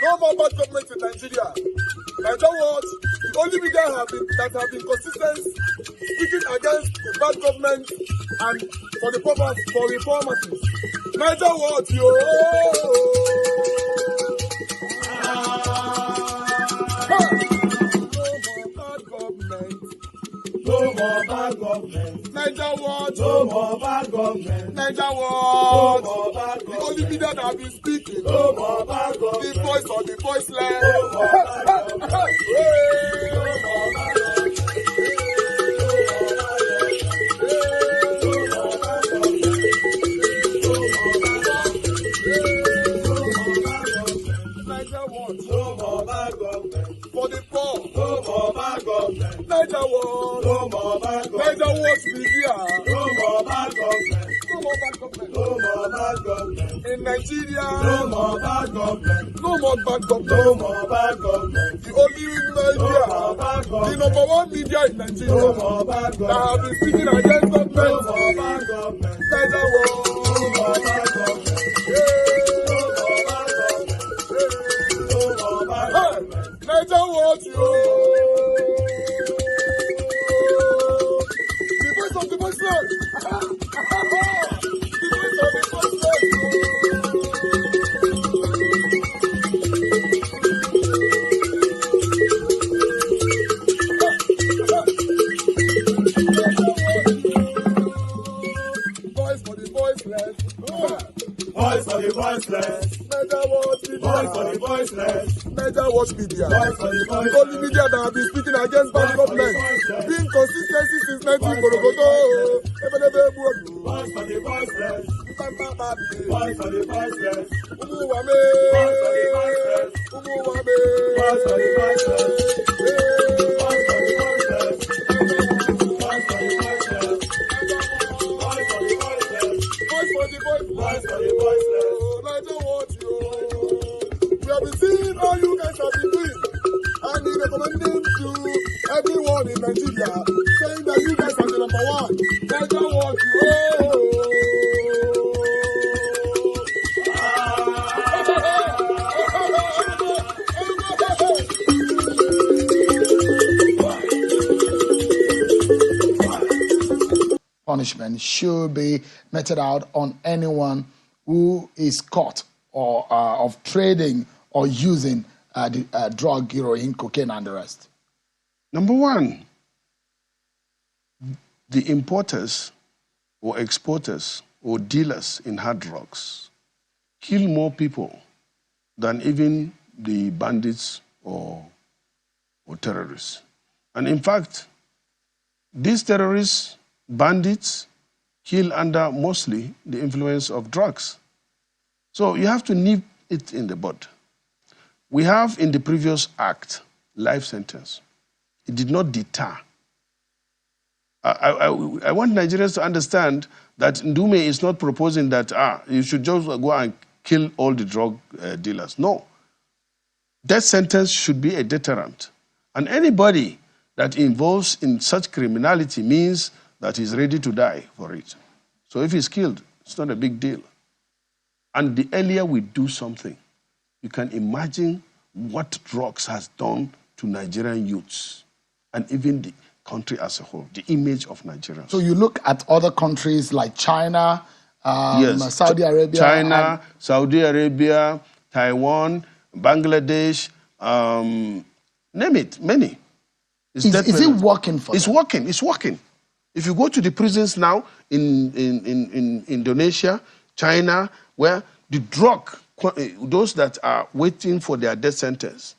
No more bad government in Nigeria. Nigeria what? The only media that have been consistent speaking against the bad government and for the purpose for reformers. Nigeria what? Yo! No more bad government. Niger what? No more bad government. Niger what? No more bad government. The only media that have been speaking. No more bad government. The voice of the voiceless. No more bad government. No more bad government. Niger what? No more bad government. For the poor. No more bad government. Niger what? No more bad government. Niger what be here? No more bad government. No more bad government. No more bad government. In Nigeria. No more bad government. No more bad government. No more bad government. The only media. No more bad government. The number one media in Nigeria. No more bad government. That have been speaking against government. No more bad government. Niger what? No more bad government. Niger what you? The voice of the voiceless. The voice of the voiceless. Voice for the voiceless. Voice for the voiceless. Niger what? Voice for the voiceless. Niger watch media. The only media that have been speaking against bad government. Being consistency since 1944. Voice for the voiceless. Voice for the voiceless. Umuwame. Voice for the voiceless. Umuwame. Voice for the voiceless. Voice for the voiceless. Voice for the voiceless. Voice for the voiceless. Voice for the voiceless. Voice for the voiceless. Niger watch you. We have been seeing all you guys have been doing, and we recommending to everyone in Nigeria, saying that you guys are the number one. Niger what you. Punishment should be meted out on anyone who is caught or of trading or using the drug, heroin, cocaine, and the rest? Number one, the importers or exporters or dealers in hard drugs kill more people than even the bandits or terrorists. And in fact, these terrorists, bandits, kill under mostly the influence of drugs. So you have to nip it in the bud. We have in the previous act, life sentence. It did not deter. I want Nigerians to understand that Ndume is not proposing that you should just go and kill all the drug dealers. No. Death sentence should be a deterrent. And anybody that involves in such criminality means that he's ready to die for it. So if he's killed, it's not a big deal. And the earlier we do something, you can imagine what drugs has done to Nigerian youths and even the country as a whole, the image of Nigerians. So you look at other countries like China, yes, Saudi Arabia. China, Saudi Arabia, Taiwan, Bangladesh, name it, many. Is it working for them? It's working, it's working. If you go to the prisons now in Indonesia, China, where the drug, those that are waiting for their death sentence,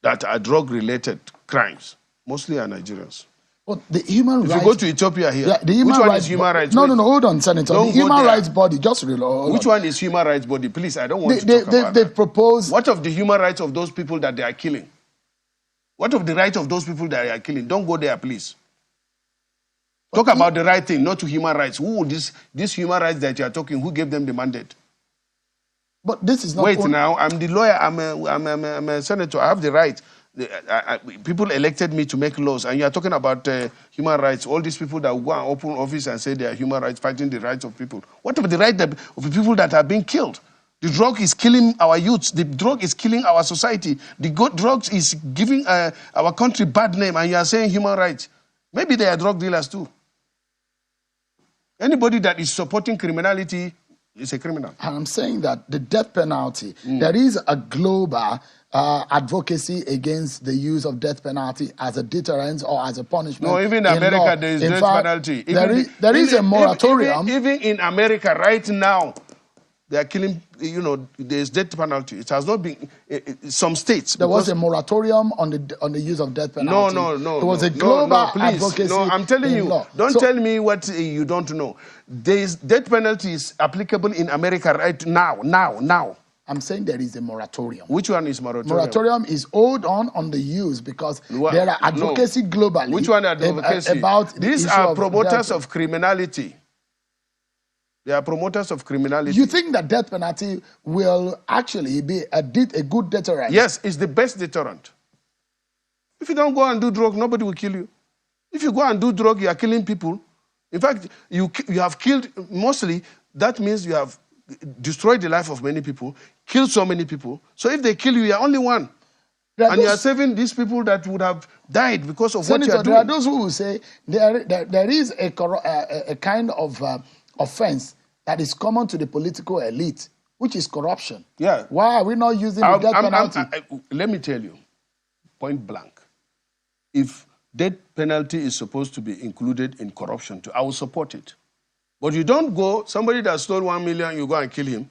that are drug-related crimes, mostly are Nigerians. But the human If rights... you go to Ethiopia here, Yeah, the human which one rights is human rights? No, Wait. no, hold on, Senator. Don't The go human there. rights body, just hold Which on. one is human rights body? Please, I don't want to talk about They've that. proposed... What of the human rights of those people that they are killing? What of the right of those people that they are killing? Don't go there, please. Talk about the right thing, not to human rights. Who this human rights that you are talking, who gave them the mandate? But this is not... Wait now, I'm the lawyer, I'm a senator, I have the right. People elected me to make laws, and you are talking about human rights. All these people that will go and open office and say they are human rights, fighting the rights of people. What about the right of the people that are being killed? The drug is killing our youths. The drug is killing our society. The drugs is giving our country bad name, and you are saying human rights. Maybe they are drug dealers too. Anybody that is supporting criminality is a criminal. And I'm saying that the death penalty, there is a global advocacy against the use of death penalty as a deterrent or as a punishment. No, even in America, there is death penalty. There is a moratorium. Even in America right now, they are killing, there is death penalty. It has not been, some states. There was a moratorium on the use of death penalty. No. It was a global advocacy. No, I'm telling you, law. Don't tell me what you don't know. There is death penalty is applicable in America right now. I'm saying there is a moratorium. Which one is moratorium? Moratorium is hold on the use because there are advocacy globally. Which one advocacy? About these are promoters of criminality. They are promoters of criminality. You think that death penalty will actually be a good deterrent? Yes, it's the best deterrent. If you don't go and do drug, nobody will kill you. If you go and do drug, you are killing people. In fact, you have killed, mostly, that means you have destroyed the life of many people, killed so many people. So if they kill you, you are only one. And you are saving these people that would have died because of what you are doing. There are those who will say there is a kind of offense that is common to the political elite, which is corruption. Yeah. Why are we not using the death penalty? Let me tell you, point blank, if death penalty is supposed to be included in corruption too, I will support it. But you don't go, somebody that stole 1 million, you go and kill him,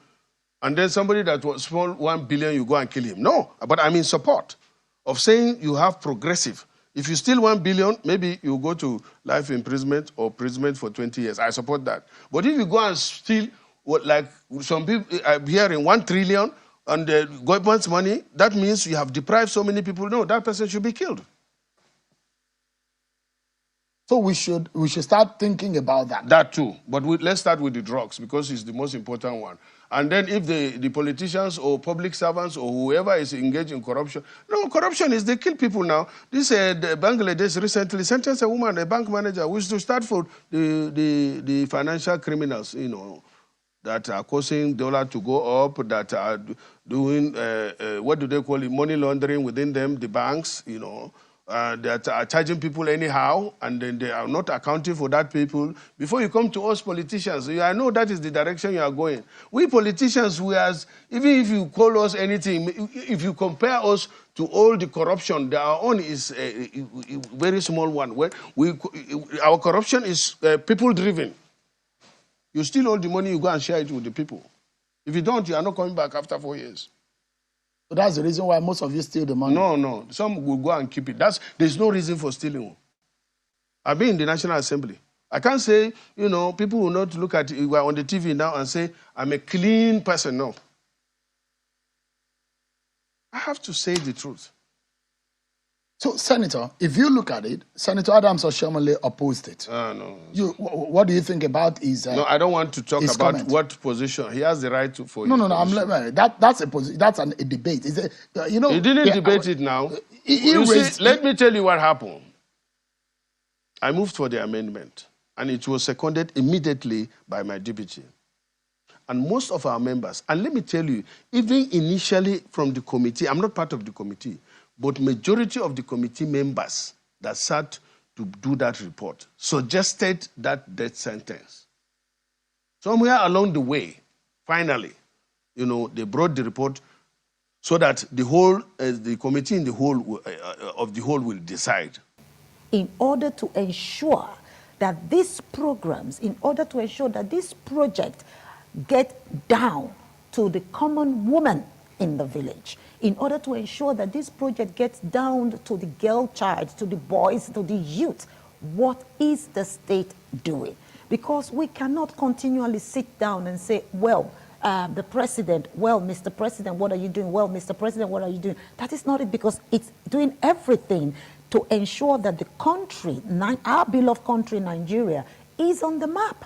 and then somebody that stole 1 billion, you go and kill him. No, but I'm in support of saying you have progressive. If you steal 1 billion, maybe you go to life imprisonment or imprisonment for 20 years. I support that. But if you go and steal, like some people are hearing 1 trillion and government's money, that means you have deprived so many people. No, that person should be killed. So we should start thinking about that. That too. But let's start with the drugs because it's the most important one. And then if the politicians or public servants or whoever is engaged in corruption, no, corruption is they kill people now. This Bangladesh recently sentenced a woman, a bank manager, who is to start for the financial criminals, that are causing dollar to go up, that are doing, what do they call it, money laundering within them, the banks, that are charging people anyhow, and then they are not accounting for that people. Before you come to us politicians, I know that is the direction you are going. We politicians, even if you call us anything, if you compare us to all the corruption, our own is a very small one. Our corruption is people-driven. You steal all the money, you go and share it with the people. If you don't, you are not coming back after 4 years. So that's the reason why most of you steal the money? No. Some will go and keep it. There's no reason for stealing. I've been in the National Assembly. I can't say, people will not look at it on the TV now and say, I'm a clean person. No. I have to say the truth. So, Senator, if you look at it, Senator Adams Oshiomhole opposed it. No. What do you think about his No, I don't want to talk about comment? what position. He has the right to for No. That's a debate. He didn't debate it now. Let me tell you what happened. I moved for the amendment, and it was seconded immediately by my deputy. And most of our members, and let me tell you, even initially from the committee, I'm not part of the committee, but majority of the committee members that sat to do that report suggested that death sentence. Somewhere along the way, finally, they brought the report so that the committee in the whole of the whole will decide. In order to ensure that these programs, in order to ensure that this project get down to the common woman in the village, in order to ensure that this project gets down to the girl child, to the boys, to the youth, what is the state doing? Because we cannot continually sit down and say, well, the president, well, Mr. President, what are you doing? Well, Mr. President, what are you doing? That is not it, because it's doing everything to ensure that the country, our beloved country, Nigeria, is on the map.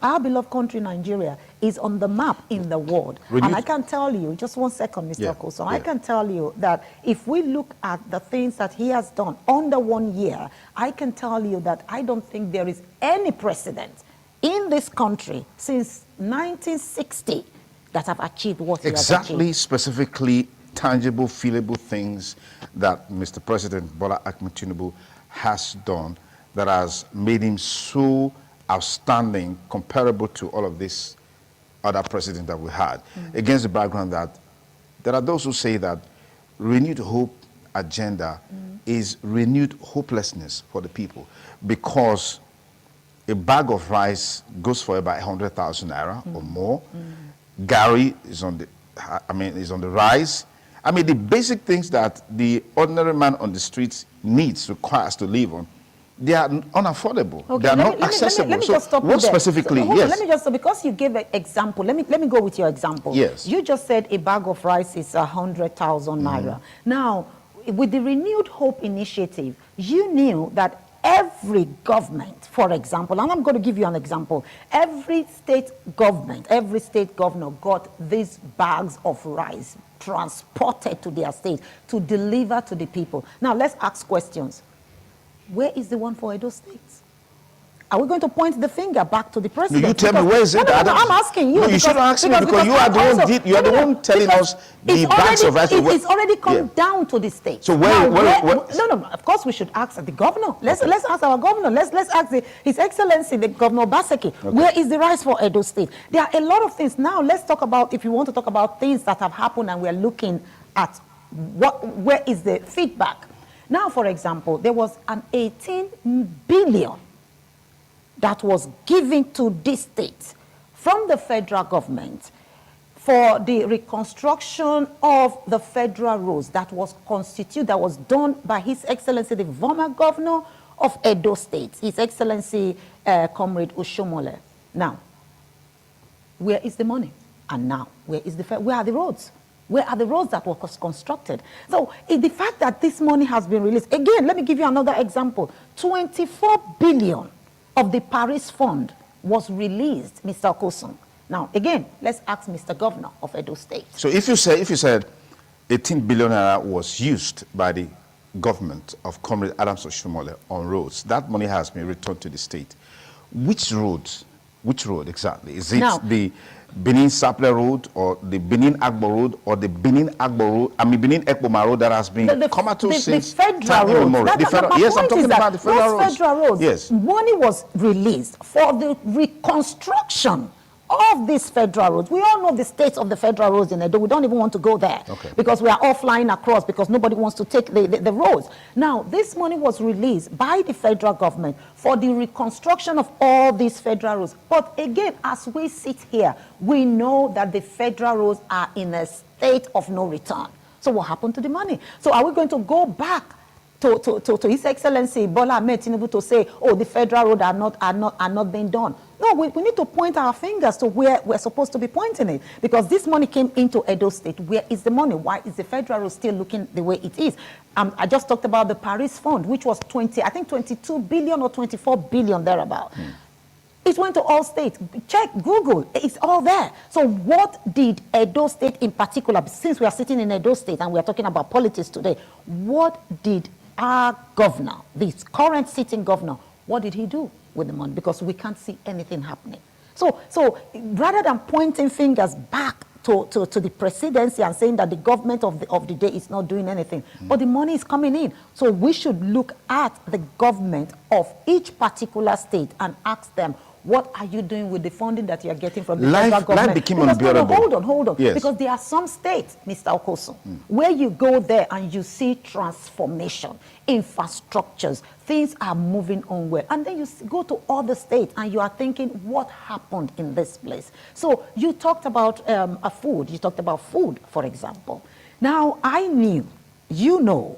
Our beloved country, Nigeria, is on the map in the world. And I can tell you, just 1 second, Mr. Okoson, I can tell you that if we look at the things that he has done under 1 year, I can tell you that I don't think there is any precedent in this country since 1960 that have achieved what he has achieved. Exactly, specifically, tangible, feelable things that Mr. President Bola Ahmed Tinubu has done that has made him so outstanding, comparable to all of these other presidents that we had, against the background that there are those who say that renewed hope agenda is renewed hopelessness for the people, because a bag of rice goes for about 100,000 naira or more. Gary is on the, is on the rise. I mean, the basic things that the ordinary man on the streets needs, requires to live on, they are unaffordable. Okay, they are not accessible. Let me just stop what specifically? So, yes. Let me just, because you gave an example, let me go with your example. Yes. You just said a bag of rice is 100,000 naira. Now, with the Renewed Hope Initiative, you knew that every government, for example, and I'm going to give you an example, every state governor got these bags of rice transported to their state to deliver to the people. Now, let's ask questions. Where is the one for Edo State? Are we going to point the finger back to the president? No, you tell me, where is it? No, I'm asking you. No, you shouldn't ask me, because you are the one telling us the bags of rice. It's already come down to the state. So no, of course we should ask the governor. Let's ask our governor. Let's ask His Excellency, the Governor Obaseki. Okay. Where is the rice for Edo State? There are a lot of things. Now let's talk about, if you want to talk about things that have happened and we're looking at where is the feedback. Now, for example, there was an 18 billion that was given to this state from the federal government for the reconstruction of the federal roads that was done by His Excellency, the former governor of Edo State, His Excellency Comrade Oshomole. Now, where is the money? And now, where are the roads? Where are the roads that were constructed? So the fact that this money has been released, again, let me give you another example. 24 billion of the Paris Fund was released, Mr. Okoson. Now, again, let's ask Mr. Governor of Edo State. So if you said 18 billion naira was used by the government of Comrade Adams Oshomole on roads, that money has been returned to the state. Which road exactly? Is it the Benin Sapele Road, or the Benin Agbo Road, or the Benin Ekpoma Road that has been comatose since the federal roads? Yes, I'm talking about the federal roads. Federal roads. Yes. Money was released for the reconstruction of these federal roads. We all know the state of the federal roads in Edo. We don't even want to go there, because we are all flying across, because nobody wants to take the roads. Now, this money was released by the federal government for the reconstruction of all these federal roads. But again, as we sit here, we know that the federal roads are in a state of no return. So what happened to the money? So are we going to go back to His Excellency Bola Ahmed Tinubu to say, oh, the federal roads are not being done? No, we need to point our fingers to where we're supposed to be pointing it, because this money came into Edo State. Where is the money? Why is the federal road still looking the way it is? I just talked about the Paris Fund, which was 22 billion or 24 billion thereabout. It went to all states. Check Google, it's all there. So what did Edo State in particular, since we are sitting in Edo State and we are talking about politics today, what did our governor, this current sitting governor, what did he do with the money? Because we can't see anything happening. So rather than pointing fingers back to the presidency and saying that the government of the day is not doing anything, but the money is coming in. So we should look at the government of each particular state and ask them, what are you doing with the funding that you are getting from the federal government? Life became unbearable. Hold on. Yes. Because there are some states, Mr. Okoson, where you go there and you see transformation, infrastructures, things are moving on well. And then you go to other states and you are thinking, what happened in this place? So you talked about food. You talked about food, for example. Now, I knew,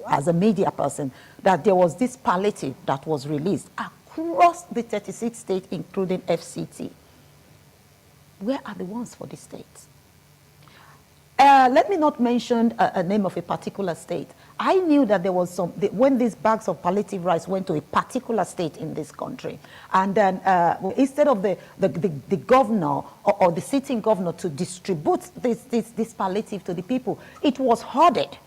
as a media person, that there was this palliative that was released. across the 36 states, including FCT. Where are the ones for the states? Let me not mention a name of a particular state. I knew that there was when these bags of palliative rice went to a particular state in this country, and then instead of the governor or the sitting governor to distribute this palliative to the people, it was hoarded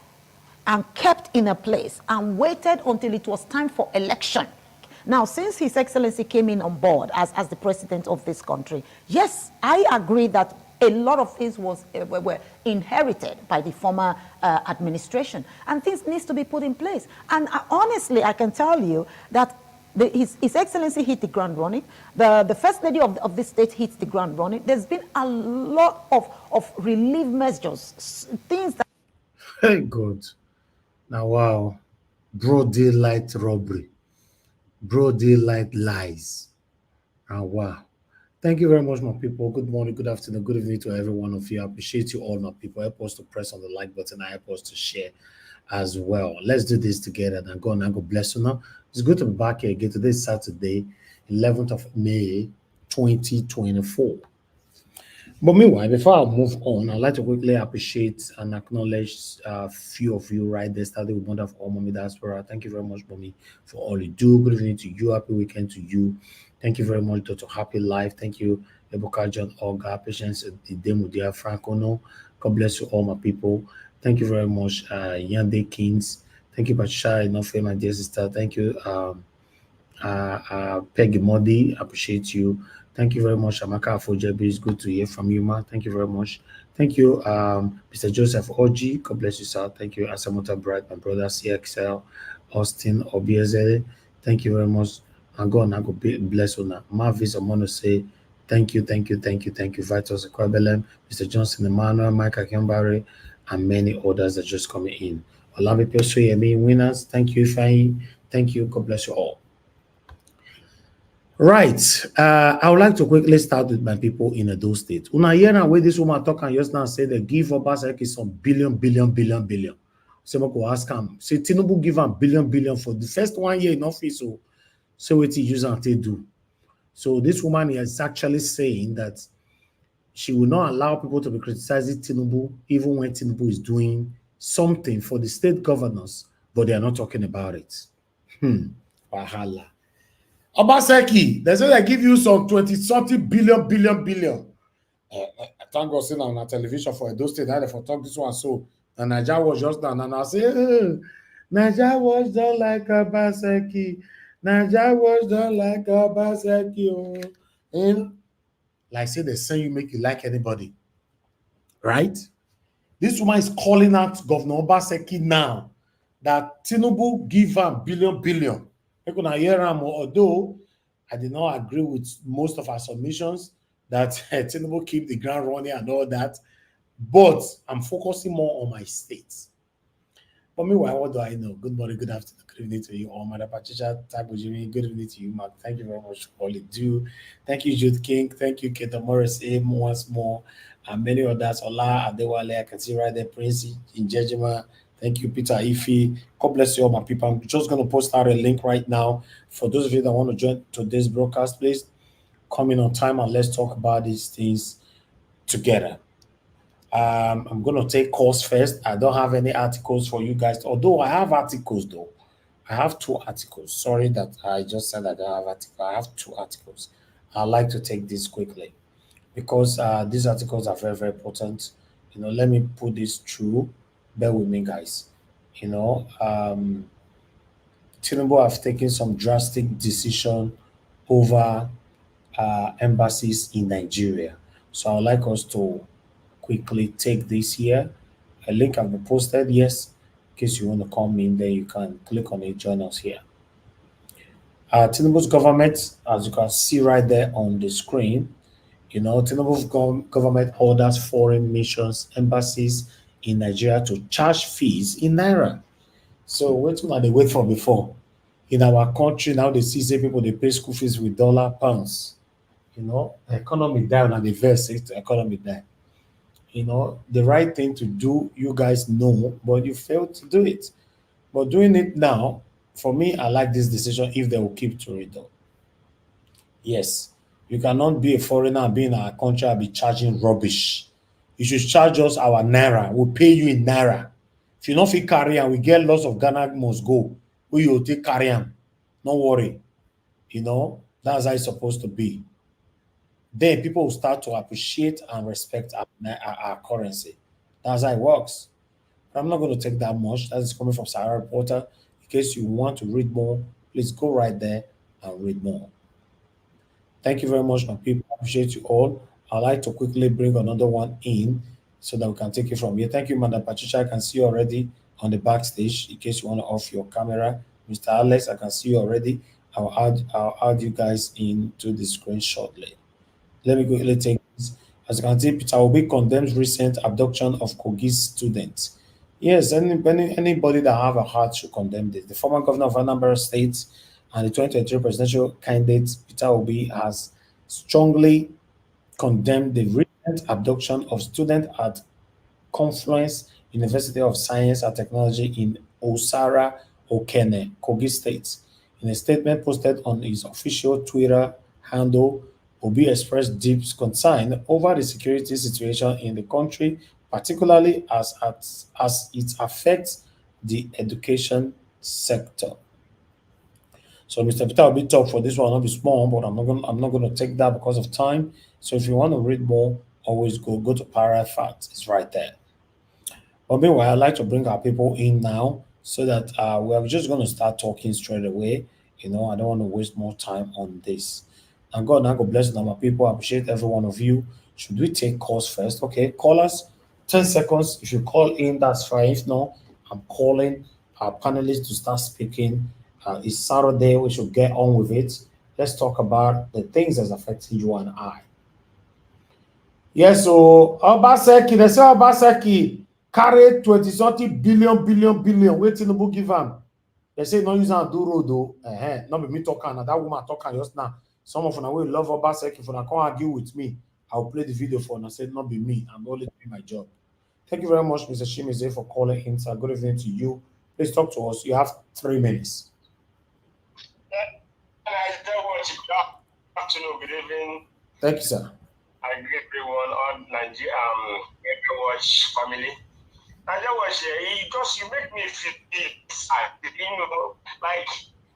and kept in a place and waited until it was time for election. Now, since His Excellency came in on board as the president of this country, yes, I agree that a lot of things were inherited by the former administration, and things needs to be put in place. And honestly, I can tell you that His Excellency hit the ground running. The First Lady of this state hit the ground running. There's been a lot of relief measures, things that... Hey, God. Now, wow. Broad daylight robbery. Broad daylight lies. And wow. Thank you very much, my people. Good morning, good afternoon, good evening to every one of you. I appreciate you all, my people. Help us to press on the like button and help us to share as well. Let's do this together and go and God bless you now. It's good to be back here again. Today is Saturday, 11th of May, 2024. But meanwhile, before I move on, I'd like to quickly appreciate and acknowledge a few of you right there. Starting with Mother of all Mommy Diaspora. Thank you very much, Mommy, for all you do. Good evening to you. Happy weekend to you. Thank you very much, Dr. Happy Life. Thank you, Ebuka John Olga, Patience Demudia Francono. God bless you all, my people. Thank you very much, Yande Kings. Thank you, Patricia Enofe, my dear sister. Thank you, Peggy Modi. Appreciate you. Thank you very much, Amaka Afojebi. It's good to hear from you, ma. Thank you very much. Thank you, Mr. Joseph Oji. God bless you, sir. Thank you, Asamota Bright, my brother, CXL, Austin Obiezele. Thank you very much. And God, and I go bless you now. Marvis, I want to say thank you. Vitus Ekwabelem, Mr. Johnson Emmanuel, Mike Akembari, and many others that just coming in. Olabi Pesoyemi, winners. Thank you, Ifeanyi. Thank you. God bless you all. Right. I would like to quickly start with my people in Edo State. Una hear now where this woman talk and just now say they give Obaseki some billion. So I go ask him, say Tinubu give him billion for the first 1 year in office. So what he use and they do. So this woman is actually saying that she will not allow people to be criticizing Tinubu even when Tinubu is doing something for the state governors, but they are not talking about it. Wahala. Obaseki, they say they give you some 20-something billion. I thank God seen on a television for Edo State that for talk this one. So and Nigeria was just done, and I say, Nigeria was done like Obaseki. Nigeria was done like Obaseki. And like say they say you make you like anybody, right? This woman is calling out Governor Obaseki now that Tinubu give her billion. Although I did not agree with most of our submissions that Tinubu keep the ground running and all that, but I'm focusing more on my states. But meanwhile, what do I know? Good morning, good afternoon, good evening to you all. Madam Patricia, Tabo Jimmy, good evening to you, Mark. Thank you very much for all you do. Thank you, Jude King. Thank you, Keto Morris, Aim once more, and many others. Ola Adewale, I can see right there, Prince in Jejima. Thank you, Peter Ifi. God bless you all, my people. I'm just going to post out a link right now. For those of you that want to join today's broadcast, please come in on time and let's talk about these things together. I'm going to take calls first. I don't have any articles for you guys, although I have articles, though. I have 2 articles. Sorry that I just said I don't have articles. I have 2 articles. I'd like to take this quickly because these articles are very, very important. Let me put this through. Bear with me, guys. Tinubu have taken some drastic decision over embassies in Nigeria. So I would like us to quickly take this here. A link has been posted, yes. In case you want to come in there, you can click on it, join us here. Tinubu's government, as you can see right there on the screen, Tinubu's government orders foreign missions, embassies in Nigeria to charge fees in Naira. So what are they wait for before? In our country, now they see people, they pay school fees with dollar, pounds. The economy down and the verse the economy down. The right thing to do, you guys know, but you failed to do it. But doing it now, for me, I like this decision if they will keep to it though. Yes. You cannot be a foreigner and be in our country and be charging rubbish. You should charge us our naira. We'll pay you in naira. If you don't fit carry and we get lots of Ghana must go. We will take carry am. Don't worry. You know, that's how it's supposed to be. Then people will start to appreciate and respect our currency. That's how it works. But I'm not going to take that much. That is coming from Sarah Reporter. In case you want to read more, please go right there and read more. Thank you very much, my people. I appreciate you all. I'd like to quickly bring another one in so that we can take it from here. Thank you, Madam Patricia. I can see you already on the backstage in case you want to off your camera. Mr. Alex, I can see you already. I'll add you guys into the screen shortly. Let me quickly take this. As you can see, Peter Obi condemns recent abduction of Kogi's students. Yes, anybody that have a heart should condemn this. The former governor of Anambra State and the 2023 presidential candidate, Peter Obi, has strongly condemned the recent abduction of students at Confluence University of Science and Technology in Osara, Okene, Kogi State. In a statement posted on his official Twitter handle, Obi expressed deep concern over the security situation in the country, particularly as it affects the education sector. So Mr. Peter Obi talk for this one, not be small, but I'm not gonna take that because of time. So if you want to read more, always go to Para Facts. It's right there. But meanwhile, I'd like to bring our people in now so that we're just going to start talking straight away. You know, I don't want to waste more time on this. And God, now God bless you, my people. I appreciate every one of you. Should we take calls first? Okay, call us 10 seconds. If you call in, that's fine. If not, I'm calling our panelists to start speaking. It's Saturday. We should get on with it. Let's talk about the things that's affecting you and I. Yes, so Obaseki, they say Obaseki carry 20-something billion. Wait till the give am. They say no use am do road though. Not be me talking. Now that woman talking just now. Some of them will love Obaseki. For now, come argue with me. I'll play the video for and I said not be me. I'm only doing my job. Thank you very much, Mr. Shimize, for calling in. Sir. Good evening to you. Please talk to us. You have 3 minutes. Good afternoon, good evening. Thank you, sir. I greet everyone on Watch family. Nigeria Watch, you make me feel sad. Like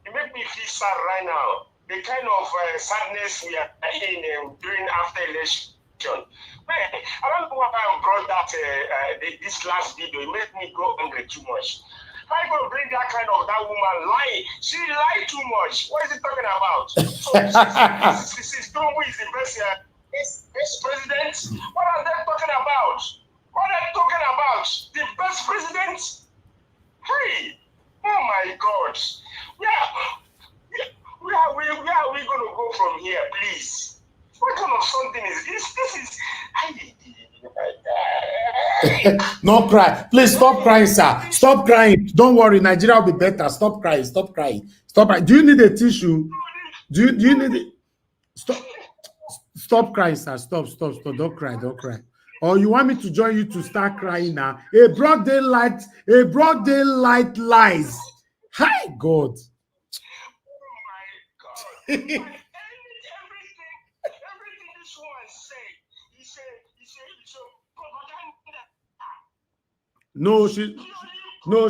you make me feel sad right now. The kind of sadness we are in during after election. Man, I don't know why I brought that this last video. It made me go hungry too much. How you gonna bring that kind of that woman lying? She lied too much. What is he talking about? So this Tinubu is the best president. What are they talking about? What are they talking about? The best president? Hey, oh my God. Where are we gonna go from here, please? What kind of something is this? This is No cry. Please stop crying, sir. Stop crying. Don't worry. Nigeria will be better. Stop crying. Stop crying. Stop crying. Do you need a tissue? Do you need it? Stop crying, sir. Stop. Don't cry. Don't cry. Or you want me to join you to start crying now? A broad daylight lies. Hi, God. Oh my God. Everything this woman said, he said propaganda.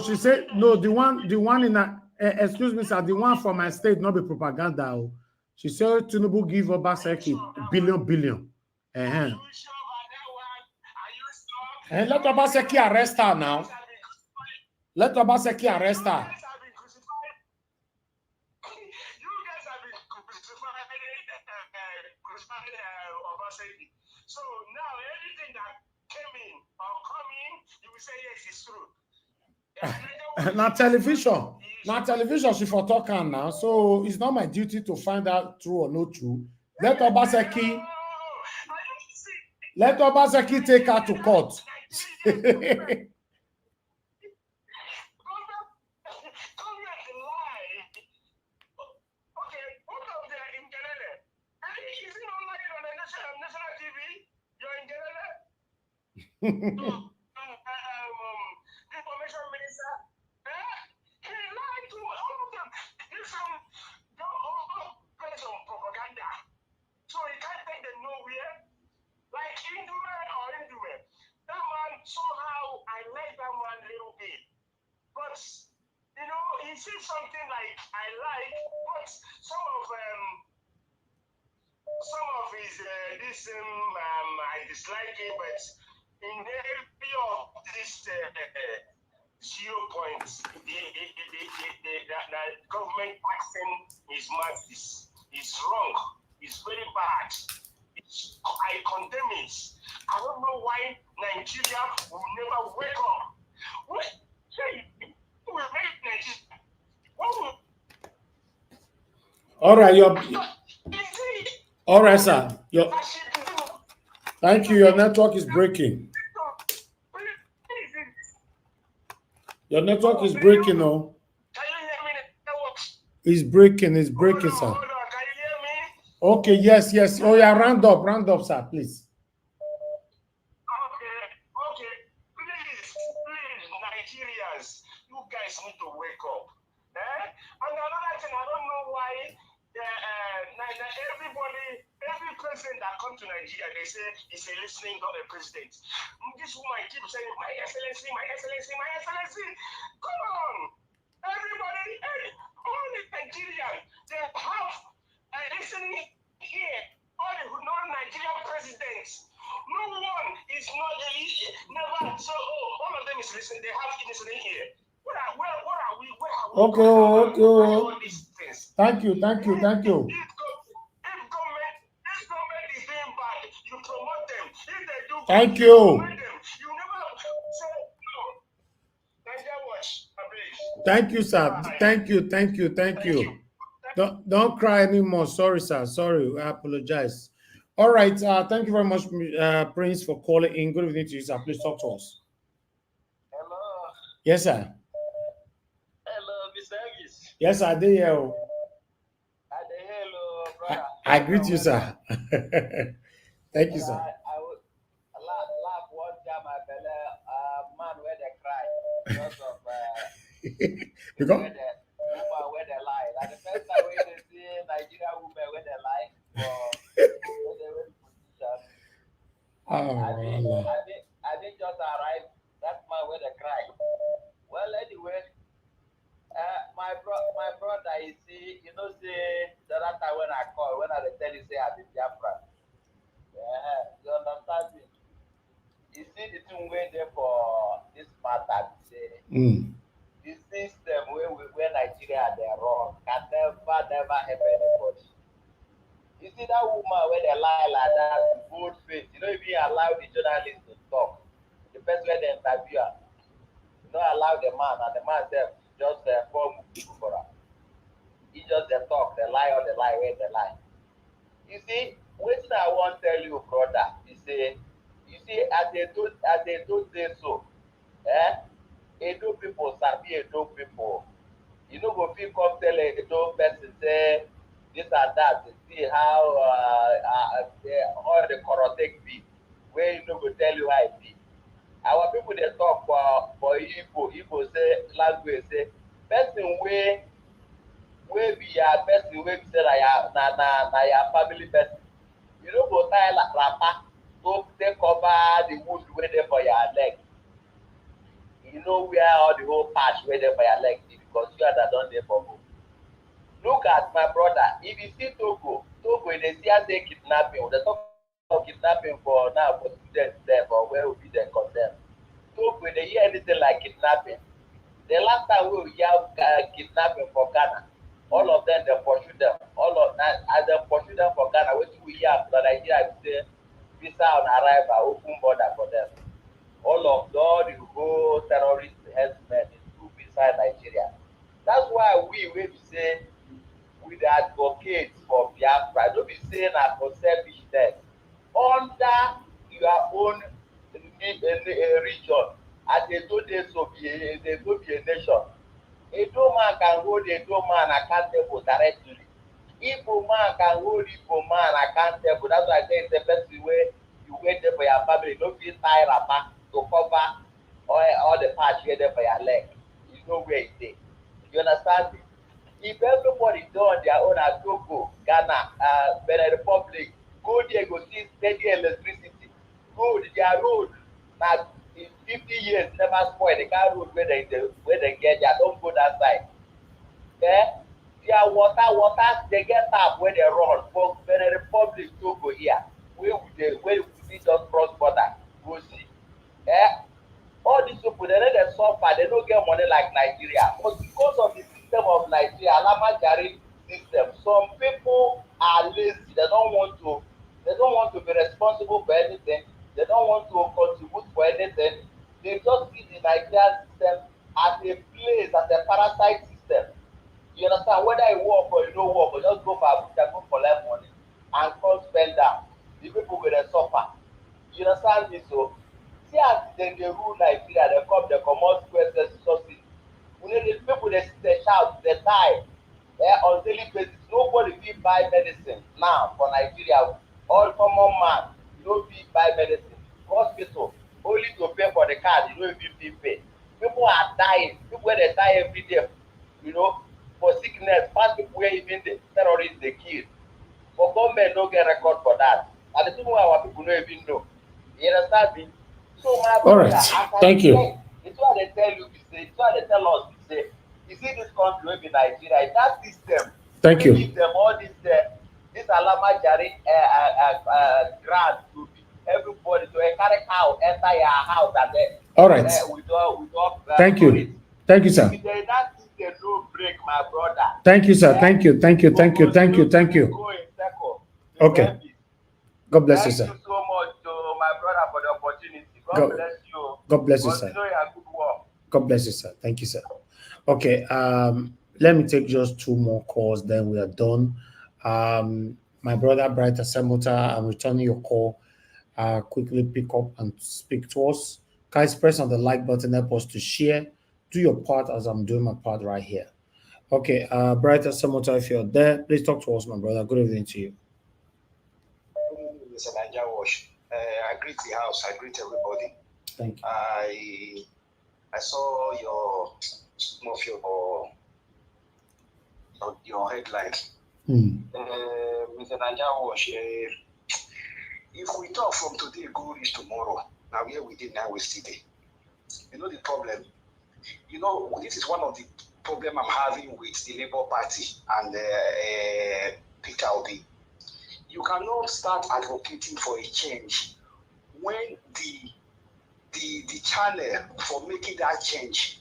She said, no, the one in a, excuse me, sir, the one from my state, not be propaganda. Oh. She said, Tinubu give Obaseki billion. And let Obaseki arrest her now. Let Obaseki arrest her. So now anything that came in or coming, you will say yes, it's true. Now television she for talking now. So it's not my duty to find out true or not true. Let Obaseki take her to court. Information minister, he lied to all of them. This some propaganda. see something like I like, but some of his I dislike it, but in every of these 0 points, the government taxing his masses is wrong. It's very bad. I condemn it. I don't know why Nigeria will never wake up. What? Say, who will make Nigeria? What will? All right, all right, sir. Thank you. Your network is breaking. Your network is breaking, oh. Can you hear me? It's breaking, sir. Hold on. Can you hear me? Okay, yes. Oh, yeah, round up, sir, please. Okay. Please, Nigerians, you guys need to wake up. And another thing, I don't know why every president that comes to Nigeria, they say he's a listening president. This woman keeps saying, My Excellency, My Excellency, My Excellency. Come on. Everybody, all the Nigerians, they have listening here. All the non-Nigerian presidents. No one is never. So all of them is listening. They have listening here. Where are we? Okay. Thank you. If government is doing bad, you promote them. If they do good, Thank you you. promote them. You never say no. Nigeria watch, please. Thank you, sir. Thank you. Don't cry anymore. Sorry, sir. Sorry, I apologize. All right. Thank you very much, Prince, for calling in. Good evening to you, sir. Please talk to us. Hello. Yes, sir. Hello, Mr. Elvis. Yes, I did. Hello, brother. I greet you, sir. Thank you, sir. I would laugh one time I felt man where they cry because of Because where they lie. Like the first time when they see Nigerian women where they lie for where they win position. I think just arrived. That man where they cry. Well, anyway, my brother, you see, say the other time when I call, when I tell you say I'm in Biafra. You understand me? You see the thing way there for this matter, say the system where Nigeria they run can never help anybody. You see that woman where they lie like that, bold face, if you allow the journalist to talk, the person where they interview her, allow the man, and the man just form people for her. He just talk, they lie or they lie where they lie. You see, what I want to tell you, brother, is you see, as they don't say so, Edo people sabi Edo people. You know, go feel come tell Edo person say this and that, to see how all the correct be, where go tell you how it be. Our people they talk for Igbo say language say person where be your person where be say na your family person. You don't go tie wrapper to take cover the wound where they for your leg. You know where all the whole patch where they for your leg because you are that done there for home. Look at my brother. If you see Togo they see as they kidnapping. They talk about kidnapping for now for students there for where will be they condemn. Togo they hear anything like kidnapping. The last time we hear kidnapping for Ghana, all of them they pursue them. All of that as they pursue them for Ghana, what we hear after Nigeria say visa on arrival, open border for them. All the whole terrorist headsmen is inside Nigeria. That's why we say we the advocates for Biafra. Don't be saying that for selfishness. Under your own region, as they do this so be a nation. Edo man can hold Edo man accountable directly. Igbo man can hold Igbo man accountable. That's why I say it's the best way you wait there for your family. Don't be tie wrapper to cover all the parts here there for your leg. You know where it is. You understand me? If everybody do on their own at Togo, Ghana, Benin Republic, go there, go see steady electricity. Go their road. Now, in 50 years, never spoil the car road where they get there. Don't go that side. Yeah, their water, they get tap where they run. For Benin Republic, Togo here, where we just cross border, go see. Yeah, all these people, they suffer, they don't get money like Nigeria. But because of the system of Nigeria, Alama Jari system, some people are lazy. They don't want to be responsible for anything. They don't want to contribute for anything. They just see the Nigerian system as a place, as a parasite system. You understand? Whether you work or you don't work, or just go for Abuja, go collect money, and come spend that. The people will suffer. You understand me? So, see as they rule Nigeria, they come out square subsidy. We need the people they shout, they die. On daily basis, nobody will buy medicine now for Nigeria. All common man, you don't fit buy medicine. Hospital, only to pay for the card, you don't even fit pay. People are dying. People wey dey die every day, you know, for sickness, pass people wey even the terrorists dey kill. But government no get record for that. And the people wey our people no even know. You understand me? So my All brother, right. as I Thank you. say, it's why they tell you, it's why they tell us, say, you see this country wey be Nigeria, that system Thank wey you. give them all this Alama Jari grant to everybody to carry cow enter your house and then All right. we don't Thank you. Thank you, sir. if there is that system no break, my brother. Thank you, sir. Thank you. Thank you. Thank you. Thank you. Thank you. Go in circle. Okay. God bless you, Thank sir. you so much to my brother for the opportunity. God God- bless you. God bless you, sir. Continue your good work. God bless you, sir. Thank you, sir. Okay. Let me take just two more calls, then we are done. My brother Bright Asemota, I'm returning your call. Quickly pick up and speak to us. Guys, press on the like button, help us to share. Do your part as I'm doing my part right here. Okay, Bright Asemota, if you're there, please talk to us, my brother. Good evening to you. Good evening, Mr. Niger Wash. I greet the house. I greet everybody. Thank you. I saw some of your headlines. Mr. Niger Wash, if we talk from today, go reach tomorrow. Now here we did, now we see it. You know the problem. You know, this is one of the problem I'm having with the Labour Party and Peter Obi. You cannot start advocating for a change when the channel for making that change,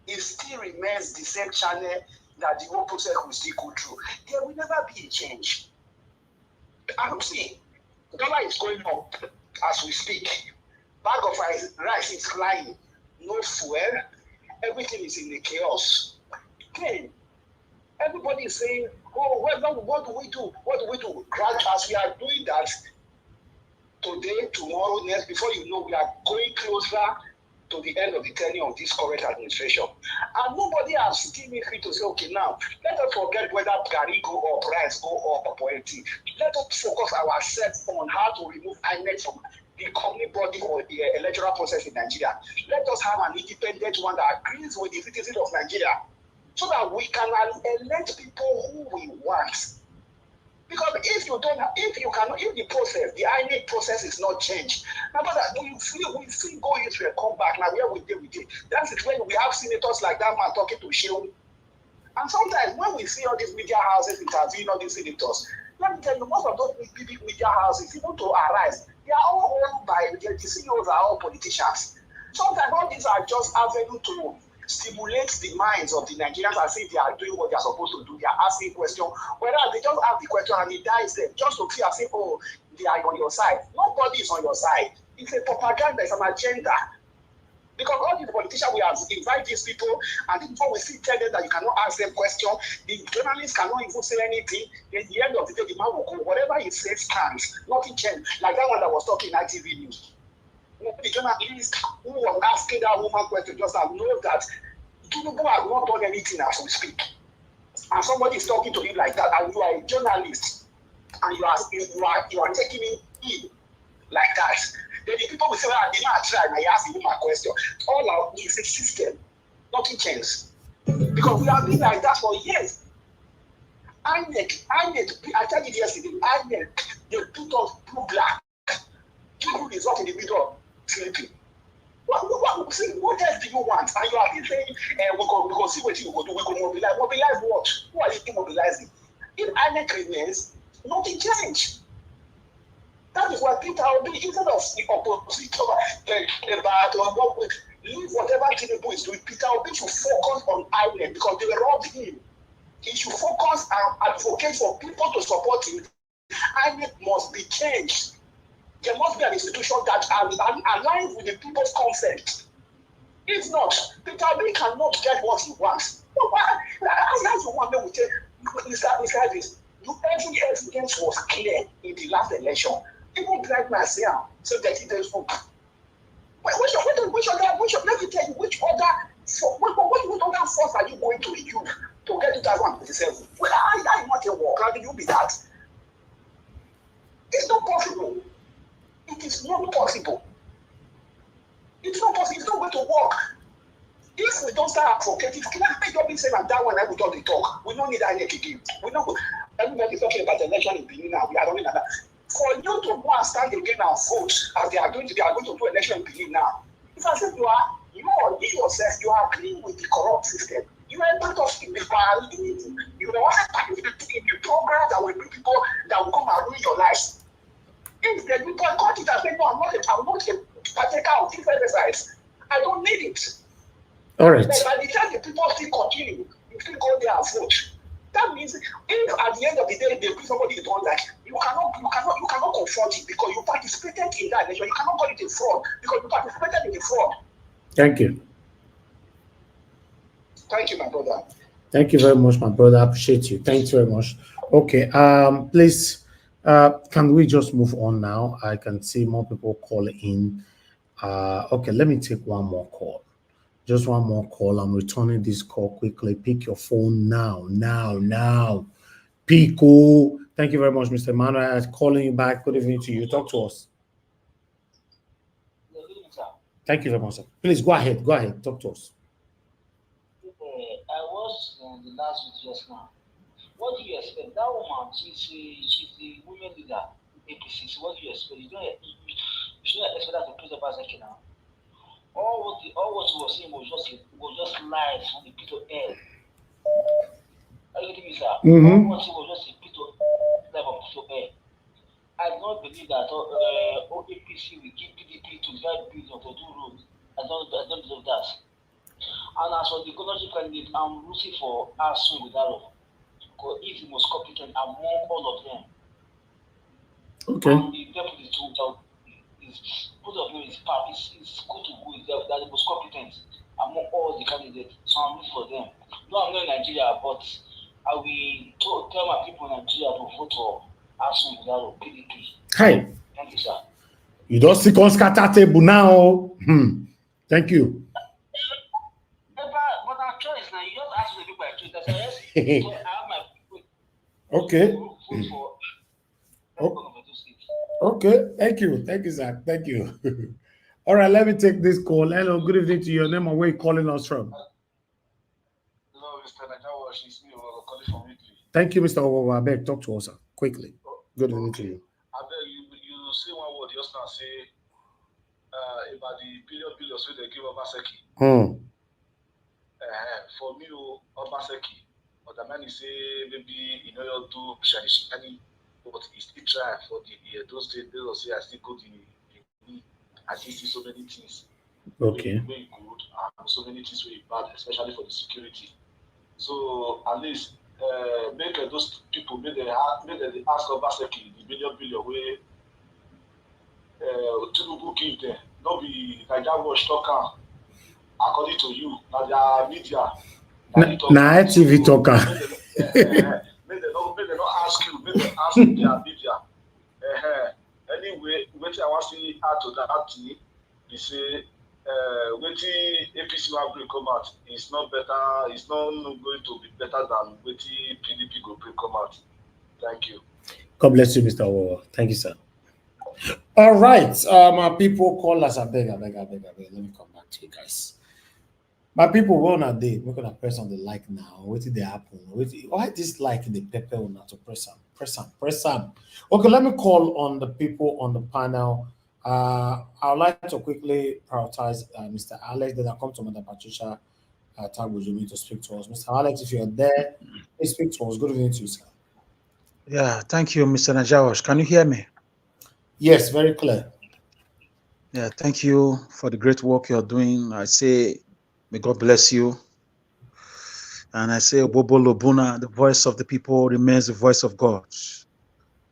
it still remains the same channel that the whole process will still go through. There will never be a change. I don't see. Dollar is going up as we speak. Bag of rice is flying. No fuel. Everything is in the chaos. Then everybody is saying, "Oh, what do we do? What do we do?" As we are doing that today, tomorrow, next, before you know, we are going closer to the end of the tenure of this current administration. And nobody has given me free to say, okay, now, let us forget whether Gary go up, price go up, or anything. Let us focus ourselves on how to remove INEC from the governing body for the electoral process in Nigeria. Let us have an independent one that agrees with the citizens of Nigeria so that we can elect people who we want. Because if the process, the INEC process is not changed, now that we still go into a comeback now where we did. That is when we have senators like that man talking to Shehu. And sometimes when we see all these media houses interviewing all these senators, let me tell you, most of those big media houses, even to arise, they are all owned by the CEOs are all politicians. Sometimes all these are just avenue to stimulate the minds of the Nigerians as if they are doing what they are supposed to do. They are asking questions, whereas they just ask the question and it dies there, just to feel as if, oh, they are on your side. Nobody is on your side. It's a propaganda, it's an agenda. Because all these politicians, we have invited these people, and before we still tell them that you cannot ask them questions, the journalists cannot even say anything. At the end of the day, the man will go, whatever he says stands, nothing changed. Like that one that was talking in ITV News. The journalist who was asking that woman question just now knows that Tinubu has not done anything as we speak. And somebody is talking to him like that, and you are a journalist, and you are taking him in like that. Then the people will say, well, I did not try, and I asked the woman a question. All out is a system, nothing changes. Because we have been like that for years. INEC, I told you yesterday, INEC, they put us blue black. People is not in the middle sleeping. What else do you want? And you are saying, we go see what you go do. We go mobilize. Mobilize what? Who are you mobilizing? If INEC remains, nothing changed. That is why Peter Obi, instead of the opposite, leave whatever Tinubu is doing, Peter Obi should focus on INEC because they robbed him. He should focus and advocate for people to support him. INEC must be changed. There must be an institution that aligns with the people's consent. If not, Peter Obi cannot get what he wants. No, as you want me to tell this, every evidence was clear in the last election. Even Black Marcia said that it is from. Which other force are you going to use to get 2027? Well, I want a war. How do you be that? It's not possible. It is not possible. It's not possible. It's not going to work. If we don't start advocating, let me say that one I will don't talk. We don't need that again. We don't. Everybody is talking about the election in Benin now. We are doing that. For you to go and stand again and vote as they are going to do election in Benin now. If I say you yourself, you are agreeing with the corrupt system. You are part of the parliament. You are participating in the program that will bring people that will come and ruin your life. If the people got it and say, no, I'm not a partaker of this exercise. I don't need it. All right. But by the time the people still continue, you still go there and vote. That means if at the end of the day they bring somebody you don't like, you cannot confront it because you participated in that election. You cannot call it a fraud because you participated in the fraud. Thank you. Thank you, my brother. Thank you very much, my brother. I appreciate you. Thanks very much. Okay. Please, can we just move on now? I can see more people call in. Okay, let me take one more call. Just one more call. I'm returning this call quickly. Pick your phone now. Pico. Thank you very much, Mr. Emmanuel. I'm calling you back. Good evening to you. Talk to us. Thank you very much, sir. Please go ahead. Talk to us. I was on the last week just now. What do you expect? That woman, she's the women leader, APC. So what do you expect? You shouldn't expect her to praise about second now. All what she was saying was just lies from the pit of hell. Are you getting me, sir? Mm-hmm. All what she was just a pit of hell. I don't believe that APC will give PDP to 5 billion to do roads. I don't believe that. And as for the governorship candidate, I'm rooting for Asun Witaro because he's the most competent among all of them. Okay. And the deputy too, both of them is good to go. They're the most competent among all the candidates. So I'm rooting for them. No, I'm not in Nigeria, but I will tell my people in Nigeria to vote for Asun Witaro, PDP. Hi. Thank you, sir. You don't see on scatter table now. Thank you. But our choice now, you just ask the people by choice. That's why I have my Okay. vote for Okay. Thank you, Zach. Thank you. All right, let me take this call. Hello, good evening to your name and where you calling us from. Hello, Mr. Nigerian. It's me, calling from Italy. Thank you, Mr. Owabek. Talk to us quickly. Good evening to you. I beg you say one word just now, say about the billions where they give Obaseki. For me, Obaseki, but the man is say maybe in order to Shani, but he still try for the Edo State. They will say I still go the I still see so many things. Okay. Very good and so many things very bad, especially for the security. So at least make those people make they ask Obaseki the billion where Tinubu give them. Not be Nigerian watch talker. According to you, now their media. Now TV talker. May they not ask you. May they ask their media. Anyway, what I want to add to that is say, waiting APC will bring come out. It's not better. It's not going to be better than waiting PDP will bring come out. Thank you. God bless you, Mr. Wawa. Thank you, sir. All right, my people call us. I beg. Let me come back to you guys. My people, we're on a day. We're gonna press on the like now. What did they happen? Why this like in the pepper or not to press on? Press on. Okay, let me call on the people on the panel. I would like to quickly prioritize Mr. Alex, then I'll come to Madam Patricia Tagbojumi to speak to us. Mr. Alex, if you're there, please speak to us. Good evening to you, sir. Yeah, thank you, Mr. Najawash. Can you hear me? Yes, very clear. Yeah, thank you for the great work you're doing. I say, may God bless you. And I say, Bobo Lobuna, the voice of the people remains the voice of God.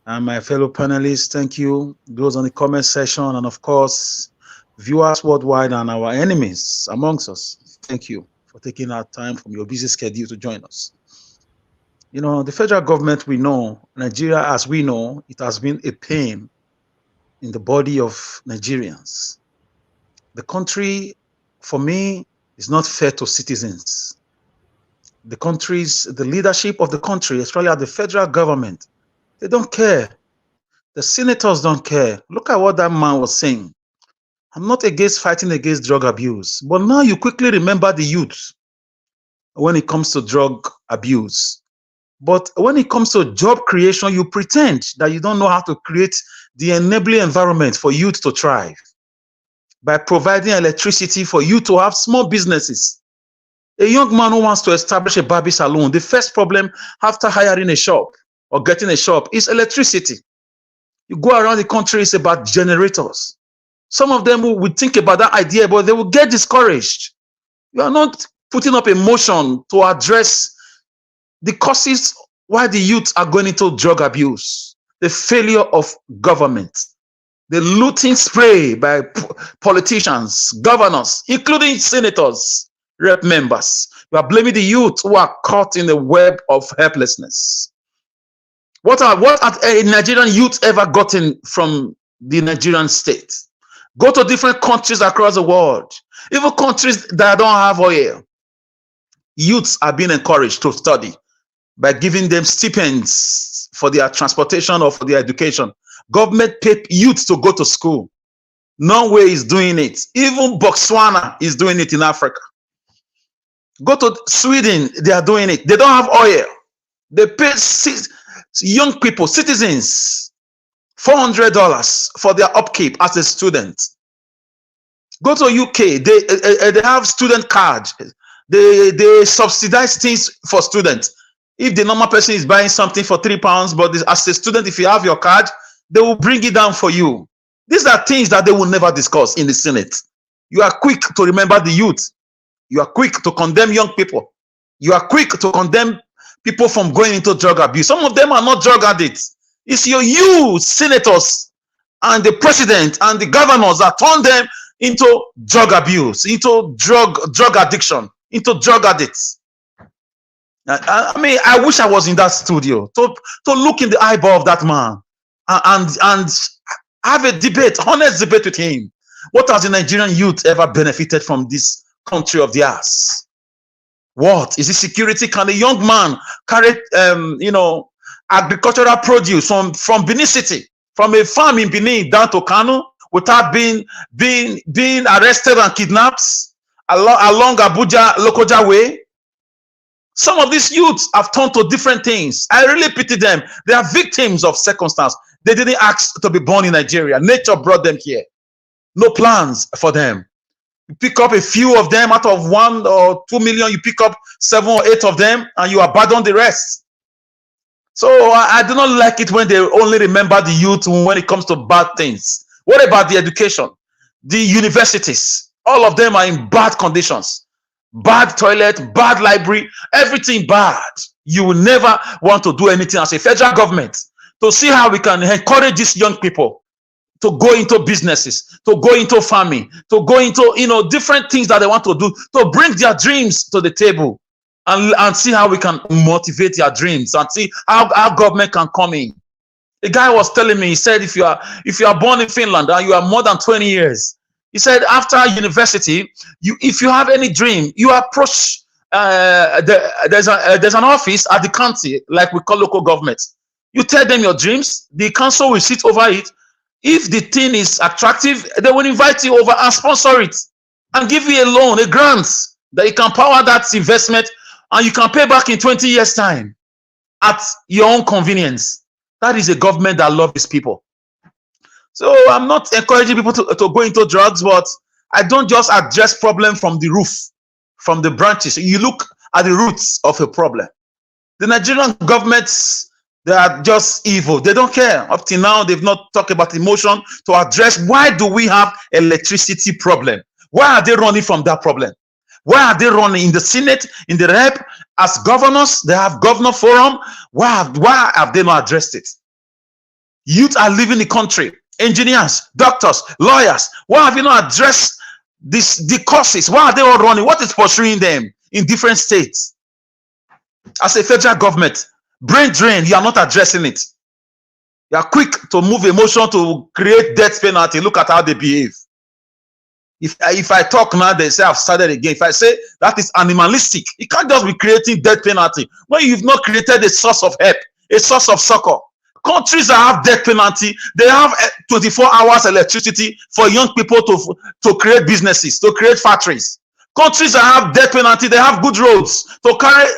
And my fellow panelists, thank you. Those on the comment section, and of course, viewers worldwide and our enemies amongst us, thank you for taking out time from your busy schedule to join us. You know, the federal government, we know, Nigeria, as we know, it has been a pain in the body of Nigerians. The country, for me, is not fair to citizens. The leadership of the country, especially at the federal government, they don't care. The senators don't care. Look at what that man was saying. I'm not against fighting against drug abuse, but now you quickly remember the youth when it comes to drug abuse. But when it comes to job creation, you pretend that you don't know how to create the enabling environment for youth to thrive by providing electricity for you to have small businesses. A young man who wants to establish a barber salon, the first problem after hiring a shop or getting a shop is electricity. You go around the country, it's about generators. Some of them would think about that idea, but they will get discouraged. You are not putting up a motion to address the causes why the youth are going into drug abuse, the failure of government, the looting spray by politicians, governors, including senators, rep members. You are blaming the youth who are caught in the web of helplessness. What have a Nigerian youth ever gotten from the Nigerian state? Go to different countries across the world, even countries that don't have oil. Youths are being encouraged to study by giving them stipends for their transportation or for their education. Government pay youth to go to school. Norway is doing it. Even Botswana is doing it in Africa. Go to Sweden, they are doing it. They don't have oil. They pay young people, citizens, $400 for their upkeep as a student. Go to UK, they have student cards. They subsidize things for students. If the normal person is buying something for £3, but as a student, if you have your card, they will bring it down for you. These are things that they will never discuss in the Senate. You are quick to remember the youth. You are quick to condemn young people. You are quick to condemn people from going into drug abuse. Some of them are not drug addicts. It's you senators and the president and the governors that turn them into drug abuse, into drug addiction, into drug addicts. I mean, I wish I was in that studio to look in the eyeball of that man and have a debate, honest debate with him. What has the Nigerian youth ever benefited from this country of theirs? What is the security? Can a young man carry, agricultural produce from Benin City, from a farm in Benin down to Kano, without being arrested and kidnapped along Abuja Lokoja way? Some of these youths have turned to different things. I really pity them. They are victims of circumstance. They didn't ask to be born in Nigeria. Nature brought them here. No plans for them. You pick up a few of them out of 1 or 2 million. You pick up 7 or 8 of them, and you abandon the rest. So I do not like it when they only remember the youth when it comes to bad things. What about the education? The universities, all of them are in bad conditions. Bad toilet, bad library, everything bad. You will never want to do anything as a federal government to see how we can encourage these young people to go into businesses, to go into farming, to go into different things that they want to do, to bring their dreams to the table and see how we can motivate their dreams and see how our government can come in. A guy was telling me, he said, if you are born in Finland and you are more than 20 years, he said after university, if you have any dream, you approach there's an office at the county, like we call local government. You tell them your dreams, the council will sit over it. If the thing is attractive, they will invite you over and sponsor it and give you a loan, a grant that you can power that investment and you can pay back in 20 years' time at your own convenience. That is a government that loves its people. So I'm not encouraging people to go into drugs, but I don't just address problem from the roof, from the branches. You look at the roots of a problem. The Nigerian governments, they are just evil. They don't care. Up till now, they've not talked about emotion to address why do we have electricity problem? Why are they running from that problem? Why are they running in the Senate, in the Rep, as governors? They have governor forum. Why have they not addressed it? Youth are leaving the country. Engineers, doctors, lawyers. Why have you not addressed the causes? Why are they all running? What is pursuing them in different states? As a federal government, brain drain, you are not addressing it. You are quick to move emotion to create death penalty. Look at how they behave. If I talk now, they say I've started again. If I say that is animalistic, you can't just be creating death penalty when you've not created a source of help, a source of succor. Countries that have death penalty, they have 24 hours electricity for young people to create businesses, to create factories. Countries that have death penalty, they have good roads to carry,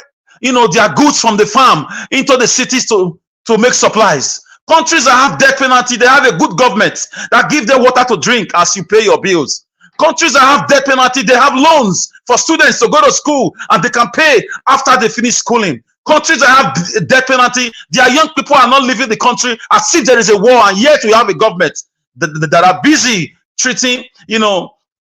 their goods from the farm into the cities to make supplies. Countries that have death penalty, they have a good government that give them water to drink as you pay your bills. Countries that have death penalty, they have loans for students to go to school and they can pay after they finish schooling. Countries that have death penalty, their young people are not leaving the country as if there is a war, and yet we have a government that are busy treating,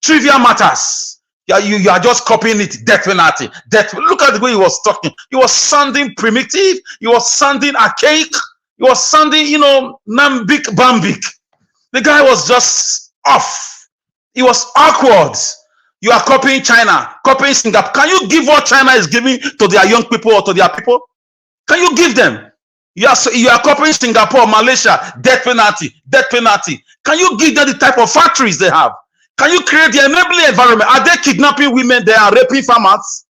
trivial matters. You are just copying it. Death penalty. Look at the way he was talking. He was sounding primitive. He was sounding archaic. He was sounding, nambic bambic. The guy was just off. He was awkward. You are copying China, copying Singapore. Can you give what China is giving to their young people or to their people? Can you give them? You are copying Singapore, Malaysia, death penalty. Can you give them the type of factories they have? Can you create the enabling environment? Are they kidnapping women? They are raping farmers?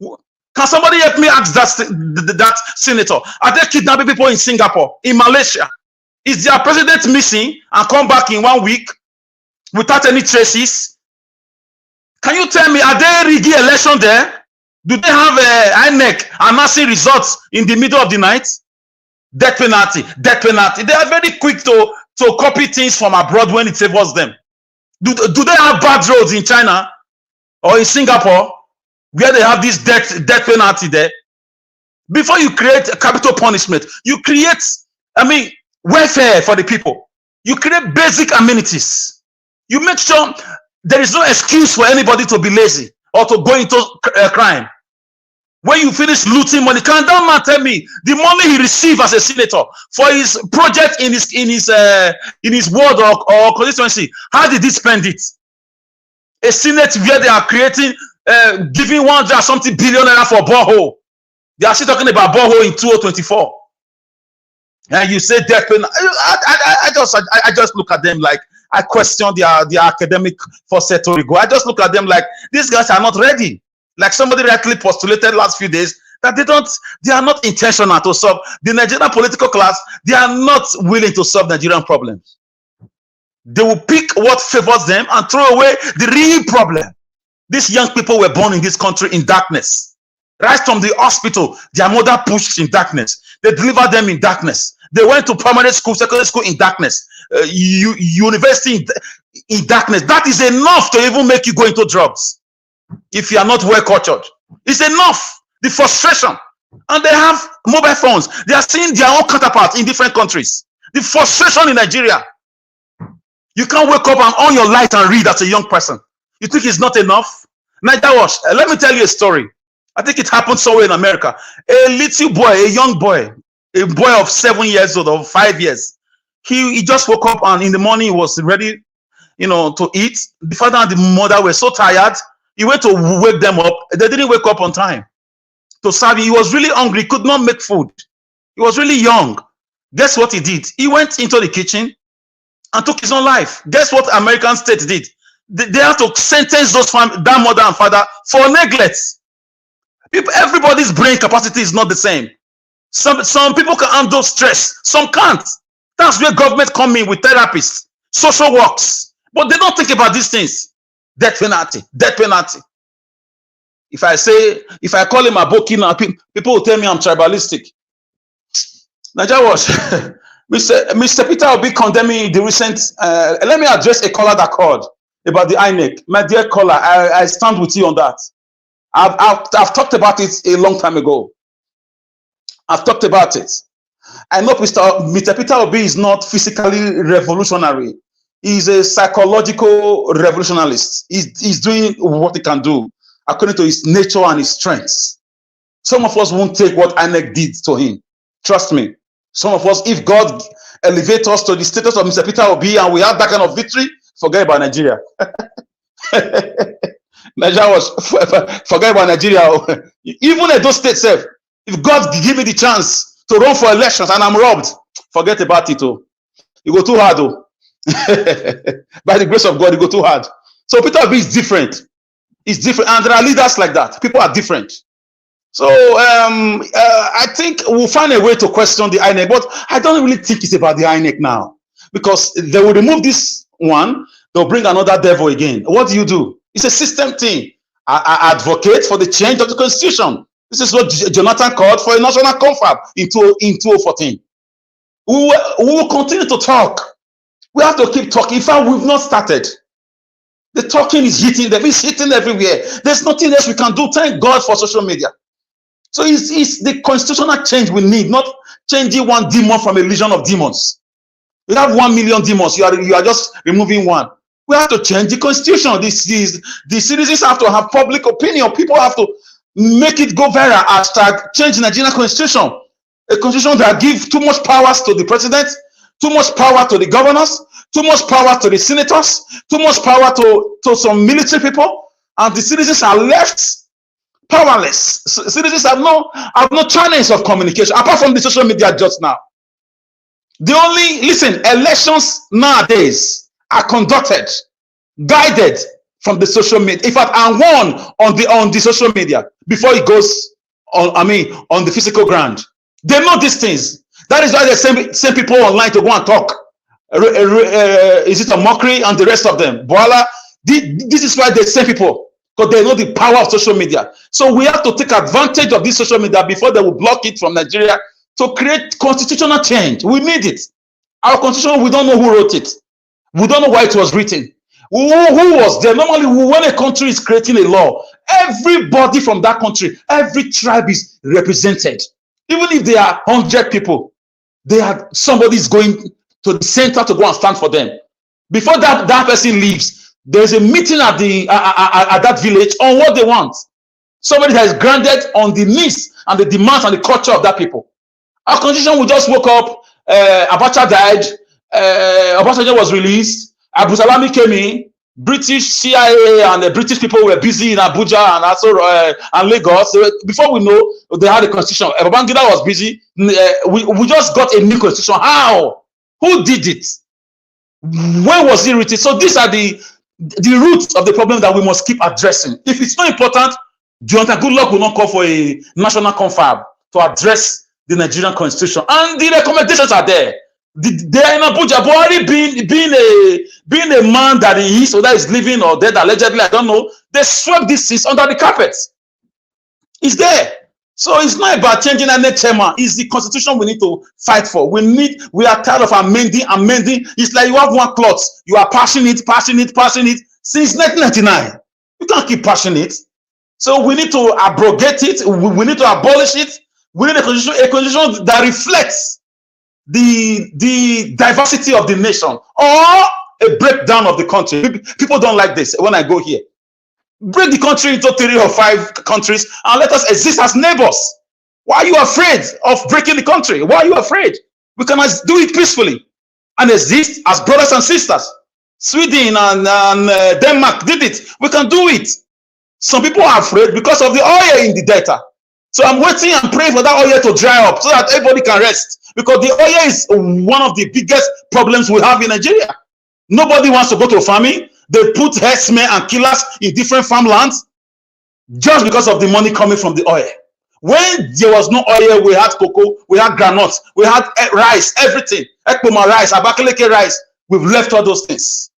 Can somebody help me ask that senator? Are they kidnapping people in Singapore, in Malaysia? Is their president missing and come back in 1 week without any traces? Can you tell me, are they rigging election there? Do they have INEC announcing results in the middle of the night? Death penalty. They are very quick to copy things from abroad when it favors them. Do they have bad roads in China or in Singapore where they have this death penalty there? Before you create a capital punishment, you create, welfare for the people. You create basic amenities. You make sure there is no excuse for anybody to be lazy or to go into crime. When you finish looting money, can that man tell me the money he received as a senator for his project in his ward or constituency? How did he spend it? A senate where they are creating, giving 100 something billion naira for borehole. They are still talking about borehole in 2024. And you say death penalty. I just look at them like, I question their academic falsetto go. I just look at them like these guys are not ready. Like somebody rightly postulated last few days that they are not intentional to solve the Nigerian political class. They are not willing to solve Nigerian problems. They will pick what favors them and throw away the real problem. These young people were born in this country in darkness. Right from the hospital, their mother pushed in darkness. They delivered them in darkness. They went to primary school, secondary school in darkness. University in darkness. That is enough to even make you go into drugs if you are not well cultured. It's enough. The frustration. And they have mobile phones. They are seeing their own counterparts in different countries. The frustration in Nigeria. You can't wake up and on your light and read as a young person. You think it's not enough? Let me tell you a story. I think it happened somewhere in America. A little boy, a young boy, a boy of 7 years old or 5 years. He just woke up and in the morning he was ready, to eat. The father and the mother were so tired. He went to wake them up. They didn't wake up on time to serve him. He was really hungry. He could not make food. He was really young. Guess what he did? He went into the kitchen and took his own life. Guess what American state did? They have to sentence that mother and father for neglect. Everybody's brain capacity is not the same. Some people can handle stress. Some can't. That's where government come in with therapists, social works. But they don't think about these things. Death penalty. If I call him Aboki now, people will tell me I'm tribalistic. Nigeria was Mr. Peter Obi condemning the recent. Let me address a caller that called about the INEC. My dear caller, I stand with you on that. I've talked about it a long time ago. I've talked about it. I know Mr. Peter Obi is not physically revolutionary. He's a psychological revolutionist. He's doing what he can do according to his nature and his strengths. Some of us won't take what INEC did to him. Trust me. Some of us, if God elevates us to the status of Mr. Peter Obi and we have that kind of victory, forget about Nigeria. Nigeria was forget about Nigeria. Even Edo State self, if God give me the chance to run for elections and I'm robbed, forget about it. Oh, you go too hard. Oh, by the grace of God, you go too hard. So Peter Obi is different. He's different, and there are leaders like that. People are different. So I think we'll find a way to question the INEC, but I don't really think it's about the INEC now, because they will remove this one, they'll bring another devil again. What do? It's a system thing. I advocate for the change of the constitution. This is what Jonathan called for a national confab in 2014. We will continue to talk. We have to keep talking. In fact, we've not started. The talking is hitting them. It's hitting everywhere. There's nothing else we can do. Thank God for social media. So it's the constitutional change we need, not changing one demon from a legion of demons. We have 1 million demons. You are just removing one. We have to change the constitution. The citizens have to have public opinion. People have to make it go viral. Hashtag change the Nigerian constitution. A constitution that gives too much powers to the president, too much power to the governors, too much power to the senators, too much power to some military people, and the citizens are left powerless. Citizens have no channels of communication apart from the social media just now. Elections nowadays are conducted, guided from the social media. In fact, and won on the social media before it goes on the physical ground. They know these things. That is why they send people online to go and talk. Is it a mockery and the rest of them? Voila. This is why they send people, because they know the power of social media. So we have to take advantage of this social media before they will block it from Nigeria to create constitutional change. We need it. Our constitution, we don't know who wrote it. We don't know why it was written. Who was there? Normally, when a country is creating a law, everybody from that country, every tribe is represented. Even if there are 100 people, somebody is going to the center to go and stand for them. Before that person leaves, there's a meeting at that village on what they want. Somebody that is grounded on the needs and the demands and the culture of that people. Our constitution, we just woke up, Abacha died, Obasanjo was released, Abu Salami came in, British CIA and the British people were busy in Abuja and also and Lagos. Before we know, they had a constitution. Babangida was busy. We just got a new constitution. How? Who did it? When was it written? So these are the roots of the problem that we must keep addressing. If it's not important, Jonathan Goodluck will not call for a national confab to address the Nigerian constitution. And the recommendations are there. They are in Abuja. Buhari being a man that he is, or that is living or dead allegedly, I don't know. They swept this under the carpet. It's there. So it's not about changing any chairman. It's the constitution we need to fight for. We are tired of amending. It's like you have one cloth. You are passing it since 1999. You can't keep passing it. So we need to abrogate it. We need to abolish it. We need a constitution that reflects the diversity of the nation, or a breakdown of the country. People don't like this when I go here. Break the country into 3 or 5 countries and let us exist as neighbors. Why are you afraid of breaking the country? Why are you afraid? We can do it peacefully and exist as brothers and sisters. Sweden and Denmark did it. We can do it. Some people are afraid because of the oil in the delta. So I'm waiting and praying for that oil to dry up so that everybody can rest. Because the oil is one of the biggest problems we have in Nigeria. Nobody wants to go to farming. They put herdsmen and killers in different farmlands just because of the money coming from the oil. When there was no oil, we had cocoa, we had granules, we had rice, everything. Ekpoma rice, Abakaleke rice. We've left all those things.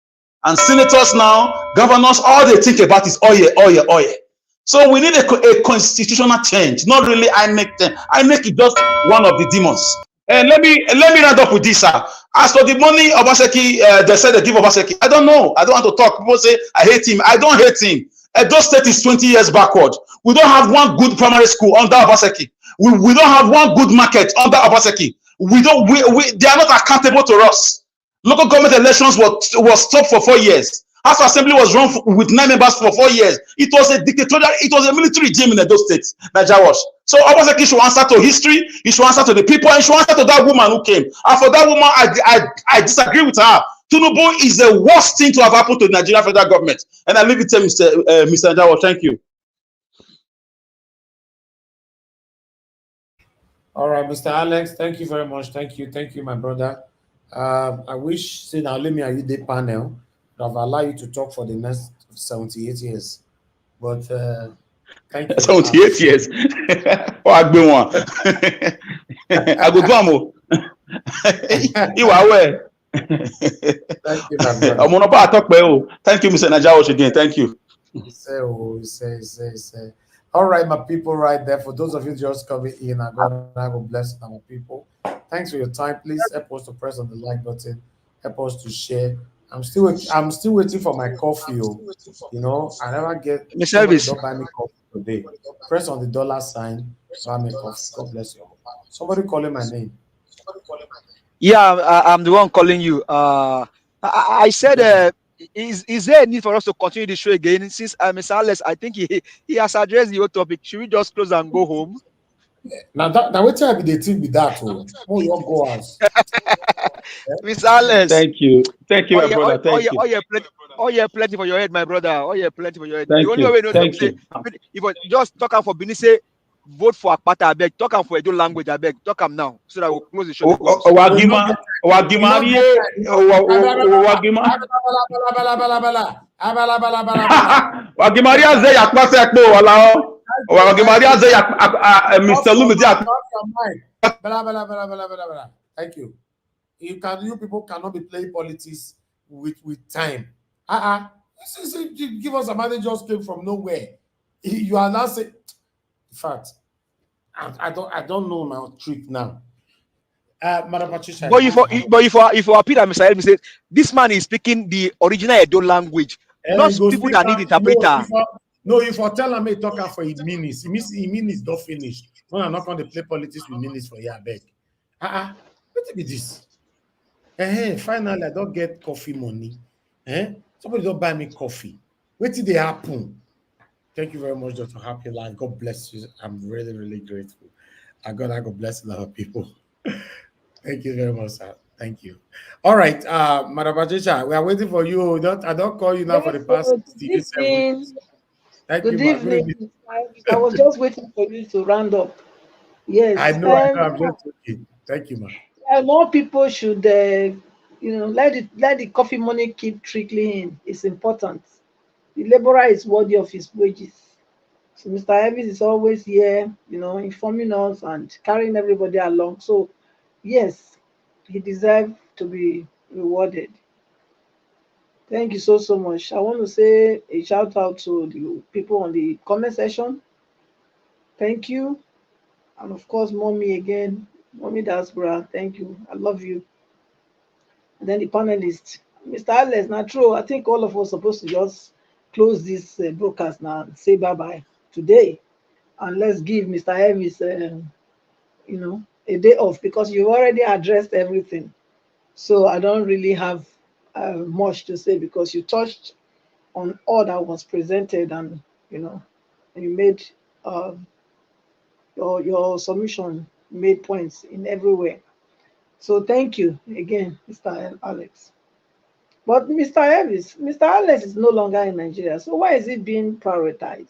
And senators now, governors, all they think about is oil. So we need a constitutional change, not really INEC. INEC is just one of the demons. And let me round up with this, sir. As for the money Obaseki, they said they give Obaseki. I don't know. I don't want to talk. People say I hate him. I don't hate him. Edo State is 20 years backward. We don't have one good primary school under Obaseki. We don't have one good market under Obaseki. They are not accountable to us. Local government elections was stopped for 4 years. House of Assembly was run with 9 members for 4 years. It was a dictatorial, it was a military regime in Edo State, Nigeria was. So Obaseki should answer to history, he should answer to the people, and he should answer to that woman who came. And for that woman, I disagree with her. Tinubu is the worst thing to have happened to the Nigerian federal government. And I leave it to Mr. Njawo. Thank you. All right, Mr. Alex, thank you very much. Thank you, my brother. I wish, say now, let me are you the panel that have allowed you to talk for the next 78 years. But thank you. 78 years. Oh, I go one. I go do amo. You are aware. Thank you, my brother. Thank you, Mr. Njawo, again. Thank you. Say. All right, my people, right there. For those of you just coming in, God will bless our people. Thanks for your time. Please help us to press on the like button. Help us to share. I'm still waiting for my coffee. You know, I never get. Don't buy me coffee today. Press on the $sign. Buy me coffee. God bless you. Somebody calling my name. Yeah, I'm the one calling you. I said, is there a need for us to continue the show again? Since Mr. Alex, I think he has addressed the whole topic. Should we just close and go home? Now what time did they think with that? Oh, your goers. Mr. Alex. Thank you, my brother. Thank you. Plenty for your head, my brother. Oh, yeah, plenty for your head. Thank the only you. way we know Thank say, if I just talk for Benin, say vote for Akpata, I beg. Talk for Edo language, I beg. Talk now so that we'll close the show. Wagima. Wagimaria ze yakpase akpo walao. Wagimaria ze Mr. Lumidi. Thank you. You people cannot be playing politics with time. Give us a man just came from nowhere. You are now saying, in fact, I don't know my trick now. Madam Patricia. But if you appeal at Mr. Elmi, say this man is speaking the original Edo language, not people that need interpreter. If I tell him talk for his minutes, he means don't finish. No, I'm not going to play politics with minutes for you, I beg. What be this? Finally, I don't get coffee money. Somebody don't buy me coffee. What did they happen? Thank you very much, Dr. Happy Life. God bless you. I'm really, really grateful. God bless a lot of people. Thank you very much, sir. Thank you. All right, Madam Patricia, we are waiting for you. I don't call you now for the past 67 weeks. Good evening. I was just waiting for you to round up. Yes. I know. I'm just joking. Thank you, ma'am. More people should, let the coffee money keep trickling in. It's important. The laborer is worthy of his wages. So Mr. Evans is always here, informing us and carrying everybody along. So, yes, he deserves to be rewarded. Thank you so much. I want to say a shout out to the people on the comment section. Thank you. And of course, Mommy again. Mommy Diaspora, thank you. I love you. And then the panelists. Mr. Alex, not true. I think all of us are supposed to just close this broadcast now and say bye-bye today. And let's give Mr. Evis, a day off because you've already addressed everything. So I don't really have much to say because you touched on all that was presented and, you made your submission made points in every way. So thank you again, Mr. Alex. But Mr. Alex is no longer in Nigeria. So why is it being prioritized?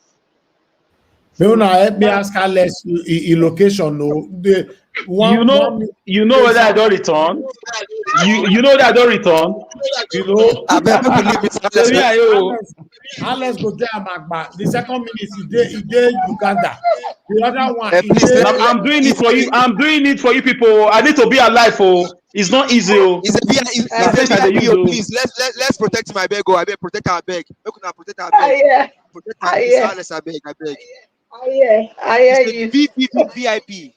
No, let me ask Alex in location. No, you know whether I don't return. You know that I don't return. Alex go there, Magba. The second minute he did Uganda. The other one, I'm doing it for you. I'm doing it for you people. I need to be alive. It's not easy. Please let's protect him. I beg. I beg protect our beg. Protect our beg. Protect our Alex. I beg. I hear you. VIP.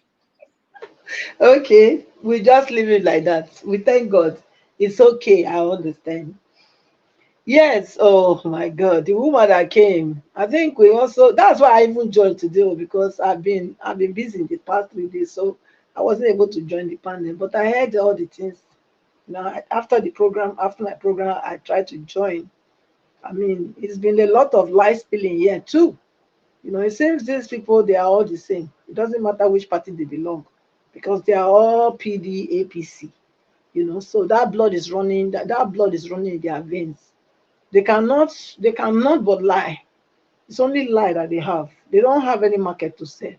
Okay, we just leave it like that. We thank God. It's okay. I understand. Yes. Oh my God, the woman that came. I think we also. That's why I even joined today because I've been busy in the past 3 days, so I wasn't able to join the panel. But I heard all the things. Now after the program, after my program, I tried to join. I mean, it's been a lot of lie spilling here too. It seems these people they are all the same. It doesn't matter which party they belong, because they are all PD, APC. So that blood is running. That blood is running in their veins. They cannot but lie. It's only lie that they have. They don't have any market to sell.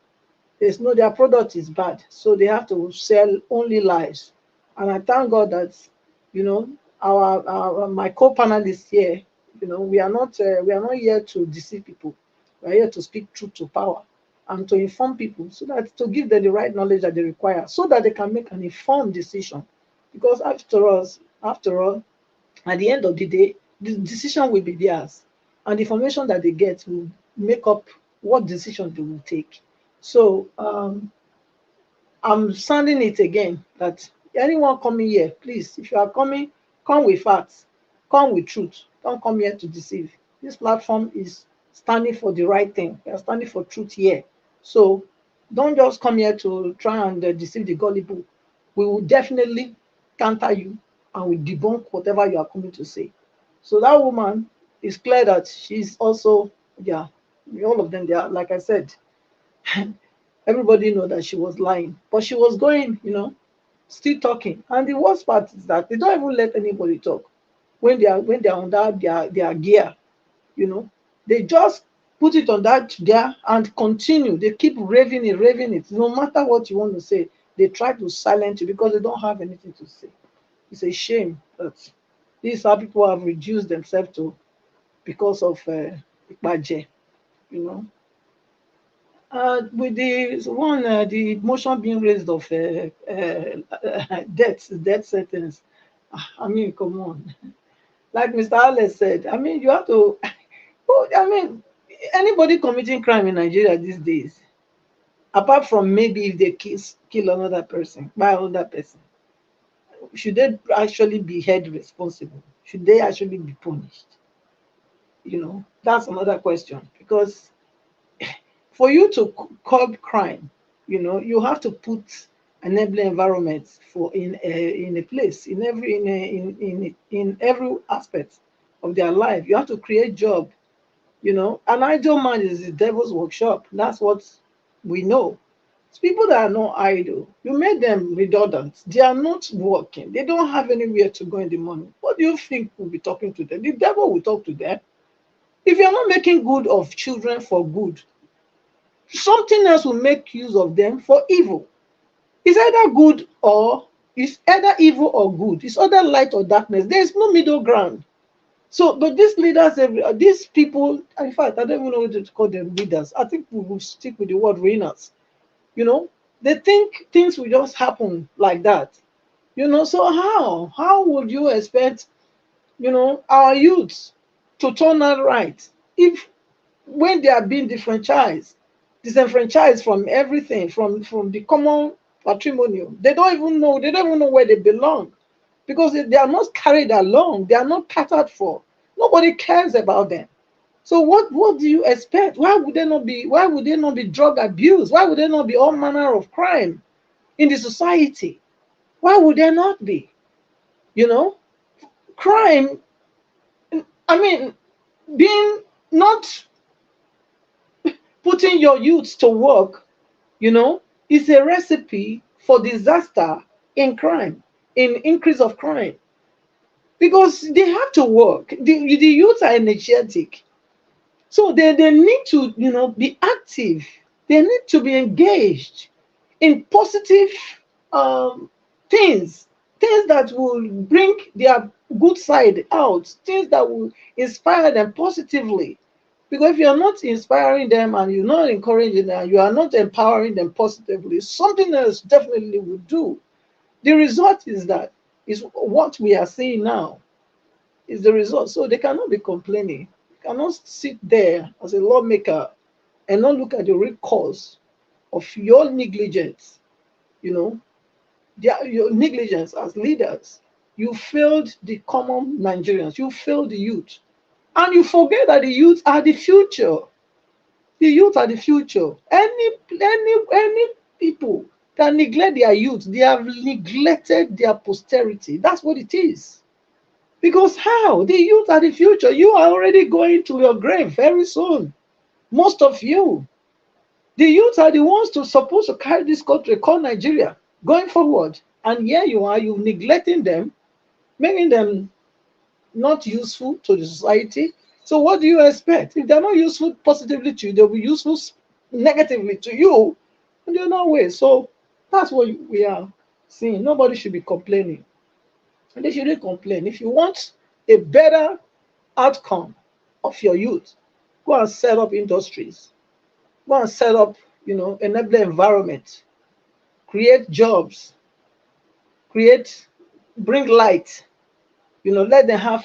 Their product is bad, so they have to sell only lies. And I thank God that you know our my co-panelists here, we are not here to deceive people. We are here to speak truth to power and to inform people, so that to give them the right knowledge that they require, so that they can make an informed decision. Because after all, at the end of the day, the decision will be theirs, and the information that they get will make up what decision they will take. So I'm sounding it again that anyone coming here, please, if you are coming, come with facts, come with truth. Don't come here to deceive. This platform is standing for the right thing. We are standing for truth here. So don't just come here to try and deceive the gullible. We will definitely counter you and we debunk whatever you are coming to say. So that woman is clear that she's also, yeah, all of them, they are, like I said, everybody know that she was lying, but she was going, still talking. And the worst part is that they don't even let anybody talk when they're on that their gear. you know they just put it on that there and continue. They keep raving it, no matter what you want to say. They try to silence you because they don't have anything to say. It's a shame that this is how people have reduced themselves to, because of Ipaje, you know with the motion being raised of death sentence. I mean, come on. Like Mr. Alex said, I mean, you have to. I mean, anybody committing crime in Nigeria these days, apart from maybe if they kill another person, by another person, should they actually be held responsible? Should they actually be punished? That's another question. Because for you to curb crime, you have to put enabling environment in a place, in every aspect of their life. You have to create job. An idle man is the devil's workshop. That's what we know. It's people that are not idle, you made them redundant. They are not working. They don't have anywhere to go in the morning. What do you think will be talking to them? The devil will talk to them. If you're not making good of children for good, something else will make use of them for evil. It's either good or it's either evil or good. It's either light or darkness. There is no middle ground. So, but these leaders, these people, in fact, I don't even know what to call them leaders. I think we will stick with the word reigners. They think things will just happen like that. So how would you expect, our youths to turn out right if when they are being disenfranchised from everything, from the common patrimonial, they don't even know where they belong, because they are not carried along. They are not catered for. Nobody cares about them. So what do you expect? Why would they not be drug abuse? Why would there not be all manner of crime in the society? Why would there not be? You know, Crime, I mean, being not putting your youth to work, is a recipe for disaster in crime, in increase of crime. Because they have to work. The youth are energetic. So they need to, be active. They need to be engaged in positive um, things, things that will bring their good side out, things that will inspire them positively. Because if you're not inspiring them and you're not encouraging them, you are not empowering them positively, something else definitely will do. The result is what we are seeing now, is the result. So they cannot be complaining. You cannot sit there as a lawmaker and not look at the root cause of your negligence. your negligence as leaders. You failed the common Nigerians. You failed the youth. And you forget that the youth are the future. The youth are the future. Any people that neglect their youth, they have neglected their posterity. That's what it is. Because how? The youth are the future. You are already going to your grave very soon. Most of you. The youth are the ones supposed to carry this country called Nigeria going forward. And here you are, you're neglecting them, making them not useful to the society. So what do you expect? If they're not useful positively to you, they'll be useful negatively to you in the other way. So that's what we are seeing. Nobody should be complaining. And they shouldn't complain. If you want a better outcome of your youth, go and set up industries. Go and set up, enable environment. Create jobs. Bring light. Let them have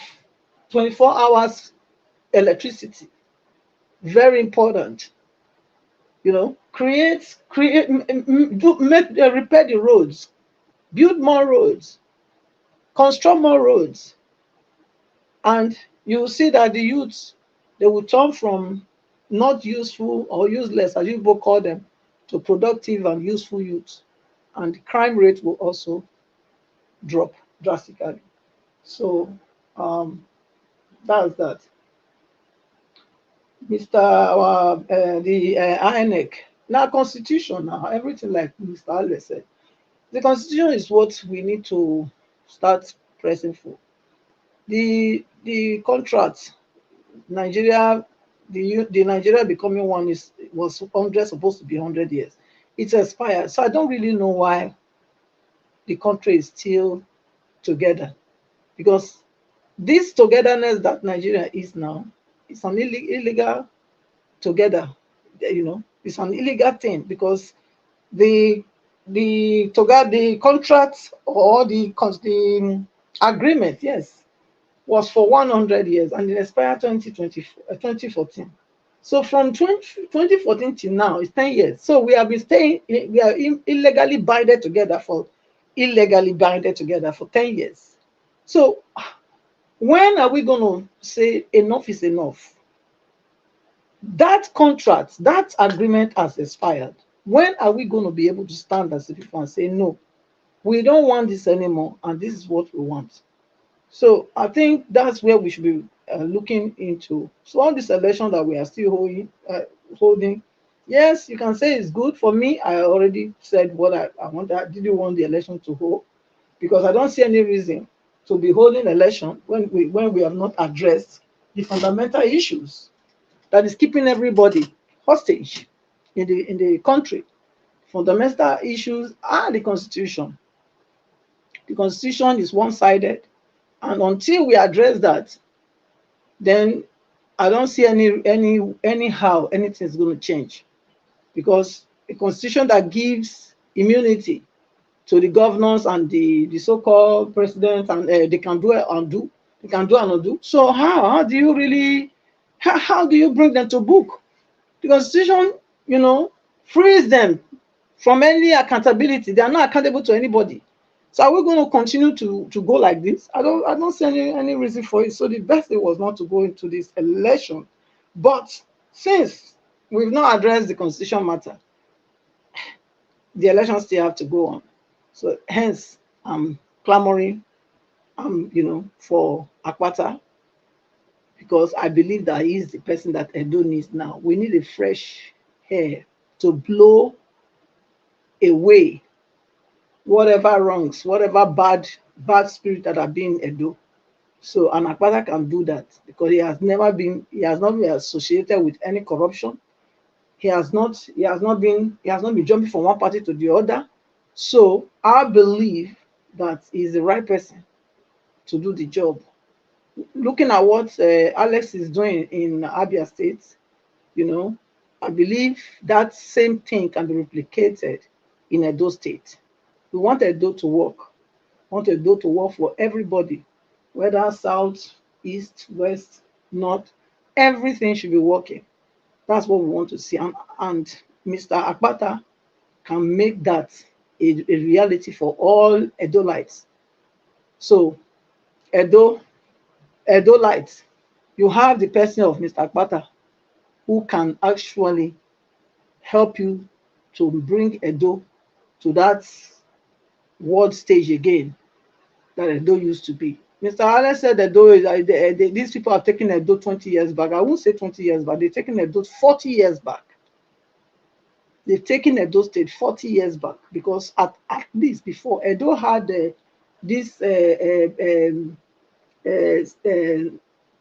24 hours electricity. Very important. Repair the roads, build more roads, construct more roads, and you will see that the youths, they will turn from not useful or useless, as you both call them, to productive and useful youths, and the crime rate will also drop drastically. So that's that. The INEC. Now, Constitution, now, everything like Mr. Ale said. The Constitution is what we need to start pressing for. The contract, Nigeria, the Nigeria becoming one was supposed to be 100 years. It's expired. So I don't really know why the country is still together. Because this togetherness that Nigeria is now, it's an illegal together, it's an illegal thing, because the contract or the agreement, yes, was for 100 years and it expired 2014. So from 2014 till now, it's 10 years. So we have been illegally binded together for 10 years. So when are we going to say enough is enough? That contract, that agreement has expired. When are we going to be able to stand as a people and say, no, we don't want this anymore, and this is what we want? So I think that's where we should be looking into. So on this election that we are still holding, yes, you can say it's good. For me, I already said what I want. I didn't want the election to hold, because I don't see any reason to be holding election when we have not addressed the fundamental issues that is keeping everybody hostage in the country. Fundamental issues are the Constitution. The Constitution is one-sided, and until we address that, then I don't see anyhow anything is going to change, because a Constitution that gives immunity to the governors and the so-called president, and they can do and undo. So how do you really how do you bring them to book? The Constitution, frees them from any accountability. They are not accountable to anybody. So are we going to continue to go like this? I don't see any reason for it. So the best thing was not to go into this election. But since we've not addressed the Constitution matter, the elections still have to go on. So hence, I'm clamoring, for Akpata, because I believe that he is the person that Edo needs now. We need a fresh air to blow away whatever wrongs, whatever bad spirit that have been in Edo. So an Akpata can do that, because he has not been associated with any corruption. He has not been jumping from one party to the other. So I believe that he's the right person to do the job. Looking at what Alex is doing in Abia State, I believe that same thing can be replicated in Edo State. We want Edo to work. We want Edo to work for everybody, whether south, east, west, north. Everything should be working. That's what we want to see. And Mr. Akpata can make that a reality for all Edolites. So Edolites, you have the person of Mr. Akpata who can actually help you to bring Edo to that world stage again that Edo used to be. Mr. Alex said Edo these people are taking Edo 20 years back. I won't say 20 years back. They're taking Edo 40 years back. They've taken Edo State 40 years back, because at least before, Edo had this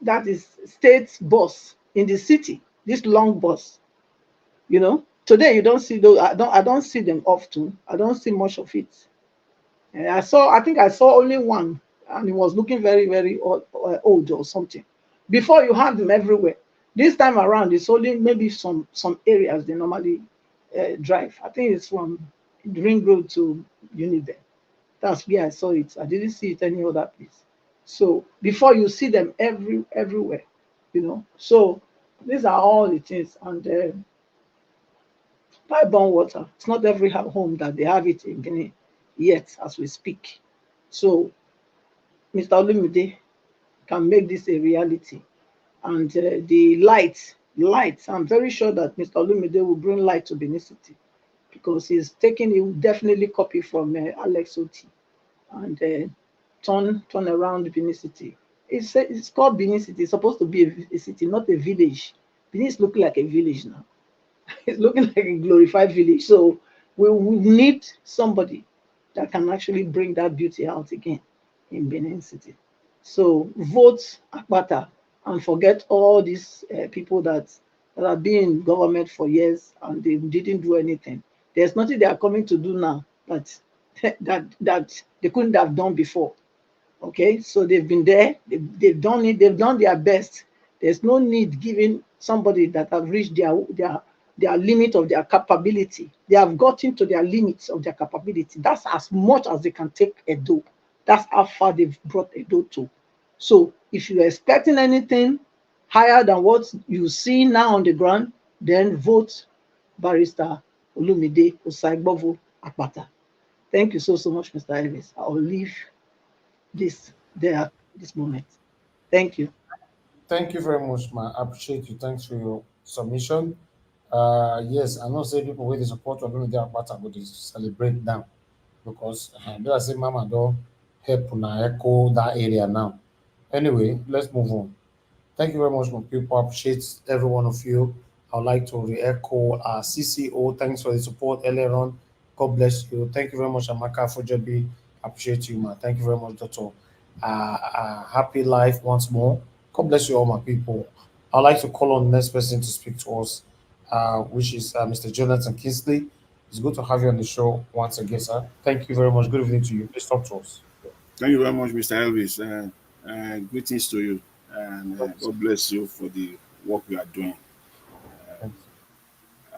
that is state bus in the city, this long bus. You know, today you don't see those. I don't see them often. I don't see much of it. I think I saw only one, and it was looking very, very old or something. Before, you have them everywhere. This time around, it's only maybe some areas they normally drive. I think it's from Ring Road to Uniben. That's where I saw it. I didn't see it any other place. So before, you see them everywhere, you know. So these are all the things. And pipe-borne water, it's not every home that they have it in Guinea yet as we speak. So Mr. Olumide can make this a reality. And the light, I'm very sure that Mr. Olumide will bring light to Benin City, because he will definitely copy from Alex Oti and turn around Benin City. It's called Benin City. It's supposed to be a city, not a village. Benin is looking like a village now. It's looking like a glorified village. So we need somebody that can actually bring that beauty out again in Benin City. So vote Akpata and forget all these people that have been in government for years and they didn't do anything. There's nothing they are coming to do now that they couldn't have done before. Okay, so they've been there, they've done it, they've done their best. There's no need giving somebody that have reached their limit of their capability. They have gotten to their limits of their capability. That's as much as they can take Edo. That's how far they've brought Edo to. So if you're expecting anything higher than what you see now on the ground, then vote Barrister Olumide Osaigbovo Akpata. Thank you so much, Mr. Elvis. I'll leave this there at this moment. Thank you. Thank you very much, ma. I appreciate you. Thanks for your submission. Yes, I know say people with the support of them, they are better, but they celebrate them because they are saying Mama don't help na echo that area now. Anyway, let's move on. Thank you very much, my people. I appreciate every one of you. I'd like to re-echo CCO. Thanks for the support earlier on. God bless you. Thank you very much, Amaka Fojabi. Appreciate you, man. Thank you very much, Doctor. Happy life once more. God bless you, all my people. I'd like to call on the next person to speak to us, which is Mr. Jonathan Kingsley. It's good to have you on the show once again, sir. Thank you very much. Good evening to you. Please talk to us. Thank you very much, Mr. Elvis. Greetings to you, and God bless you for the work you are doing.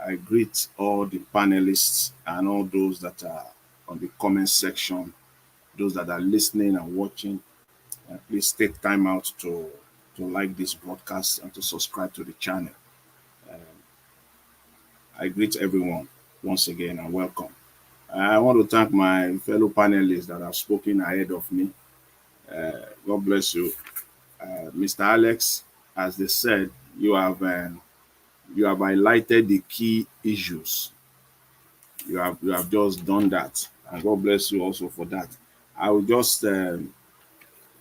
I greet all the panelists and all those that are on the comment section, those that are listening and watching. Please take time out to like this broadcast and to subscribe to the channel. I greet everyone once again and welcome. I want to thank my fellow panelists that have spoken ahead of me. God bless you. Mr. Alex, as they said, you have highlighted the key issues. You have just done that, and God bless you also for that. I will just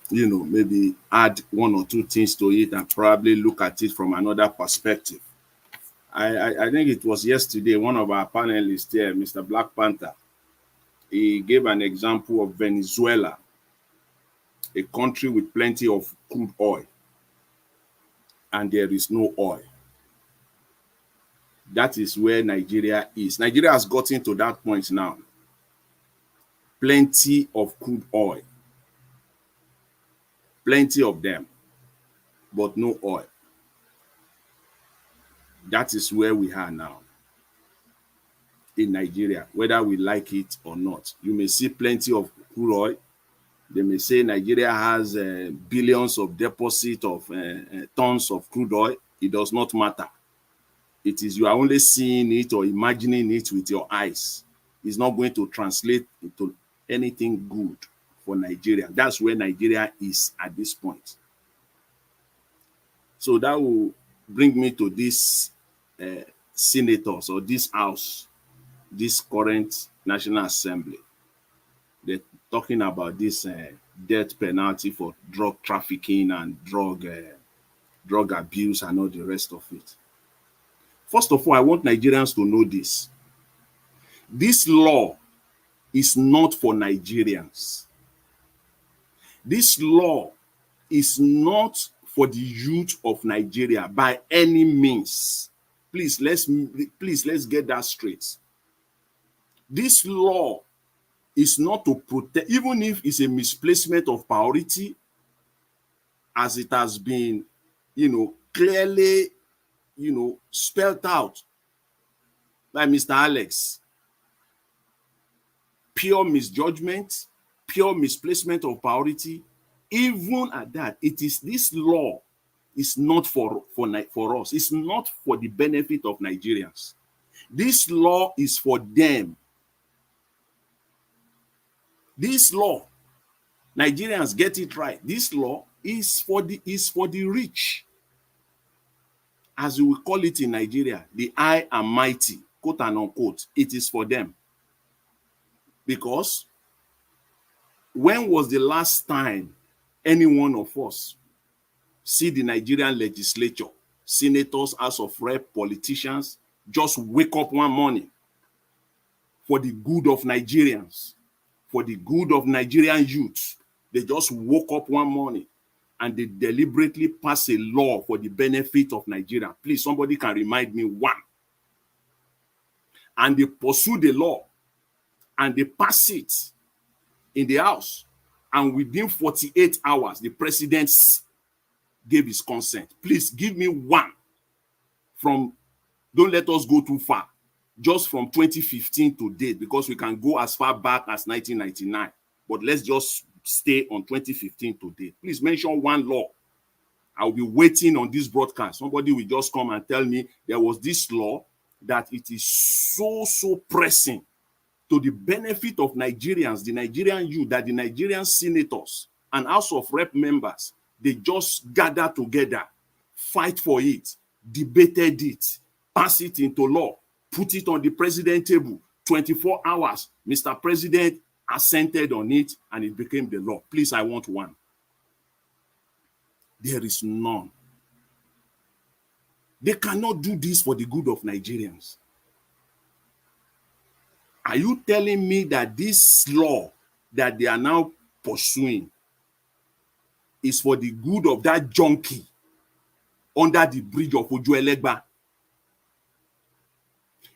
maybe add one or two things to it and probably look at it from another perspective. I think it was yesterday, one of our panelists here, Mr. Black Panther, he gave an example of Venezuela, a country with plenty of crude oil, and there is no oil. That is where Nigeria is. Nigeria has gotten to that point now. Plenty of crude oil. Plenty of them, but no oil. That is where we are now in Nigeria, whether we like it or not. You may see plenty of crude oil. They may say Nigeria has billions of deposit of tons of crude oil. It does not matter. It is you are only seeing it or imagining it with your eyes. is not going to translate into anything good for Nigeria. That's where Nigeria is at this point. So that will bring me to this senators or this house, this current National Assembly. They're talking about this death penalty for drug trafficking and drug abuse and all the rest of it. First of all, I want Nigerians to know this. This law is not for Nigerians. This law is not for the youth of Nigeria by any means. Please, let's get that straight. This law is not to protect, even if it's a misplacement of priority, as it has been, clearly, spelled out by Mr. Alex. Pure misjudgment, pure misplacement of priority. Even at that, this law is not for us. It's not for the benefit of Nigerians. This law is for them. This law, Nigerians get it right. This law is for the rich. As we will call it in Nigeria, the high and mighty, quote and unquote. It is for them. Because when was the last time any one of us see the Nigerian legislature, senators, House of Rep, politicians, just wake up one morning for the good of Nigerians, for the good of Nigerian youth? They just woke up one morning and they deliberately pass a law for the benefit of Nigeria. Please, somebody can remind me one. And they pursue the law and they pass it in the House. And within 48 hours, the president gave his consent. Please give me one from, don't let us go too far, just from 2015 to date, because we can go as far back as 1999. But let's just stay on 2015 to date. Please mention one law. I'll be waiting on this broadcast. Somebody will just come and tell me there was this law that it is so pressing to the benefit of Nigerians, the Nigerian youth, that the Nigerian senators and House of Rep members, they just gather together, fight for it, debated it, pass it into law, put it on the president table, 24 hours. Mr. President assented on it and it became the law. Please, I want one. There is none. They cannot do this for the good of Nigerians. Are you telling me that this law that they are now pursuing is for the good of that junkie under the bridge of Ojuelegba?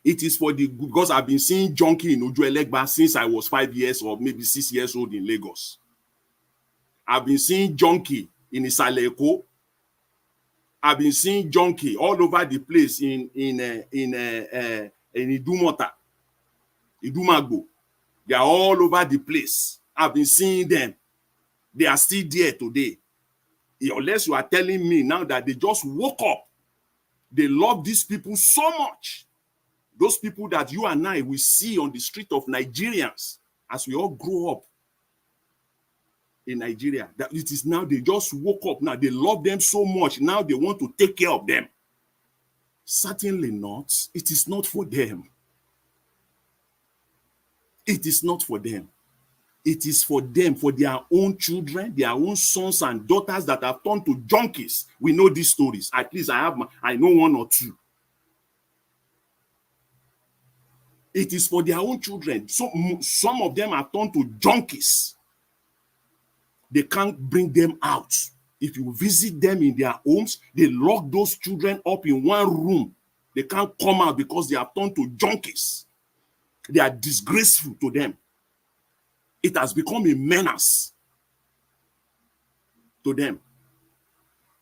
It is for the good, because I've been seeing junkie in Ojuelegba since I was 5 years or maybe 6 years old in Lagos. I've been seeing junkie in Isaleko. I've been seeing junkie all over the place in Idumota, Idumagbo. They are all over the place. I've been seeing them. They are still there today. Unless you are telling me now that they just woke up. They love these people so much. Those people that you and I will see on the street of Nigerians as we all grow up in Nigeria. That it is now they just woke up now. They love them so much. Now they want to take care of them. Certainly not. It is not for them. It is not for them. It is for them, for their own children, their own sons and daughters that have turned to junkies. We know these stories. At least I know one or two. It is for their own children. So some of them have turned to junkies. They can't bring them out. If you visit them in their homes, they lock those children up in one room. They can't come out because they have turned to junkies. They are disgraceful to them. It has become a menace to them.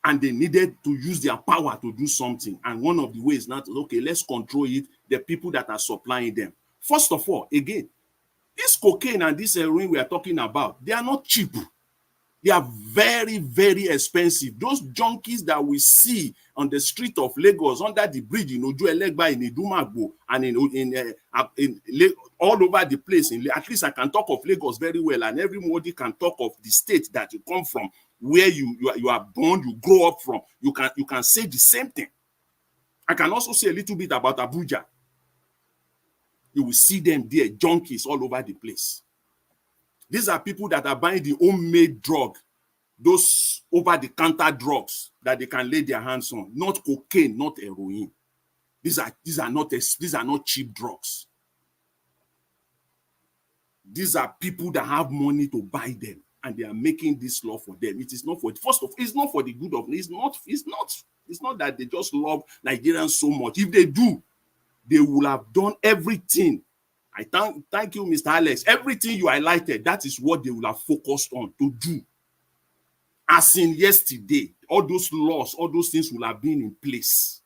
And they needed to use their power to do something. And one of the ways now, okay, let's control it, the people that are supplying them. First of all, again, this cocaine and this heroin we are talking about, they are not cheap. They are very, very expensive. Those junkies that we see on the street of Lagos, under the bridge in Ojuelegba, in Idumagbo, and in all over the place. At least I can talk of Lagos very well, and everybody can talk of the state that you come from, where you are born, you grow up from. You can say the same thing. I can also say a little bit about Abuja. You will see them there, junkies all over the place. These are people that are buying the homemade drug, those over-the-counter drugs that they can lay their hands on, not cocaine, not heroin. These are not cheap drugs. These are people that have money to buy them, and they are making this law for them. It is not for, first of all, it's not for the good of, it's not that they just love Nigerians so much. If they do, they will have done everything. I thank you, Mr. Alex. Everything you highlighted, that is what they will have focused on to do. As in yesterday, all those laws, all those things will have been in place.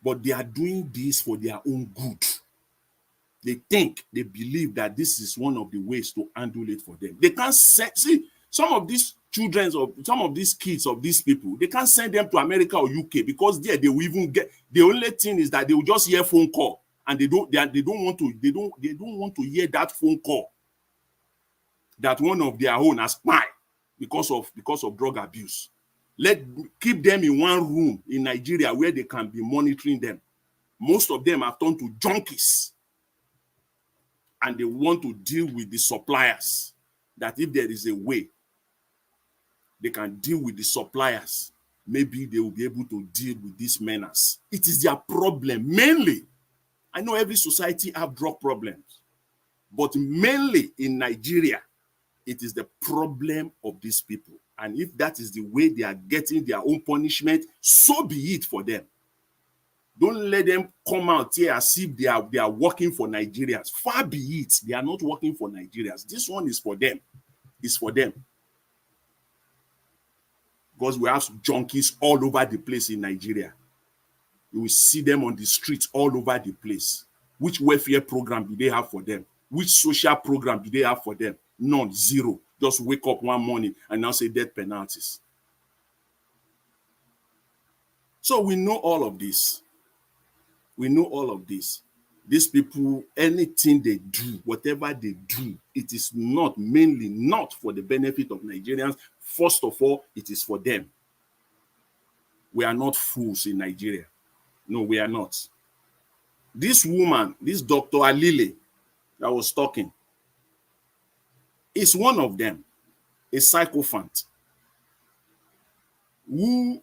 But they are doing this for their own good. They think, they believe that this is one of the ways to handle it for them. They can't see some of these children, of some of these kids of these people, they can't send them to America or UK, because there they will even get, the only thing is that they will just hear phone call, and they don't want to hear that phone call that one of their own has spy because of drug abuse. Keep them in one room in Nigeria where they can be monitoring them. Most of them have turned to junkies, and they want to deal with the suppliers. That if there is a way they can deal with the suppliers, maybe they will be able to deal with these menace. It is their problem mainly. I know every society have drug problems, but mainly in Nigeria, it is the problem of these people. And if that is the way they are getting their own punishment, so be it for them. Don't let them come out here as if they are working for Nigerians. Far be it. They are not working for Nigerians. This one is for them. It's for them. Because we have junkies all over the place in Nigeria. You will see them on the streets all over the place. Which welfare program do they have for them? Which social program do they have for them? None, zero. Just wake up one morning and now say death penalties. So we know all of this. We know all of this. These people, anything they do, whatever they do, it is not, mainly not for the benefit of Nigerians. First of all, it is for them. We are not fools in Nigeria. No, we are not. This woman, this Dr. Alile that was talking, is one of them, a sycophant who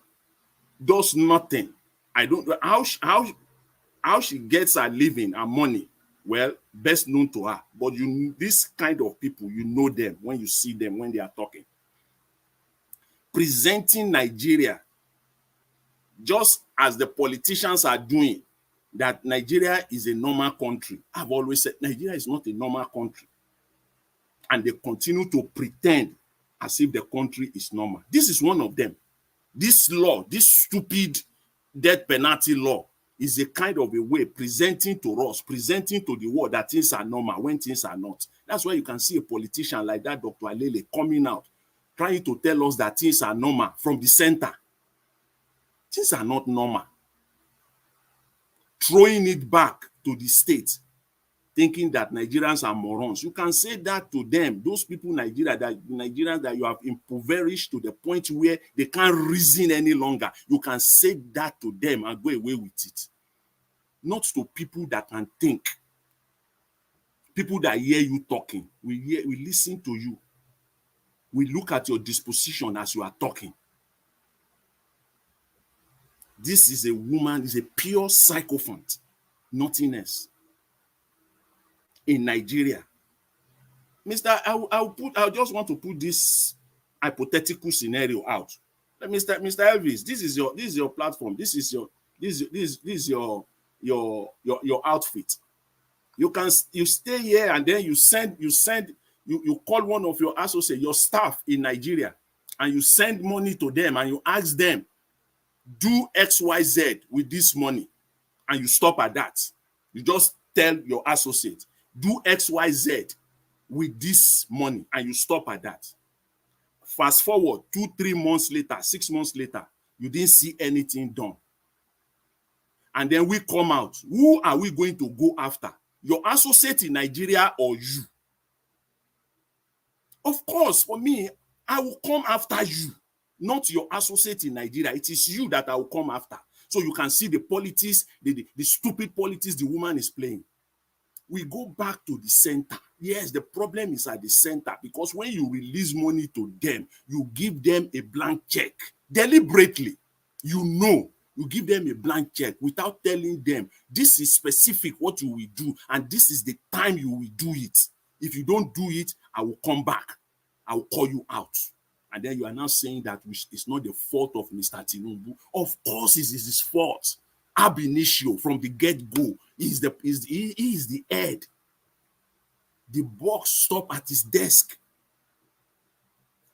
does nothing. I don't know how she gets her living, her money. Well, best known to her. But this kind of people, you know them when you see them, when they are talking. Presenting Nigeria just as the politicians are doing, that Nigeria is a normal country. I've always said Nigeria is not a normal country. And they continue to pretend as if the country is normal. This is one of them. This law, this stupid death penalty law, is a kind of a way presenting to us, presenting to the world that things are normal when things are not. That's why you can see a politician like that, Dr. Alele, coming out, trying to tell us that things are normal from the center. Things are not normal. Throwing it back to the state, thinking that Nigerians are morons. You can say that to them, those people Nigerians that you have impoverished to the point where they can't reason any longer. You can say that to them and go away with it. Not to people that can think. People that hear you talking. We listen to you. We look at your disposition as you are talking. This is a woman, is a pure sycophant. Nothing else. In Nigeria. I just want to put this hypothetical scenario out. Mr. Elvis, this is your platform. This is your outfit. You stay here and then you call one of your associates, your staff in Nigeria, and you send money to them and you ask them, do XYZ with this money, and you stop at that. You just tell your associate, do XYZ with this money, and you stop at that. Fast forward 2-3 months later, 6 months later, you didn't see anything done. And then we come out. Who are we going to go after? Your associate in Nigeria or you? Of course, for me, I will come after you, not your associate in Nigeria. It is you that I will come after. So you can see the politics, the stupid politics the woman is playing. We go back to the center. Yes, the problem is at the center, because when you release money to them, you give them a blank check deliberately. You give them a blank check without telling them this is specific what you will do and this is the time you will do it. If you don't do it, I will come back. I will call you out. And then you are now saying that it's not the fault of Mr. Tinubu. Of course it is his fault. Ab initio, from the get-go, he is the head. The buck stop at his desk.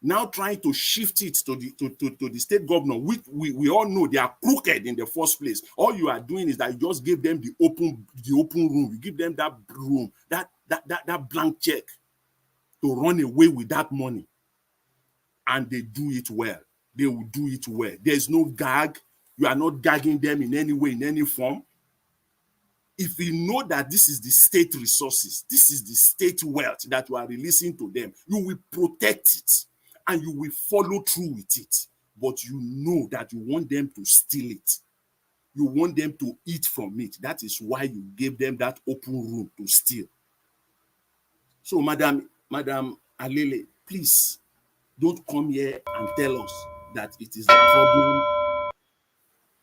Now trying to shift it to the state governor, which we all know they are crooked in the first place. All you are doing is that you just give them the open room. You give them that room, that blank check to run away with that money. And they do it well. They will do it well. There's no gag. You are not gagging them in any way, in any form. If you know that this is the state resources, this is the state wealth that you are releasing to them, you will protect it and you will follow through with it. But you know that you want them to steal it. You want them to eat from it. That is why you gave them that open room to steal. So, Madam Alele, please don't come here and tell us that it is the problem.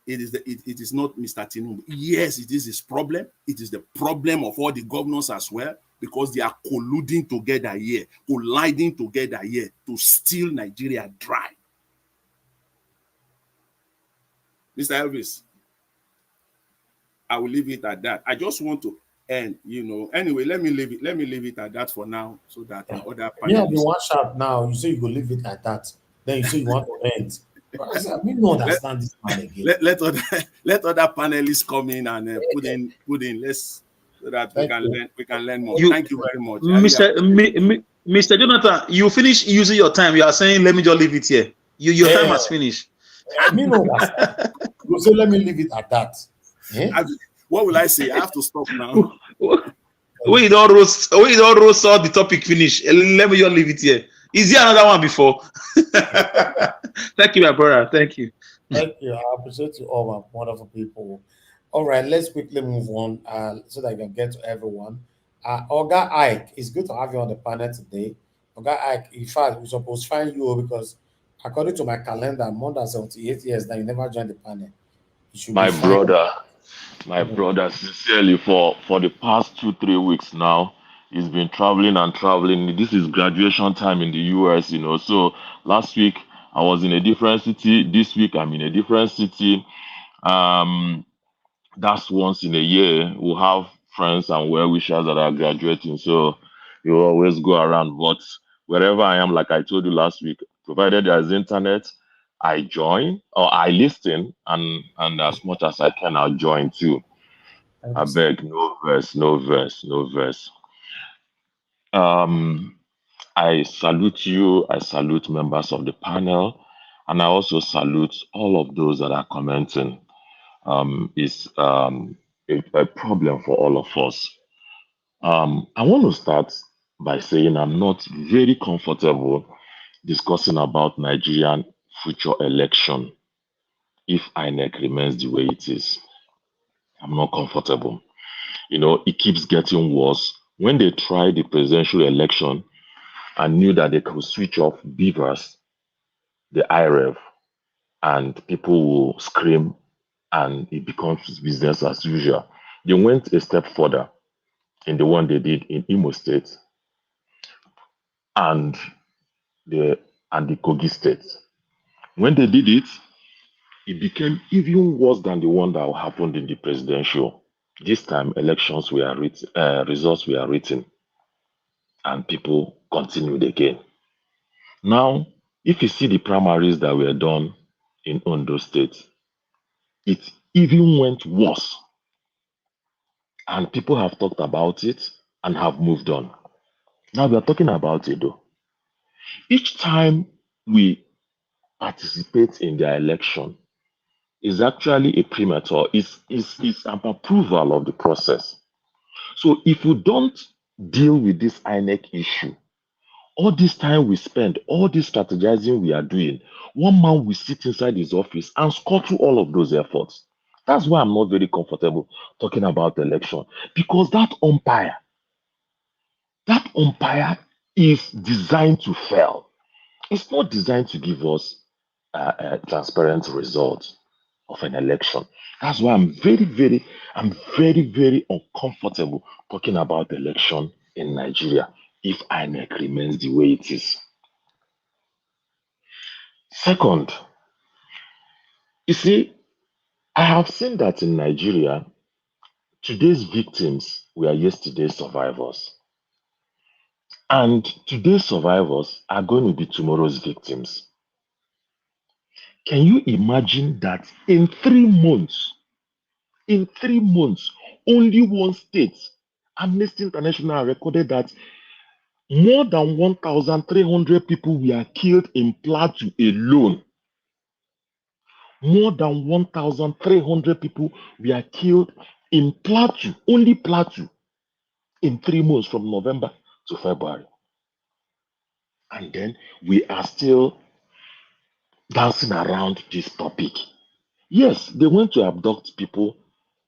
It is not Mr. Tinubu. Yes, it is his problem. It is the problem of all the governors as well, because they are colluding together here, colliding together here to steal Nigeria dry. Mr. Elvis, I will leave it at that. I just want to end, Anyway, let me leave it at that for now, so that other panelists. Yeah, the one sharp now. You say you go leave it at that. Then you say you want to end. I don't understand this man again. Let other panelists come in and put in less, so that we can learn more. Thank you very much. Mr. Jonathan, you finish using your time. You are saying, let me just leave it here. Your time has finished. Me know that. You say, let me leave it at that. What will I say? I have to stop now. We don't roast all the topic finish. Let me just leave it here. Is there another one before? Thank you, my brother. Thank you. Thank you. I appreciate you all, my wonderful people. All right, let's quickly move on so that I can get to everyone. Oga Ike, it's good to have you on the panel today. Oga Ike, in fact, we're supposed to find you because according to my calendar, more than 78 years that you never joined the panel. My brother, sincerely, for the past 2-3 weeks now, he's been traveling and traveling. This is graduation time in the US, So last week I was in a different city. This week I'm in a different city. That's once in a year. We'll have friends and well-wishers that are graduating. So you always go around. But wherever I am, like I told you last week, provided there's internet, I join or I listen, and as much as I can, I'll join too. I beg, no verse. I salute you. I salute members of the panel, and I also salute all of those that are commenting. It's a problem for all of us. I want to start by saying I'm not very comfortable discussing about Nigerian future election if INEC remains the way it is. I'm not comfortable. It keeps getting worse. When they tried the presidential election and knew that they could switch off beavers, the IREV, and people will scream and it becomes business as usual. They went a step further in the one they did in Imo State and the Kogi State. When they did it, it became even worse than the one that happened in the presidential. This time, results were written, and people continued again. Now, if you see the primaries that were done in Ondo State, it even went worse. And people have talked about it and have moved on. Now we are talking about Edo. Each time we participate in their election is actually a premature, is an approval of the process. So if you don't deal with this INEC issue, all this time we spend, all this strategizing we are doing, one man will sit inside his office and score through all of those efforts. That's why I'm not very comfortable talking about the election, because that umpire is designed to fail. It's not designed to give us a transparent result of an election. That's why I'm very, very uncomfortable talking about the election in Nigeria if INEC remains the way it is. Second, you see, I have seen that in Nigeria, today's victims were yesterday's survivors. And today's survivors are going to be tomorrow's victims. Can you imagine that in 3 months, only one state, Amnesty International recorded that more than 1,300 people were killed in Plateau alone. More than 1,300 people were killed in Plateau, only Plateau, in 3 months from November to February. And then we are still dancing around this topic. Yes, they went to abduct people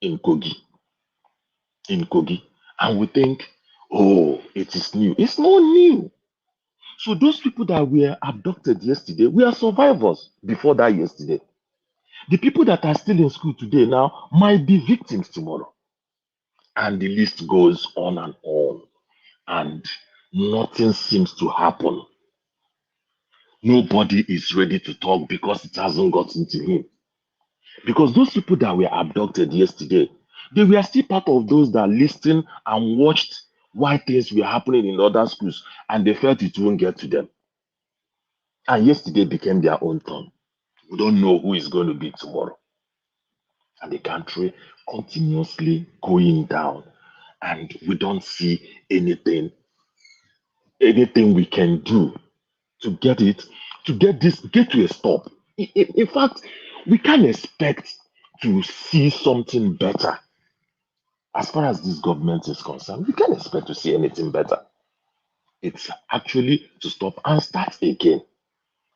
in Kogi. And we think, oh, it is new. It's not new. So those people that were abducted yesterday, we are survivors before that yesterday. The people that are still in school today now might be victims tomorrow. And the list goes on and on. And nothing seems to happen. Nobody is ready to talk because it hasn't gotten to him. Because those people that were abducted yesterday, they were still part of those that listened and watched why things were happening in other schools, and they felt it won't get to them. And yesterday became their own turn. We don't know who is going to be tomorrow. And the country continuously going down, and we don't see anything we can do to get to a stop. In fact, we can't expect to see something better. As far as this government is concerned, we can't expect to see anything better. It's actually to stop and start again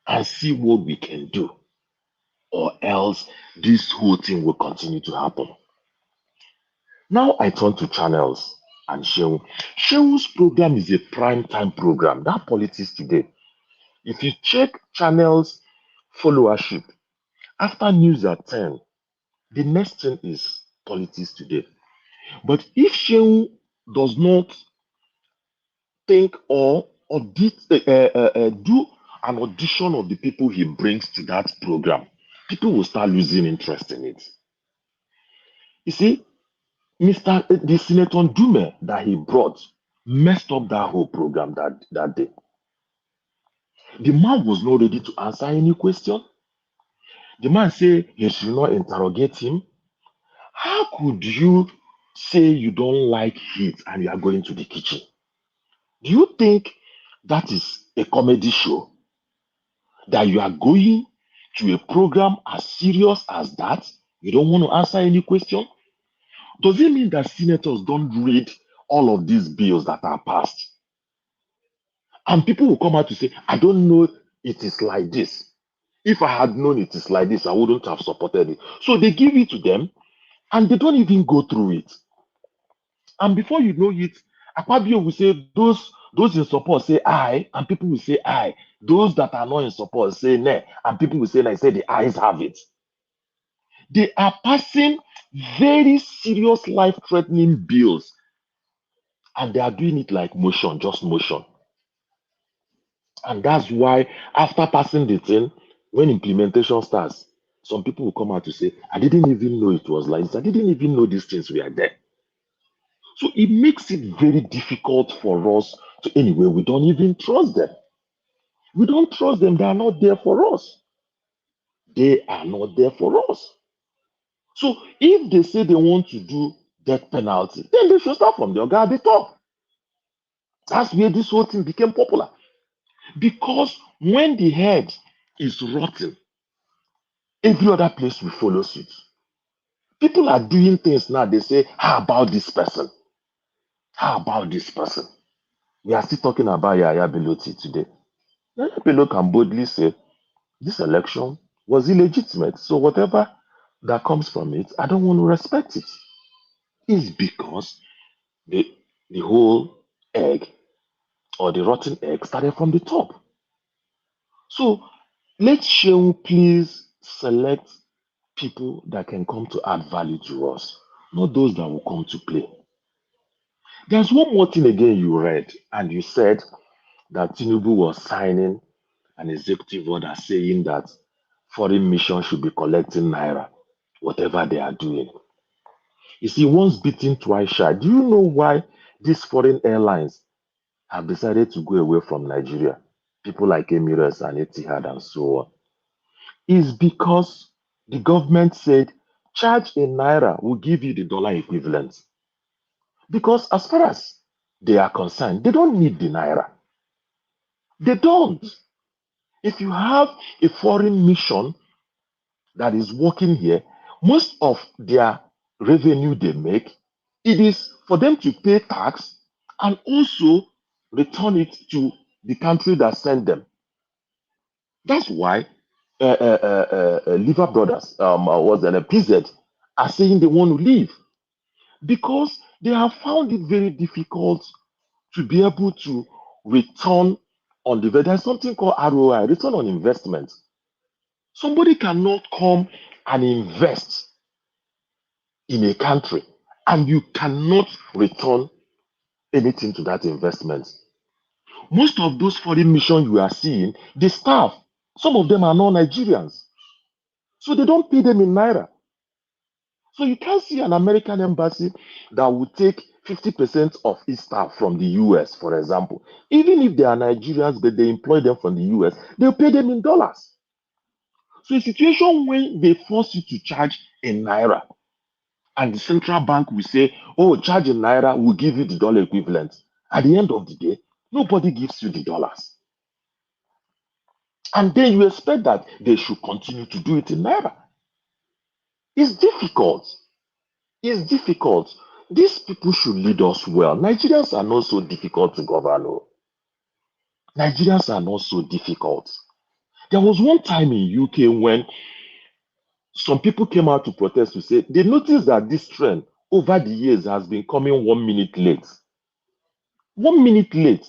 and see what we can do, or else this whole thing will continue to happen. Now I turn to Channels and Shehu. Shehu's program is a prime time program. That Politics Today. If you check Channels followership, after news at 10, the next thing is Politics Today. But if Shehu does not think or do an audition of the people he brings to that program, people will start losing interest in it. You see, the Senator Ndume that he brought messed up that whole program that day. The man was not ready to answer any question. The man said he should not interrogate him. How could you say you don't like heat and you are going to the kitchen? Do you think that is a comedy show? That you are going to a program as serious as that? You don't want to answer any question? Does it mean that senators don't read all of these bills that are passed? And people will come out to say, I don't know it is like this. If I had known it is like this, I wouldn't have supported it. So they give it to them and they don't even go through it. And before you know it, Akpabio will say those in support say aye, and people will say aye. Those that are not in support say nay, and people will say nay. Say the ayes have it. They are passing very serious life-threatening bills, and they are doing it like motion, just motion. And that's why after passing the thing, when implementation starts, some people will come out to say, I didn't even know it was like this. I didn't even know these things were there. So it makes it very difficult for us to, anyway, we don't even trust them. We don't trust them. They are not there for us. They are not there for us. So if they say they want to do death penalty, then they should start from the guy at the top. That's where this whole thing became popular. Because When the head is rotten, every other place will follow suit. People are doing things now. They say, how about this person? How about this person? We are still talking about Yaya Bello today. Yaya Bello can boldly say, this election was illegitimate. So whatever that comes from it, I don't want to respect it. It's because the whole egg or the rotten egg started from the top. So let Shehu please select people that can come to add value to us, not those that will come to play. There's one more thing again you read, and you said that Tinubu was signing an executive order saying that foreign missions should be collecting naira, whatever they are doing. You see, once beaten, twice shy. Do you know why these foreign airlines have decided to go away from Nigeria? People like Emirates and Etihad and so on. Is because the government said, charge in naira, will give you the dollar equivalent. Because as far as they are concerned, they don't need the naira. They don't. If you have a foreign mission that is working here, most of their revenue they make, it is for them to pay tax and also return it to the country that sent them. That's why Liver Brothers, was an PZ, are saying they want to leave because they have found it very difficult to be able to return on the, there's something called ROI, return on investment. Somebody cannot come and invest in a country and you cannot return anything to that investment. Most of those foreign missions you are seeing, the staff, some of them are non-Nigerians. So they don't pay them in naira. So you can't see an American embassy that would take 50% of its staff from the US, for example. Even if they are Nigerians, but they employ them from the US, they'll pay them in dollars. So a situation when they force you to charge in naira, and the central bank will say, oh, charge in naira, will give you the dollar equivalent. At the end of the day, nobody gives you the dollars. And then you expect that they should continue to do it in naira. It's difficult. It's difficult. These people should lead us well. Nigerians are not so difficult to govern. Oh. Nigerians are not so difficult. There was one time in UK when some people came out to protest to say they noticed that this trend over the years has been coming 1 minute late. 1 minute late.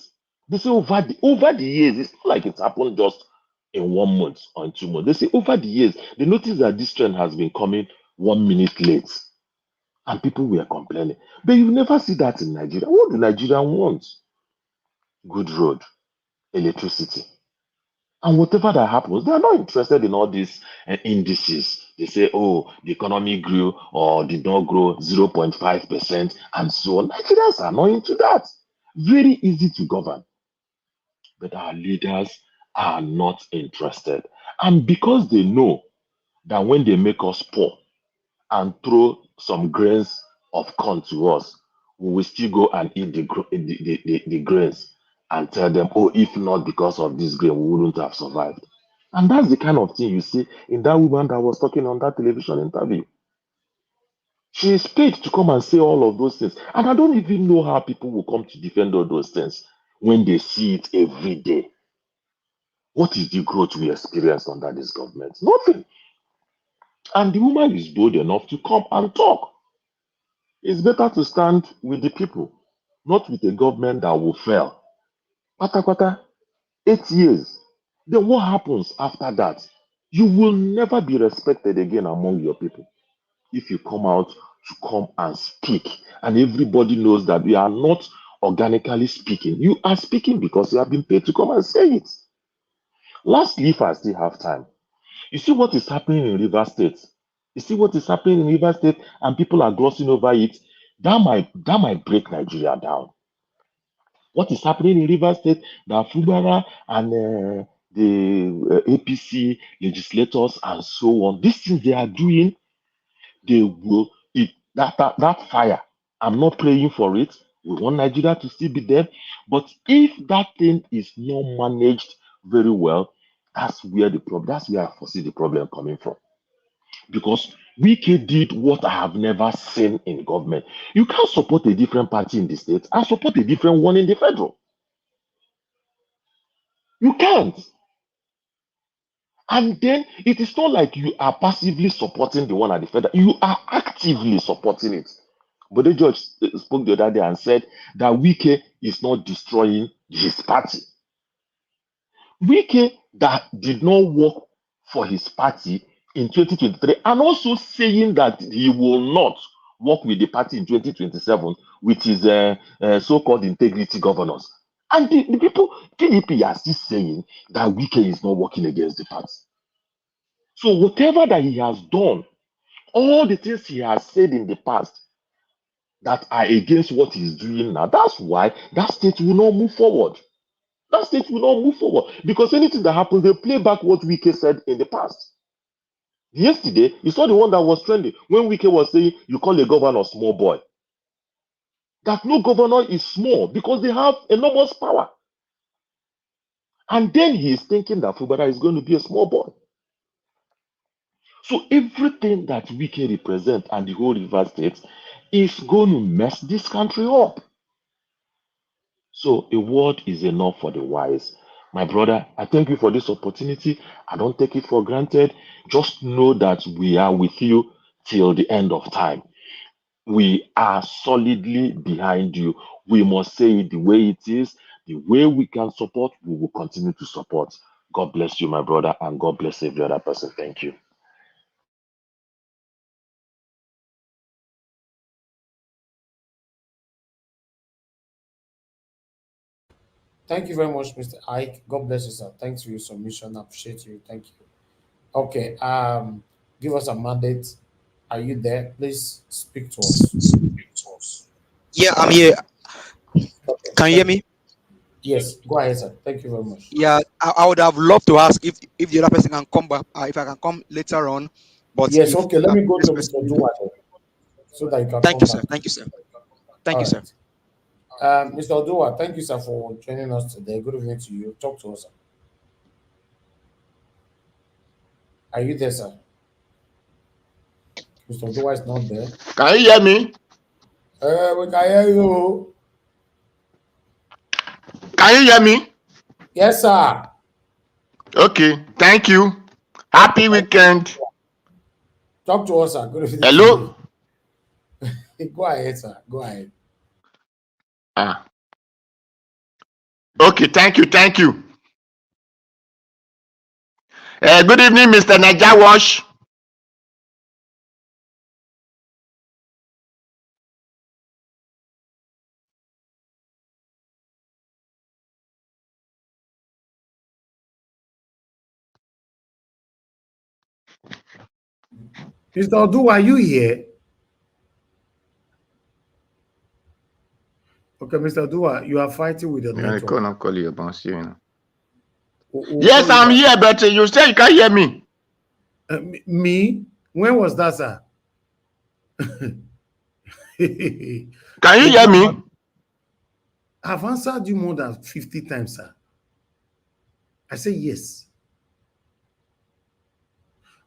They say over the years, it's not like it's happened just in 1 month or in 2 months. They say over the years, they noticed that this trend has been coming 1 minute late. And people were complaining. But you never see that in Nigeria. What do Nigerians want? Good road, electricity. And whatever that happens, they are not interested in all these indices. They say, oh, the economy grew or did not grow 0.5% and so on. Nigerians are not into that. Very easy to govern. But our leaders are not interested. And because they know that when they make us poor and throw some grains of corn to us, we will still go and eat the grains and tell them, oh, if not because of this grain, we wouldn't have survived. And that's the kind of thing you see in that woman that was talking on that television interview. She is paid to come and say all of those things. And I don't even know how people will come to defend all those things when they see it every day. What is the growth we experienced under this government? Nothing. And the woman is bold enough to come and talk. It's better to stand with the people, not with a government that will fail. Pata, 8 years. Then what happens after that? You will never be respected again among your people if you come out to come and speak. And everybody knows that we are not organically speaking. You are speaking because you have been paid to come and say it. Lastly, if I still have time, you see what is happening in River State. You see what is happening in River State, and people are glossing over it. That might break Nigeria down. What is happening in River State, that Fubara and the APC legislators and so on, these things they are doing, they will, that fire, I'm not praying for it. We want Nigeria to still be there. But if that thing is not managed very well, that's where I foresee the problem coming from. Because Wike did what I have never seen in government. You can't support a different party in the state and support a different one in the federal. You can't. And then it is not like you are passively supporting the one at the federal. You are actively supporting it. But the judge spoke the other day and said that Wike is not destroying his party. Wike that did not work for his party in 2023 and also saying that he will not work with the party in 2027 with his so-called integrity governors. And the people, PDP are still saying that Wike is not working against the party. So whatever that he has done, all the things he has said in the past that are against what he's doing now, that's why that state will not move forward. That state will not move forward because anything that happens, they play back what Wike said in the past. Yesterday, you saw the one that was trending when Wike was saying, you call a governor small boy. That no governor is small because they have enormous power. And then he is thinking that Fubara is going to be a small boy. So everything that Wike represents and the whole River State is going to mess this country up. So a word is enough for the wise. My brother, I thank you for this opportunity. I don't take it for granted. Just know that we are with you till the end of time. We are solidly behind you. We must say it the way it is. The way we can support, we will continue to support. God bless you, my brother, and God bless every other person. Thank you. Thank you very much, Mr. Ike. God bless you, sir. Thanks for your submission. I appreciate you. Thank you. Okay, give us a mandate. Are you there? Please speak to us. Yeah, I'm here. Okay, Can you hear me? Yes, go ahead, sir. Thank you very much. Yeah, I would have loved to ask if the other person can come back, if I can come later on. But Yes, if okay. Let me go this to person, Mr. Dua so that you can thank come you, sir. back. Thank you, sir. Thank All you, sir. right. Mr. Dua, thank you, sir, for joining us today. Good evening to you. Talk to us, sir. Are you there, sir? Mr. Dua is not there. Can you hear me? We can hear you. Can you hear me? Yes, sir. Okay, thank you. Happy weekend. Talk to us, sir. Good evening to Hello? you. Go ahead, sir. Go ahead. Ah. Okay, thank you, thank you. Good evening, Mr. Najawash. Mr. Odu, are you here? Okay, Mr. Dua, you are fighting with your network. I can't call you about you. We'll Yes, call you I'm back. here, but you say you can't hear me. Me? When was that, sir? Can you hear me? I've answered you more than 50 times, sir. I say yes.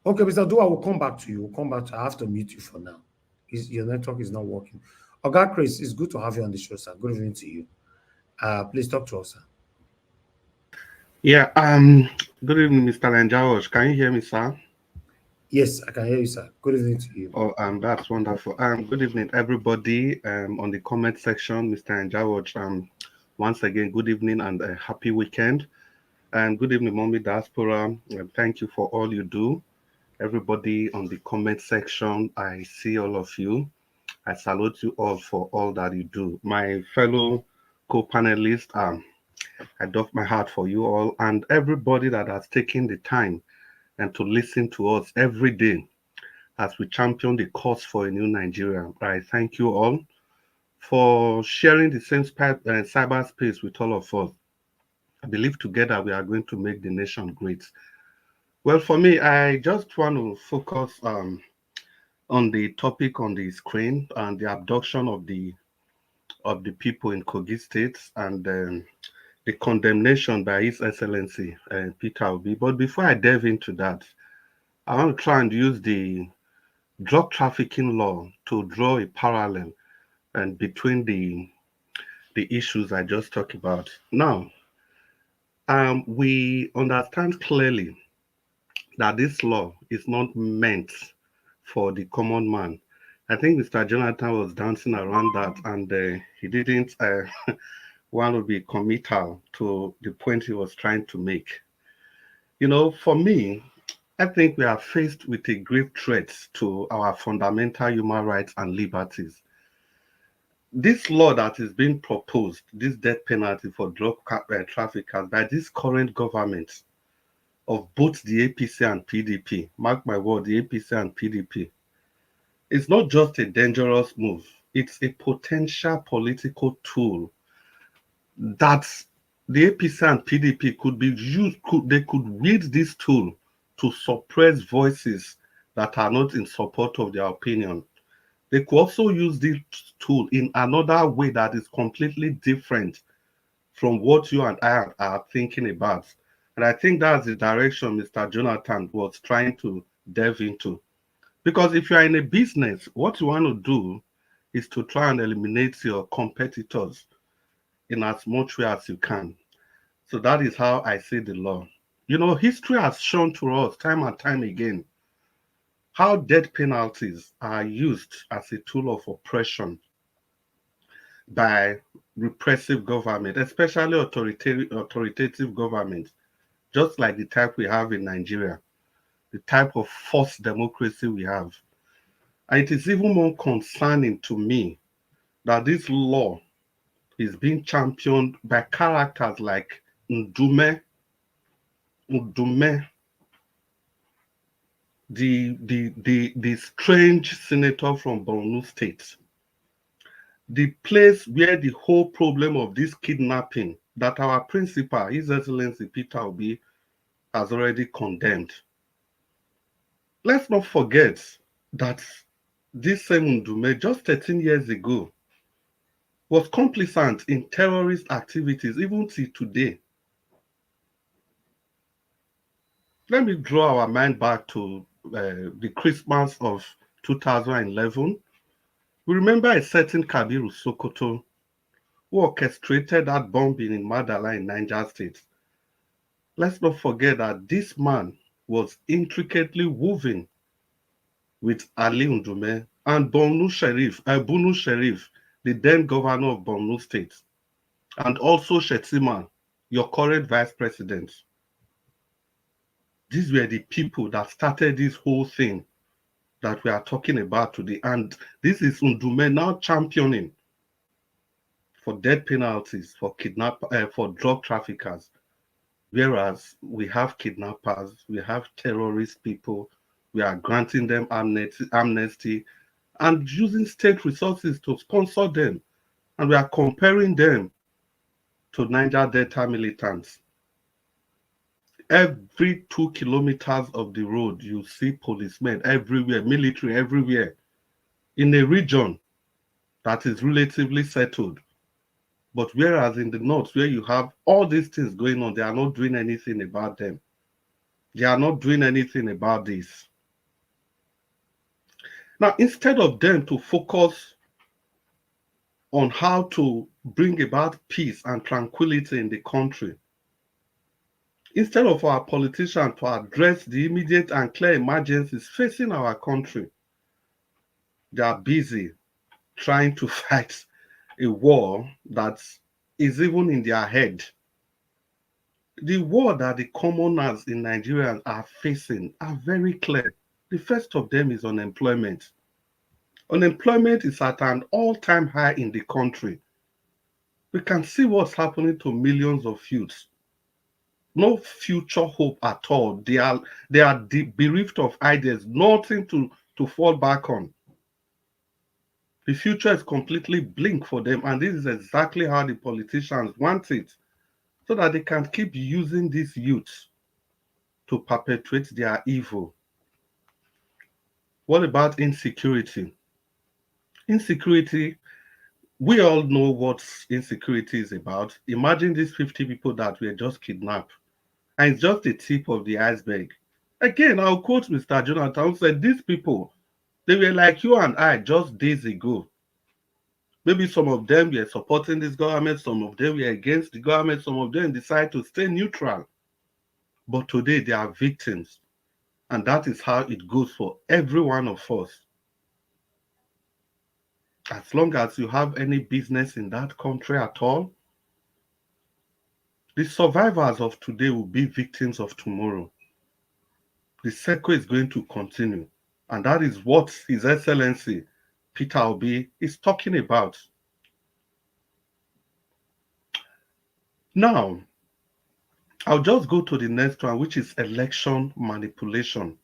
Okay, Mr. Dua, will come back to you. We'll come back to I have to mute you for now. Your network is not working. Oga Chris, it's good to have you on the show, sir. Good evening to you. Please talk to us, sir. Yeah, good evening, Mr. Lanjawosh. Can you hear me, sir? Yes, I can hear you, sir. Good evening to you. Oh, that's wonderful. Good evening, everybody. On the comment section, Mr. Lanjawosh. Once again, good evening and a happy weekend. And good evening, Mommy Diaspora. Thank you for all you do. Everybody on the comment section, I see all of you. I salute you all for all that you do. My fellow co-panelists, I doff my heart for you all and everybody that has taken the time and to listen to us every day as we champion the cause for a new Nigeria. I thank you all for sharing the same cyberspace with all of us. I believe together we are going to make the nation great. Well, for me, I just want to focus on the topic on the screen and the abduction of the people in Kogi State and the condemnation by His Excellency Peter Obi. But before I delve into that, I want to try and use the drug trafficking law to draw a parallel and between the issues I just talked about. Now, we understand clearly that this law is not meant for the common man. I think Mr. Jonathan was dancing around that, and he didn't want to be committal to the point he was trying to make. You know, for me, I think we are faced with a grave threat to our fundamental human rights and liberties. This law that is being proposed, this death penalty for drug traffickers by this current government of both the APC and PDP, mark my word, the APC and PDP, it's not just a dangerous move, it's a potential political tool that the APC and PDP could be used, they could wield this tool to suppress voices that are not in support of their opinion. They could also use this tool in another way that is completely different from what you and I are thinking about. And I think that's the direction Mr. Jonathan was trying to delve into. Because if you are in a business, what you want to do is to try and eliminate your competitors in as much way as you can. So that is how I see the law. You know, history has shown to us time and time again how death penalties are used as a tool of oppression by repressive government, especially authoritative government, just like the type we have in Nigeria, the type of forced democracy we have. And it is even more concerning to me that this law is being championed by characters like Ndume, the strange senator from Borno State, the place where the whole problem of this kidnapping that our principal, His Excellency Peter Obi, has already condemned. Let's not forget that this same Ndume, just 13 years ago, was complicit in terrorist activities even till today. Let me draw our mind back to the Christmas of 2011. We remember a certain Kabiru Sokoto who orchestrated that bombing in Madala in Niger State. Let's not forget that this man was intricately woven with Ali Ndume and Bunu Sharif, the then governor of Borno State, and also Shetima, your current vice president. These were the people that started this whole thing that we are talking about today. And this is Ndume now championing for death penalties for for drug traffickers. Whereas we have kidnappers, we have terrorist people, we are granting them amnesty and using state resources to sponsor them. And we are comparing them to Niger Delta militants. Every 2 kilometers of the road, you see policemen everywhere, military everywhere, in a region that is relatively settled. But whereas in the north, where you have all these things going on, they are not doing anything about them. They are not doing anything about this. Now, instead of them to focus on how to bring about peace and tranquility in the country, instead of our politicians to address the immediate and clear emergencies facing our country, they are busy trying to fight a war that is even in their head. The war that the commoners in Nigeria are facing are very clear. The first of them is unemployment. Unemployment is at an all-time high in the country. We can see what's happening to millions of youths. No future hope at all. They are bereft of ideas, nothing to fall back on. The future is completely bleak for them, and this is exactly how the politicians want it, so that they can keep using these youths to perpetuate their evil. What about insecurity? Insecurity we all know what insecurity is about. Imagine these 50 people that were just kidnapped, and it's just the tip of the iceberg. Again, I'll quote Mr. Jonathan, who said, these people, they were like you and I just days ago. Maybe some of them were supporting this government, some of them were against the government, some of them decided to stay neutral. But today they are victims. And that is how it goes for every one of us. As long as you have any business in that country at all, the survivors of today will be victims of tomorrow. The circle is going to continue. And that is what His Excellency Peter Obi is talking about. Now, I'll just go to the next one, which is election manipulation.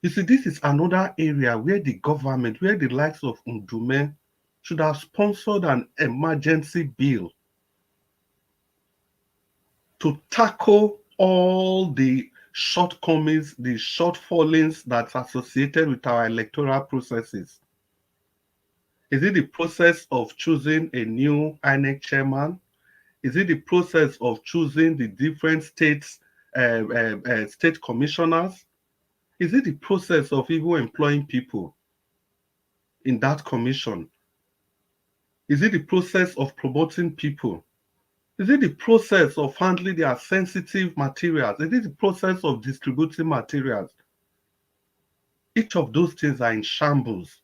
You see, this is another area where the government, where the likes of Ndume should have sponsored an emergency bill to tackle all the shortcomings, the shortfallings that's associated with our electoral processes. Is it the process of choosing a new INEC chairman? Is it the process of choosing the different states, state commissioners? Is it the process of even employing people in that commission? Is it the process of promoting people? Is it the process of handling their sensitive materials? Is it the process of distributing materials? Each of those things are in shambles.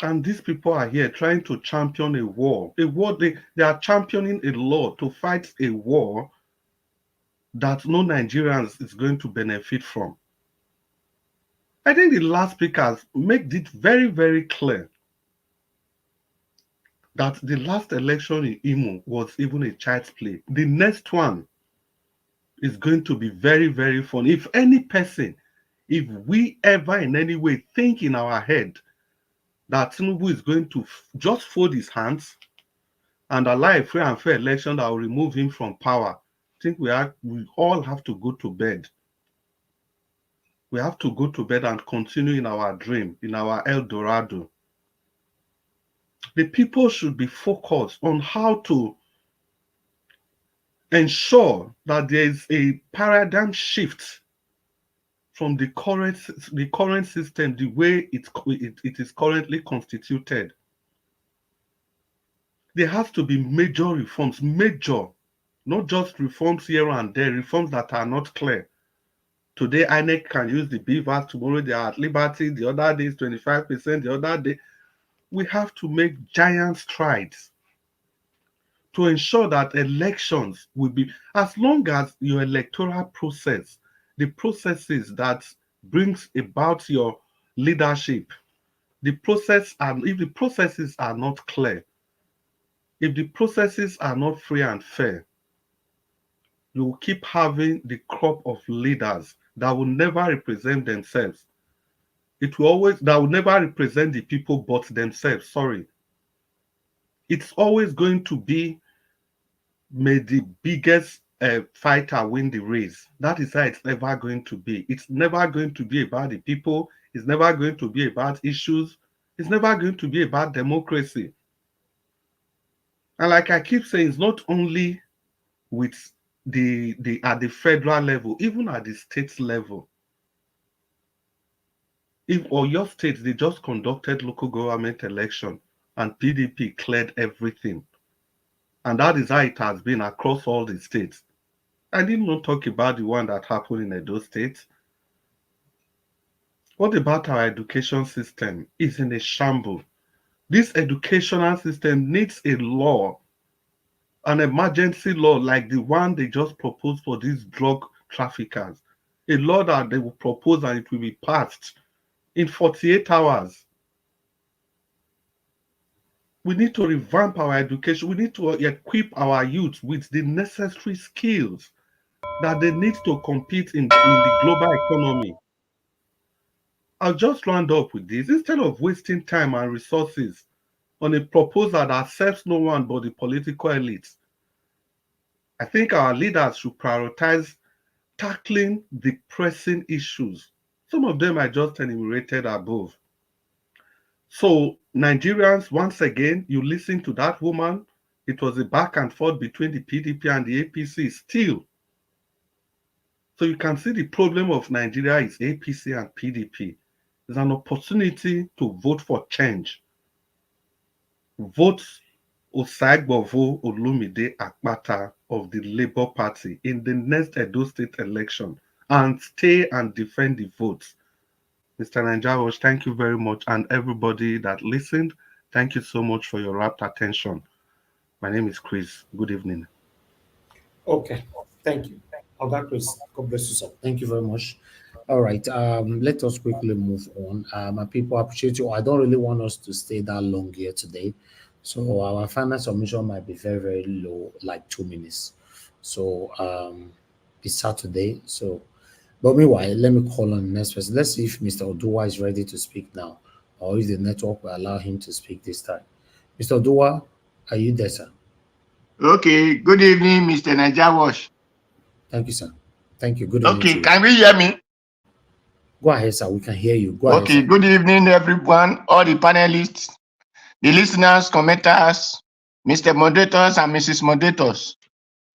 And these people are here trying to champion a war. They are championing a law to fight a war that no Nigerians is going to benefit from. I think the last speakers made it very, very clear that the last election in Imo was even a child's play. The next one is going to be very, very fun. If any person, if we ever in any way think in our head that Tinubu is going to just fold his hands and allow a free and fair election that will remove him from power, I think we all have to go to bed. We have to go to bed and continue in our dream, in our El Dorado. The people should be focused on how to ensure that there is a paradigm shift from the current system, the way it is currently constituted. There has to be major reforms, not just reforms here and there, reforms that are not clear. Today, INEC can use the beavers, tomorrow they are at liberty, the other day is 25%, the other day. We have to make giant strides to ensure that elections will be, as long as your electoral process, the processes that brings about your leadership, the process, and if the processes are not clear, if the processes are not free and fair, you will keep having the crop of leaders that will never represent themselves. That will never represent the people but themselves, sorry. It's always going to be, may the biggest fighter win the race. That is how it's never going to be. It's never going to be about the people. It's never going to be about issues. It's never going to be about democracy. And like I keep saying, it's not only with at the federal level, even at the state level. Or your state, they just conducted local government election and PDP cleared everything. And that is how it has been across all the states. I did not talk about the one that happened in Edo State. What about our education system? It's in a shambles. This educational system needs a law, an emergency law like the one they just proposed for these drug traffickers. A law that they will propose and it will be passed in 48 hours. We need to revamp our education. We need to equip our youth with the necessary skills that they need to compete in the global economy. I'll just round up with this. Instead of wasting time and resources on a proposal that serves no one but the political elites, I think our leaders should prioritize tackling the pressing issues. Some of them I just enumerated above. So Nigerians, once again, you listen to that woman. It was a back and forth between the PDP and the APC still. So you can see the problem of Nigeria is APC and PDP. There's an opportunity to vote for change. Vote Osagbovo Olumide Akpata of the Labour Party in the next Edo State election and stay and defend the votes. Mr. Nanjawosh, thank you very much. And everybody that listened, thank you so much for your rapt attention. My name is Chris. Good evening. Okay, thank you. Oga Chris, God bless you, sir. Thank you very much. All right, let us quickly move on. My people appreciate you. I don't really want us to stay that long here today. So our final submission might be very, very low, like 2 minutes. So it's Saturday. So, but meanwhile, let me call on the next person. Let's see if Mr. Oduwa is ready to speak now, or if the network will allow him to speak this time. Mr. Oduwa, are you there, sir? Okay, good evening, Mr. Najawash. Thank you, sir. Thank you. Good evening. Okay, can we hear me? Go ahead, sir. We can hear you. Go ahead. Okay, Sir. good evening, everyone, all the panelists, the listeners, commenters, Mr. Moderators and Mrs. Moderators.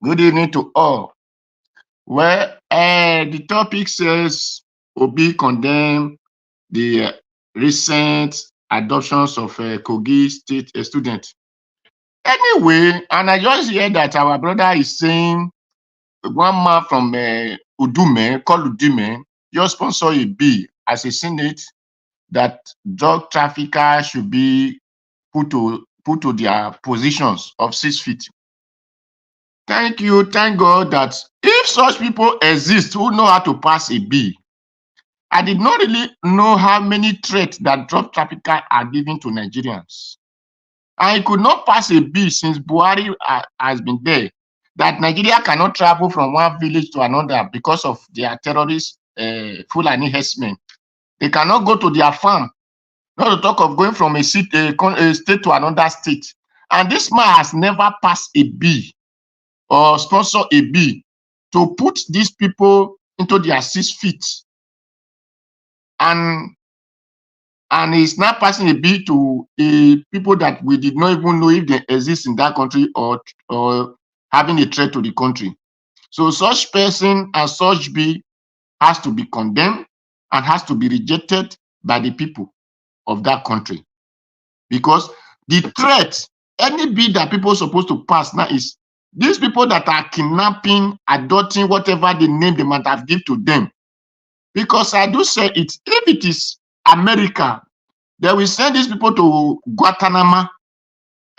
Good evening to all. Well, the topic says Obi condemn the recent adoptions of Kogi State student. Anyway, and I just hear that our brother is saying one man from Udume, called Udume, just sponsor a bill as a Senate that drug traffickers should be put to their positions of 6 feet. Thank you, thank God that if such people exist who know how to pass a bill, I did not really know how many threats that drug traffickers are giving to Nigerians. I could not pass a bill since Buhari has been there that Nigeria cannot travel from one village to another because of their terrorist Fulani herdsmen. They cannot go to their farm, not to talk of going from a state to another state. And this man has never passed a bill or sponsor a bill to put these people into their 6 feet. And he's not passing a bill to people that we did not even know if they exist in that country or having a threat to the country. So such person and such bill has to be condemned and has to be rejected by the people of that country. Because the threat, any bill that people are supposed to pass now is these people that are kidnapping, adopting, whatever the name they might have given to them. Because I do say it, if it is America, they will send these people to Guantanamo,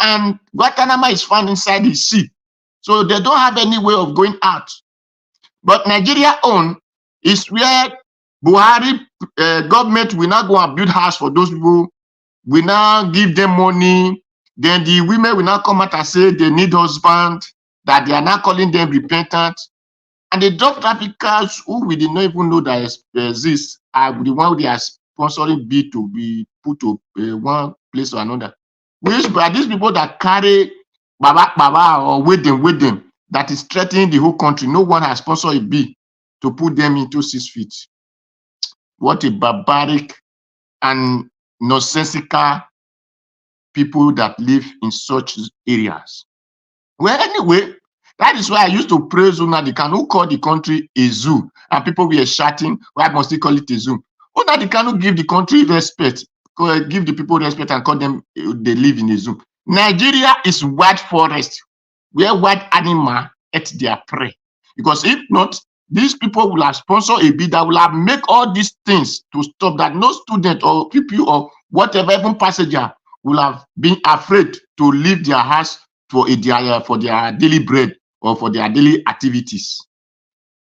and Guantanamo is found inside the sea. So they don't have any way of going out. But Nigeria own is where Buhari government will not go and build house for those people, will now give them money. Then the women will not come out and say they need husband, that they are not calling them repentant. And the drug traffickers who we did not even know that exist are the one they are sponsoring bill to be put to one place or another. Which are these people that carry Baba or with them that is threatening the whole country. No one has sponsored a bill to put them into 6 feet. What a barbaric and nonsensical people that live in such areas. Well, anyway, that is why I used to praise Unadikan, who called the country a zoo, and people were shouting, why must he call it a zoo? Unadikan who give the country respect, give the people respect and call them, they live in a zoo. Nigeria is wild forest, where wild animals eat their prey. Because if not, these people will have sponsored a bill that will have make all these things to stop, that no student or people or whatever, even passenger, will have been afraid to leave their house for their daily bread or for their daily activities.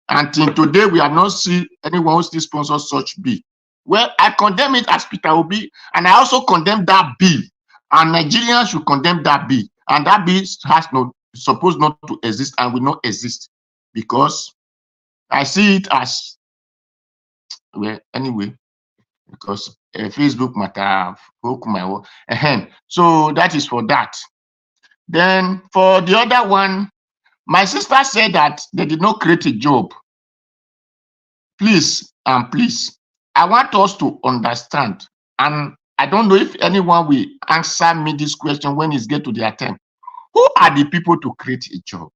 Until today, we have not seen anyone who still sponsors such bill. Well, I condemn it as Peter Obi, and I also condemn that bill. And Nigerians should condemn that bill. And that bill has supposed not to exist and will not exist, because I see it as, well, anyway, because Facebook might have broke my word. So that is for that. Then for the other one, my sister said that they did not create a job. Please, I want us to understand, and I don't know if anyone will answer me this question when it's get to their time. Who are the people to create a job?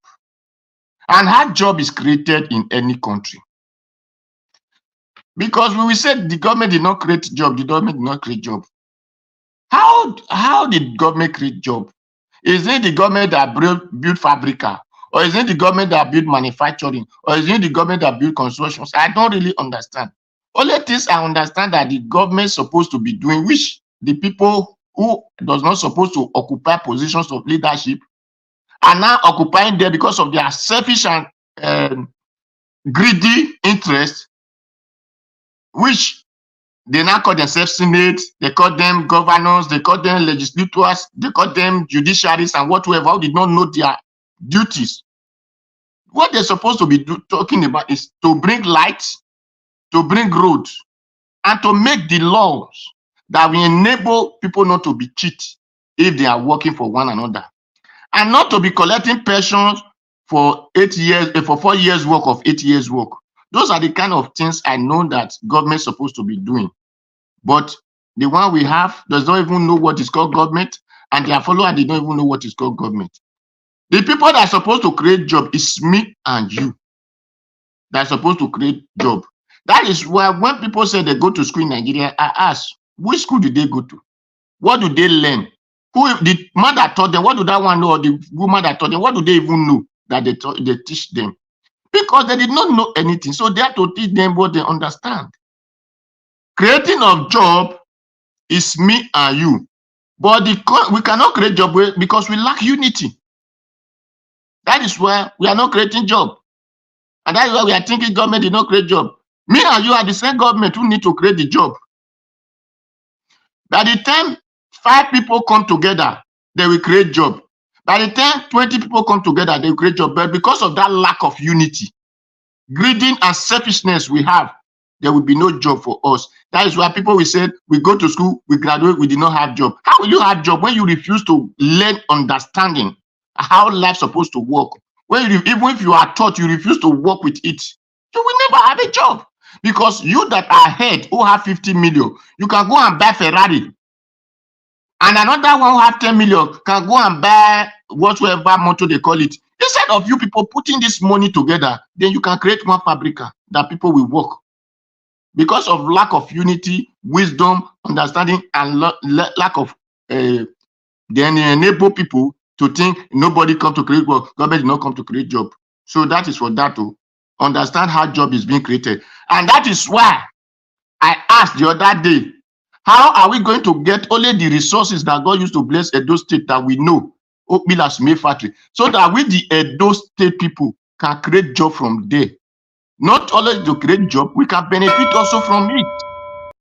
And how job is created in any country? Because when we said the government did not create job, the government did not create job. How did government create job? Is it the government that built Fabrica? Or is it the government that built manufacturing? Or is it the government that built constructions? I don't really understand. Only things I understand that the government is supposed to be doing, which the people who does not supposed to occupy positions of leadership are now occupying there because of their selfish and greedy interests, which they now call themselves Senate, they call them governors, they call them legislators, they call them judiciaries and whatever, who did not know their duties. What they're supposed to be talking about is to bring light, to bring roads, and to make the laws that will enable people not to be cheated if they are working for one another, and not to be collecting pensions for 8 years, for 4 years work of 8 years work. Those are the kind of things I know that government is supposed to be doing. But the one we have does not even know what is called government, and their followers, they don't even know what is called government. The people that are supposed to create job is me and you. That are supposed to create job. That is why when people say they go to school in Nigeria, I ask, which school do they go to? What do they learn? Who the man that taught them? What do that one know? Or the woman that taught them? What do they even know that they teach them? Because they did not know anything. So they have to teach them what they understand. Creating of job is me and you. But we cannot create job because we lack unity. That is why we are not creating job. And that is why we are thinking government did not create job. Me and you are the same government who need to create the job. By the time 5 people come together, they will create job. By the time 20 people come together, they will create job. But because of that lack of unity, greed and selfishness we have, there will be no job for us. That is why people will say, we go to school, we graduate, we did not have job. How will you have job when you refuse to learn understanding how life is supposed to work? When you, even if you are taught, you refuse to work with it, you will never have a job. Because you that are ahead, who have 50 million, you can go and buy Ferrari. And another one who have 10 million can go and buy whatever motor they call it. Instead of you people putting this money together, then you can create one fabrica that people will work. Because of lack of unity, wisdom, understanding, and lack of, then enable people to think nobody come to create work, government did not come to create job. So that is for that to understand how job is being created. And that is why I asked the other day, how are we going to get only the resources that God used to bless Edo State that we know, Okbilas May Factory, so that we, the Edo State people, can create job from there. Not only to create job, we can benefit also from it.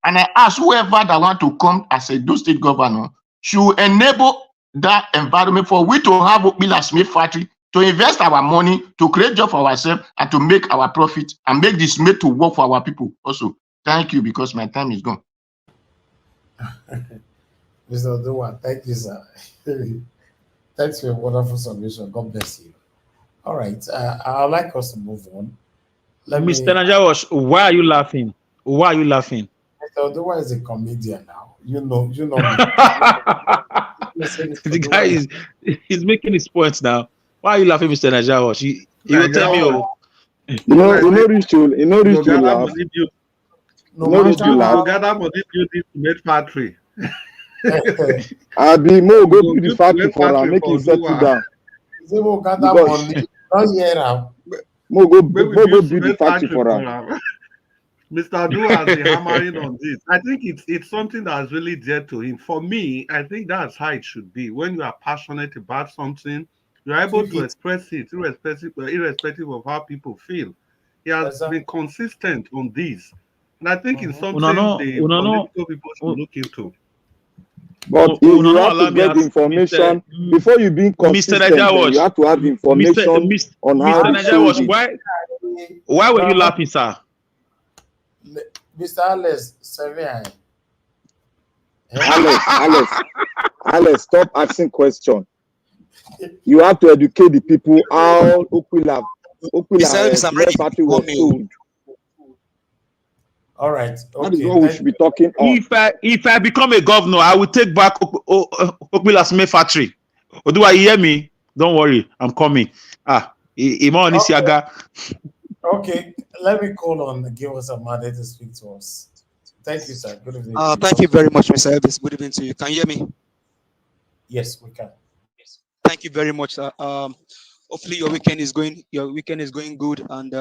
And I ask whoever that want to come as a Edo State governor should enable that environment for we to have Okbilas May Factory, to invest our money, to create job for ourselves, and to make our profit, and make this made to work for our people also. Thank you, because my time is gone. Mr. Oduwa, thank you, sir. Thanks for your wonderful submission. God bless you. All right, I'd like us to move on. Mr. Najawash, why are you laughing? Why are you laughing? Mr. Oduwa is a comedian now. You know. The guy he's making his points now. Why are you laughing, Mr. Najawash? You will tell me. You know, reach to laugh. No reach to laugh. Together for this building to make factory. I be more go to the factory for her, make it settle down. More go build the factory for her. Mr. Du has been hammering on this. I think it's something that's really dear to him. For me, I think that's how it should be. When you are passionate about something, you're able to express it irrespective of how people feel. He has been consistent on this. And I think it's something the political people should look into. But if you have to get information before you being consistent, you have to have information on how to Najawash, why were you laughing, sir? Mr. Alex, Sevian. Alex, stop asking questions. You have to educate the people how Okpila party was sold. All right. That is Okay. what we should be talking on. If I become a governor, I will take back Okbilasme factory. Oduwa, you hear me? Don't worry, I'm coming. Imon Isiaga. Okay. Let me call on give us a mandate to speak to us. Thank you, sir. Good evening. Thank you very much, Mr. Elvis. Good evening to you. Can you hear me? Yes, we can. Thank you very much, sir. Hopefully your weekend is going good, and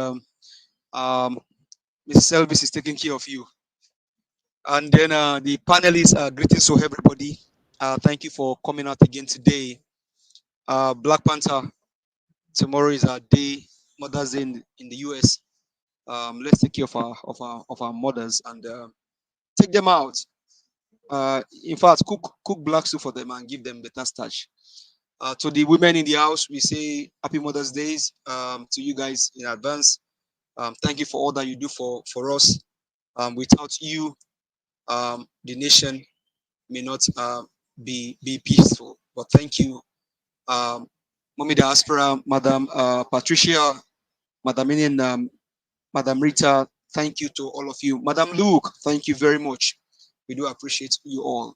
Mrs. Elvis is taking care of you. And then the panelists, greetings to everybody. Thank you for coming out again today. Black Panther, tomorrow is our day, Mother's Day in the US. Let's take care of our mothers and take them out. In fact, cook black soup for them and give them better starch. To the women in the house, we say Happy Mother's Days to you guys in advance. Thank you for all that you do for us. Without you, the nation may not be peaceful. But thank you, Mommy Diaspora, Madam Patricia, Madam Inian, Madam Rita. Thank you to all of you. Madam Luke, thank you very much. We do appreciate you all.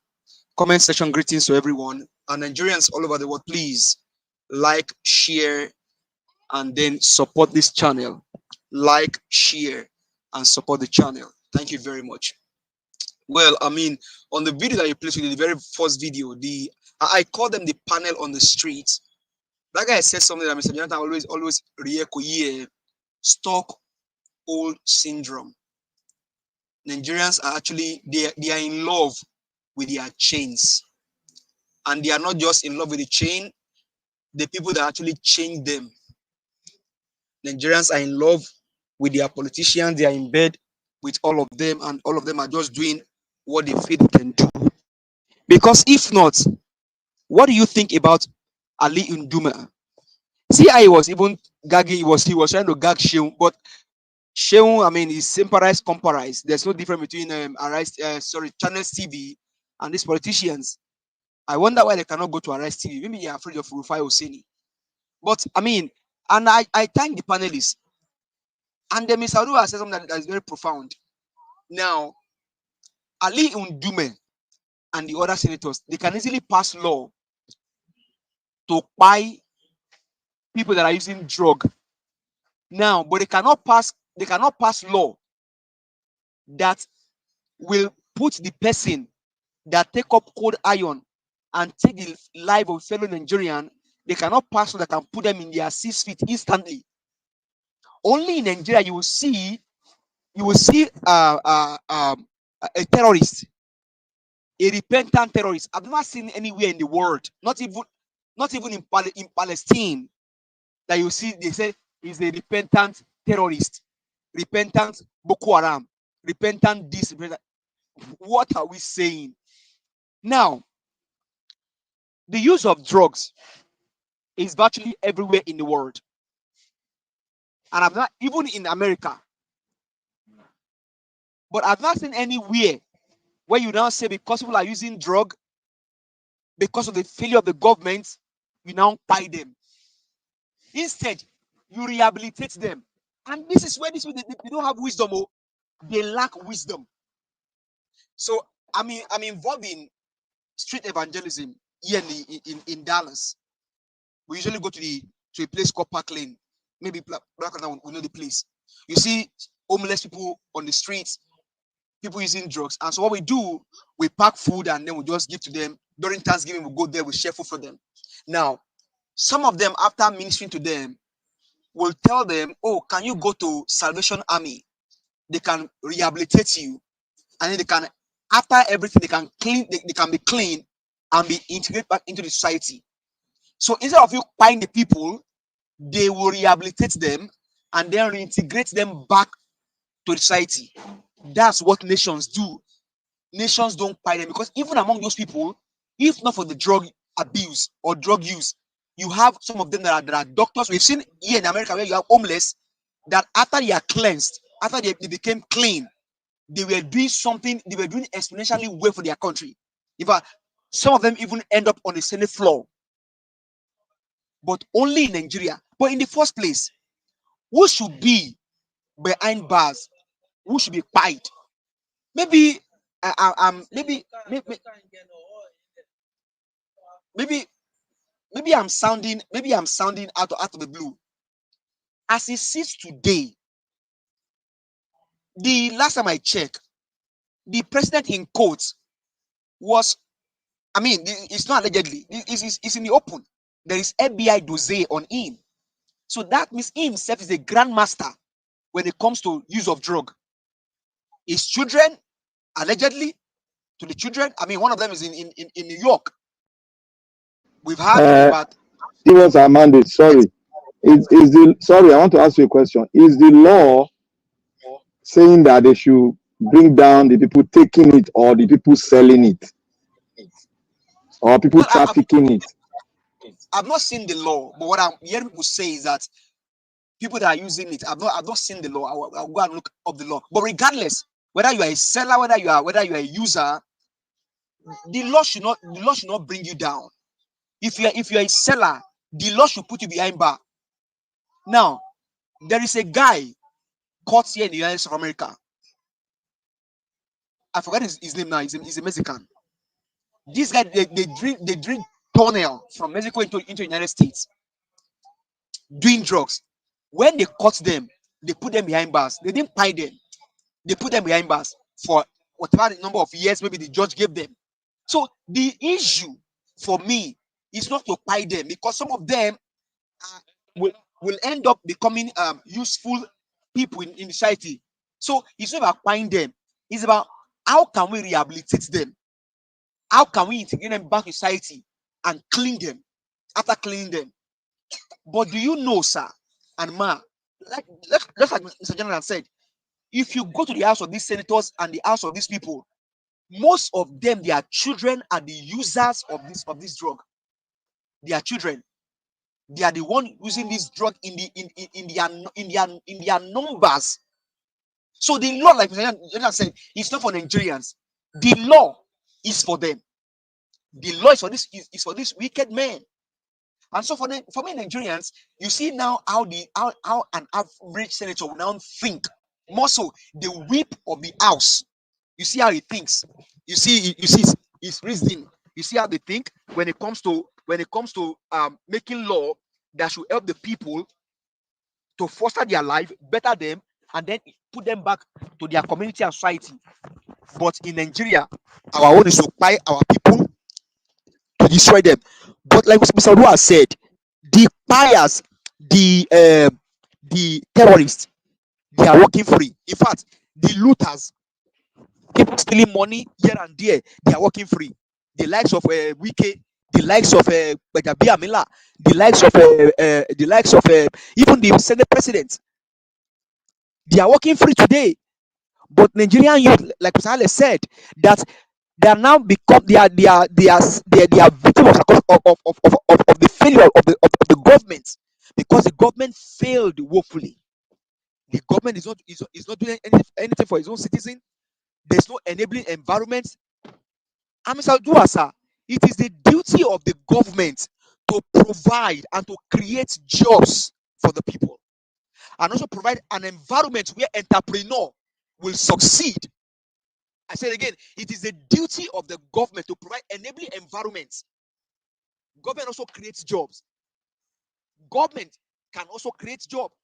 Comment section greetings to everyone. And Nigerians all over the world, please like, share, and then support this channel. Like, share, and support the channel. Thank you very much. Well, I mean, on the video that you played, the very first video, I call them the panel on the street. That guy said something that Mr. Jonathan always re-echo, Stockholm syndrome. Nigerians are actually they are in love with their chains, and they are not just in love with the chain. The people that actually change them. Nigerians are in love with their politicians. They are in bed with all of them, and all of them are just doing what they feel they can do. Because if not, what do you think about Ali Nduma? See how he was even gagging. He was trying to gag Sheung, but Sheung, I mean, is sympathized, comparized. There's no difference between Channels TV and these politicians. I wonder why they cannot go to Arise TV. Maybe they're afraid of Rufai Oseni. But I mean, and I thank the panelists. And then Mr. Adu has said something that is very profound. Now, Ali Ndume and the other senators, they can easily pass law to buy people that are using drug. Now, but they cannot pass law that will put the person that take up cold iron and take the life of fellow Nigerian. They cannot pass law that can put them in their 6 feet instantly. Only in Nigeria you will see a terrorist, a repentant terrorist. I've never seen anywhere in the world, not even in Palestine, that you see they say is a repentant terrorist, repentant Boko Haram, repentant this. What are we saying? Now, the use of drugs is virtually everywhere in the world, and I've not even in America. But I've not seen anywhere where you now say because people are using drug, because of the failure of the government, you now buy them. Instead, you rehabilitate them. And this is where they don't have wisdom. Oh, they lack wisdom. So I mean, I'm involved in street evangelism here in Dallas. We usually go to a place called Park Lane. Maybe Black will know the place. You see homeless people on the streets, people using drugs. And so what we do, we pack food and then we just give to them. During Thanksgiving, we go there, we share food for them. Now, some of them, after ministering to them, will tell them, oh, can you go to Salvation Army? They can rehabilitate you. And then they can, after everything, they can be clean and be integrated back into the society. So instead of you buying the people, they will rehabilitate them and then reintegrate them back to the society. That's what nations do. Nations don't buy them, because even among those people, if not for the drug abuse or drug use, you have some of them that are doctors. We've seen here in America where you have homeless that after they are cleansed, after they became clean, they were doing something, they were doing exponentially well for their country. In fact, some of them even end up on the Senate floor. But only in Nigeria. But in the first place, who should be behind bars? Who should be paid? maybe maybe I'm sounding out of the blue. As it sits today, the last time I checked, the president in quotes was, I mean, it's not allegedly, it's in the open. There is FBI dossier on him. So that means he himself is a grandmaster when it comes to use of drug. His children, allegedly, to the children, I mean, one of them is in New York. We've had about. Stevens Amanda, sorry. Sorry, I want to ask you a question. Is the law saying that they should bring down the people taking it or the people selling it? Or people trafficking it? I've not seen the law, but what I'm hearing people say is that people that are using it, I've not seen the law. I'll go and look up the law. But regardless, whether you are a seller, whether you are a user, the law should not bring you down. If you're a seller, the law should put you behind bar. Now, there is a guy caught here in the United States of America. I forgot his name now. He's a Mexican. This guy, they drink tunnel from Mexico into the United States doing drugs. When they caught them, they put them behind bars. They didn't pay them. They put them behind bars for whatever the number of years maybe the judge gave them. So the issue for me is not to pay them, because some of them will end up becoming useful people in society. So it's not about paying them. It's about how can we rehabilitate them? How can we integrate them back in society and clean them after cleaning them? But do you know, sir and ma, just like Mr. General said, if you go to the house of these senators and the house of these people, most of them, their children are the users of this drug. Their children, they are the one using this drug in their numbers. So the law, like Mr. General said, it's not for Nigerians. The law is for them. The law is for this wicked men. And so for me, Nigerians, you see now how an average senator will now think. More so, the whip of the house. You see how he thinks. You see his reasoning. You see how they think when it comes to making law that should help the people to foster their life, better them, and then put them back to their community and society. But in Nigeria, our own is to buy our people to destroy them. But like Mr. Odua said, the buyers, the terrorists, they are working free. In fact, the looters, people stealing money here and there, they are working free. The likes of Wike, the likes of Bajabi Amila, the likes of even the Senate president, they are working free today. But Nigerian youth, like Mr. Ale said, that they are now become they are victims of the failure of the government, because the government failed woefully. The government is not doing anything for its own citizen. There's no enabling environment. And Mr. Duasa, it is the duty of the government to provide and to create jobs for the people, and also provide an environment where entrepreneur will succeed. I said again, it is the duty of the government to provide enabling environments. Government also creates jobs. Government can also create jobs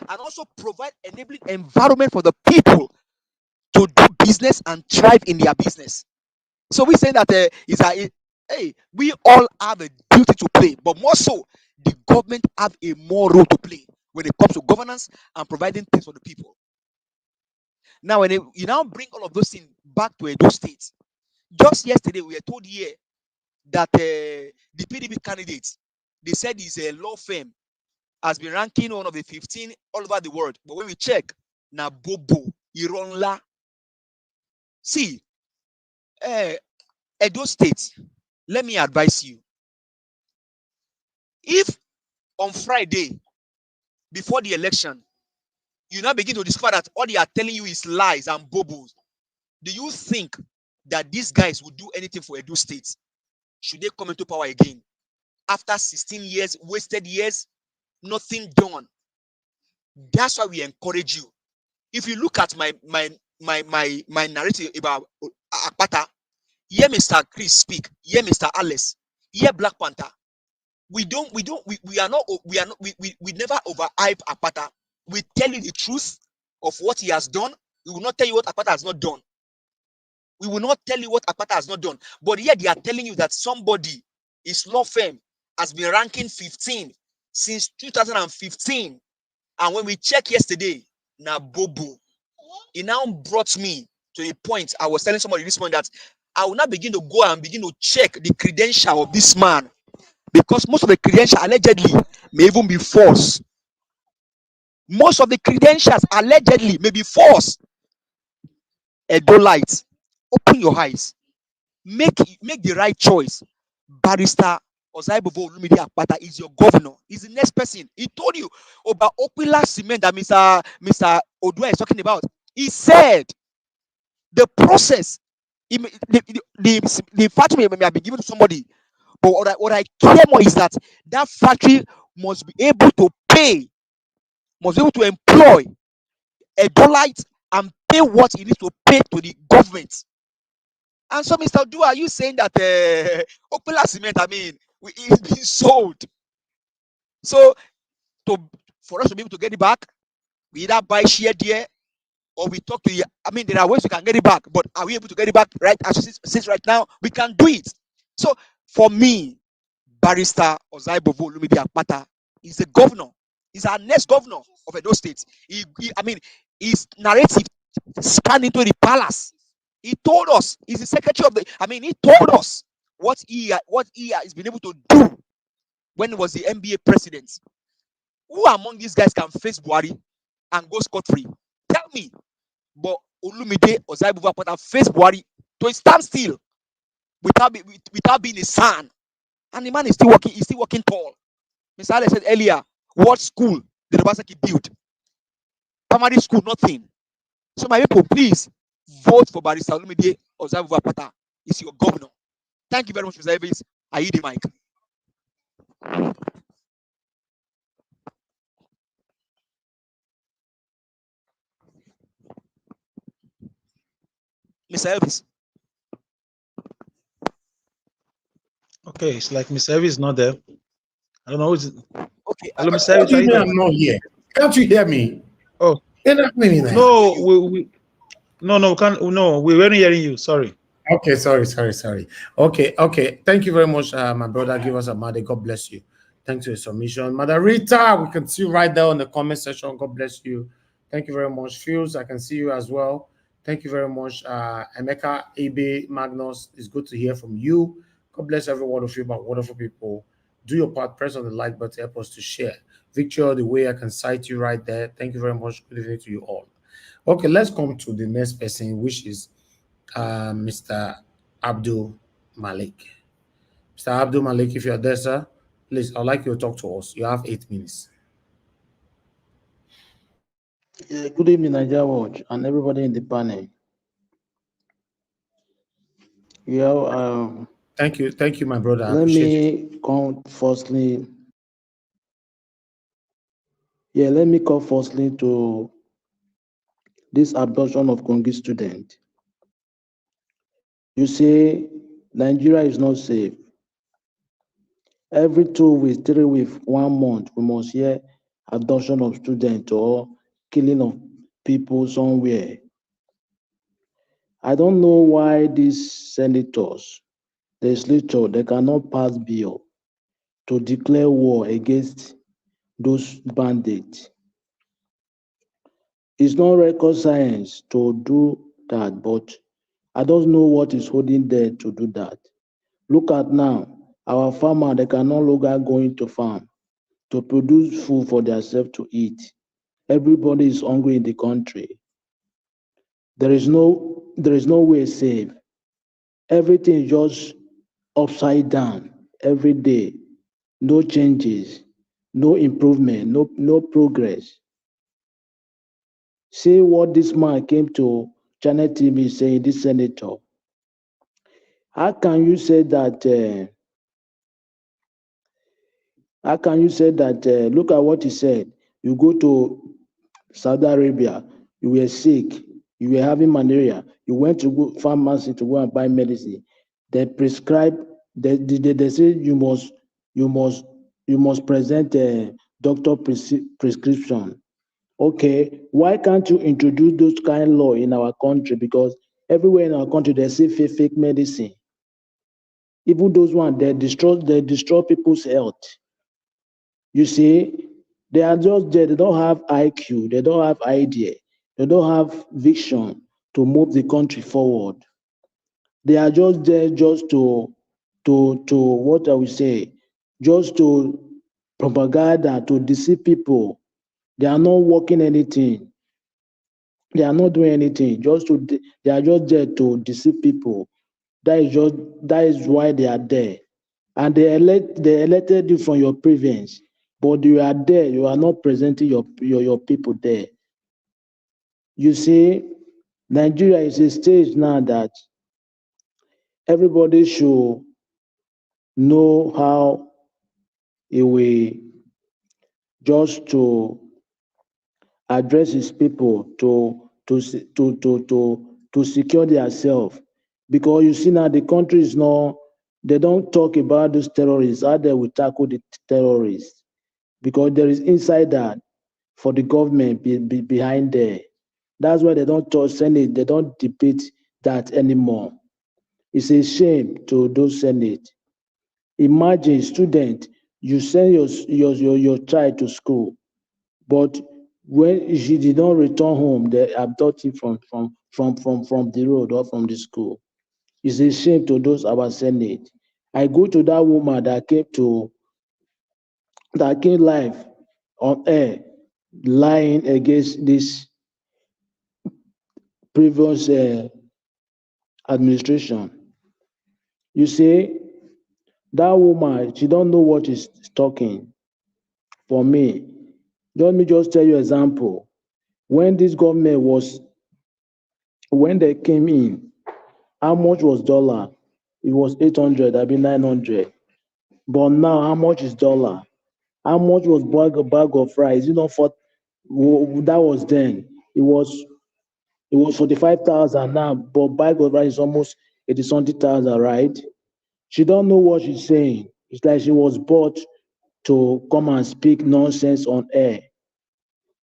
and also provide enabling environment for the people to do business and thrive in their business. So we say that hey, we all have a duty to play, but more so, the government have a more role to play when it comes to governance and providing things for the people. Now, when you now bring all of those things back to Edo State, just yesterday we were told here that the PDP candidate, they said is a law firm, has been ranking one of the 15 all over the world. But when we check, na bobo, ironla. See, Edo State, let me advise you. If on Friday, before the election, you now begin to discover that all they are telling you is lies and bobos, do you think that these guys would do anything for Edo State should they come into power again? After 16 years, wasted years, nothing done. That's why we encourage you. If you look at my my narrative about Akpata. Hear Mr. Chris speak. Hear Mr. Alice. Hear Black Panther. We are not we never overhype Akpata. We tell you the truth of what he has done. We will not tell you what Akpata has not done. We will not tell you what Akpata has not done. But here they are telling you that somebody, his law firm, has been ranking 15 since 2015. And when we check yesterday, na bobo. It now brought me to a point. I was telling somebody this morning that I will now begin to go and begin to check the credential of this man, because most of the credentials allegedly may even be false. Most of the credentials allegedly may be false. Edo light, open your eyes, make the right choice. Barrister Osaibovo Olumide Akpata is your governor. He's the next person. He told you about Okwila cement that Mr. Odua is talking about. He said the process, the factory may have been given to somebody, but what I care more is that factory must be able to pay, must be able to employ a Dolite and pay what he needs to pay to the government. And so, Mr. Odua, are you saying that Okwila cement, I mean, it's being sold? So, for us to be able to get it back, we either buy share there or we talk to you. I mean, there are ways we can get it back, but are we able to get it back right since right now? We can do it. So, for me, Barrister Osaibovo Olumide Akpata is the governor. He's our next governor of Edo State. His narrative scanned into the palace. He told us, he's the secretary of the, he told us what he has been able to do when he was the NBA president. Who among these guys can face Buhari and go scot-free? Tell me. But Olumide Osaibovo Akpata face Buhari to stand still without being a son. And the man is still working tall. Mr. Alex said earlier, what school did Obaseki build? Primary school, nothing. So my people, please vote for Barrister Olumide Osaibovo Akpata. He's your governor. Thank you very much, Mr. Evans. I yield the mic. Mr. Elvis. Okay, it's like Mr. Elvis is not there. I don't know who's. Okay. Hello, Mr. Elvis. Are you there? I'm not here. Can't you hear me? Oh. No, we can't. No, we weren't hearing you. Sorry. Okay, sorry. Okay. Thank you very much, my brother. Give us a mother. God bless you. Thanks for your submission. Mother Rita, we can see you right there on the comment section. God bless you. Thank you very much. Fields, I can see you as well. Thank you very much. Emeka, AB, Magnus, it's good to hear from you. God bless every one of you, my wonderful people. Do your part, press on the like button, help us to share. Victor, the way I can cite you right there. Thank you very much. Good evening to you all. Okay, let's come to the next person, which is Mr. Abdul Malik. Mr. Abdul Malik, if you're there, sir, please, I'd like you to talk to us. You have 8 minutes. Yeah, good evening, Nigeria Watch, and everybody in the panel. Yeah, thank you, my brother. Let me come firstly to this abduction of Kogi student. You say Nigeria is not safe. Every 2 weeks, 3 weeks, 1 month, we must hear abduction of students or killing of people somewhere. I don't know why these senators, the legislature, they cannot pass bill to declare war against those bandits. It's not record science to do that, but I don't know what is holding them to do that. Look at now, our farmer, they can no longer go into farm to produce food for themselves to eat. Everybody is hungry in the country. There is no way safe. Everything is just upside down every day. No changes, no improvement, no progress. See what this man came to Channel TV saying, this senator. How can you say that? Look at what he said. You go to Saudi Arabia, you were sick, You were having malaria. You went to go pharmacy to go and buy medicine. They prescribe. They say you must present a doctor prescription. Okay, why can't you introduce those kind of law in our country? Because everywhere in our country they say fake medicine. Even those ones they destroy people's health. You see, they are just there. They don't have IQ. They don't have idea. They don't have vision to move the country forward. They are just there just to what I will say, just to propaganda, to deceive people. They are not working anything. They are not doing anything. They are just there to deceive people. That is why they are there. And they elected you from your province, but you are there. You are not presenting your people there. You see, Nigeria is a stage now that everybody should know how it will just to address his people to secure themselves. Because you see now the country is not, they don't talk about those terrorists, how they will tackle the terrorists. Because there is insider for the government behind there. That's why they don't talk Senate, they don't debate that anymore. It's a shame to those Senate. Imagine, student, you send your child to school, but when she did not return home, they abduct him from the road or from the school. It's a shame to those our Senate. I go to that woman that came live on air, lying against this previous administration. You see, that woman, she don't know what she's talking. For me, let me just tell you an example. When this government when they came in, how much was dollar? It was 800, I mean 900. But now, how much is dollar? How much was bag of rice? For that was then. It was 45,000 now, but bag of rice is almost 80-something thousand, right? She don't know what she's saying. It's like she was bought to come and speak nonsense on air.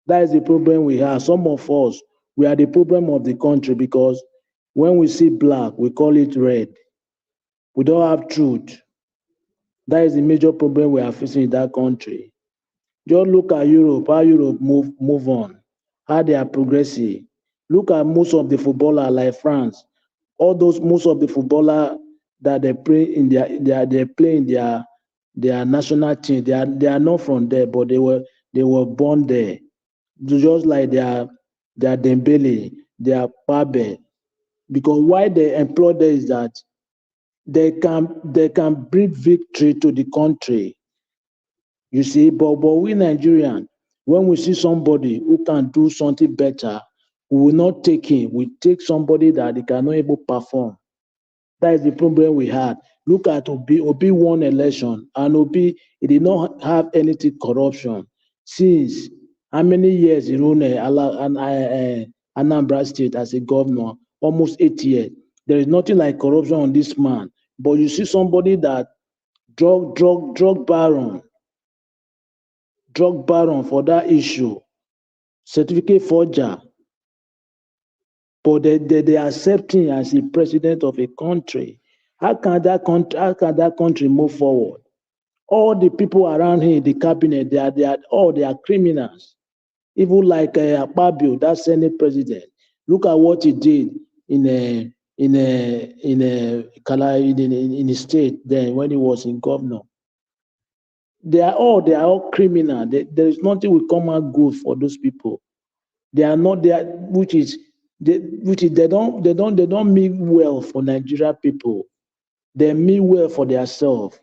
That is the problem we have. Some of us, we are the problem of the country because when we see black, we call it red. We don't have truth. That is the major problem we are facing in that country. Just look at Europe, how Europe move on, how they are progressive. Look at most of the footballers like France. Most of the footballers that they play in their national team. They are not from there, but they were born there. Just like their Dembele, their Pabe. Because why they employ them is that they can bring victory to the country. You see, but we Nigerian, when we see somebody who can do something better, we will not take him. We take somebody that they cannot able perform. That is the problem we had. Look at Obi. Obi won election, and Obi, he did not have anything corruption. Since how many years he run Anambra State as a governor? Almost 8 years. There is nothing like corruption on this man. But you see somebody that drug baron for that issue, certificate forger, but they accept him as the president of a country. How can that country move forward? All the people around him, the cabinet, they are criminals. Even like Akpabio, that Senate president. Look at what he did in a state then when he was in governor. They are all criminal. There is nothing will come out good for those people. They are not there, they don't mean well for Nigeria people. They mean well for themselves.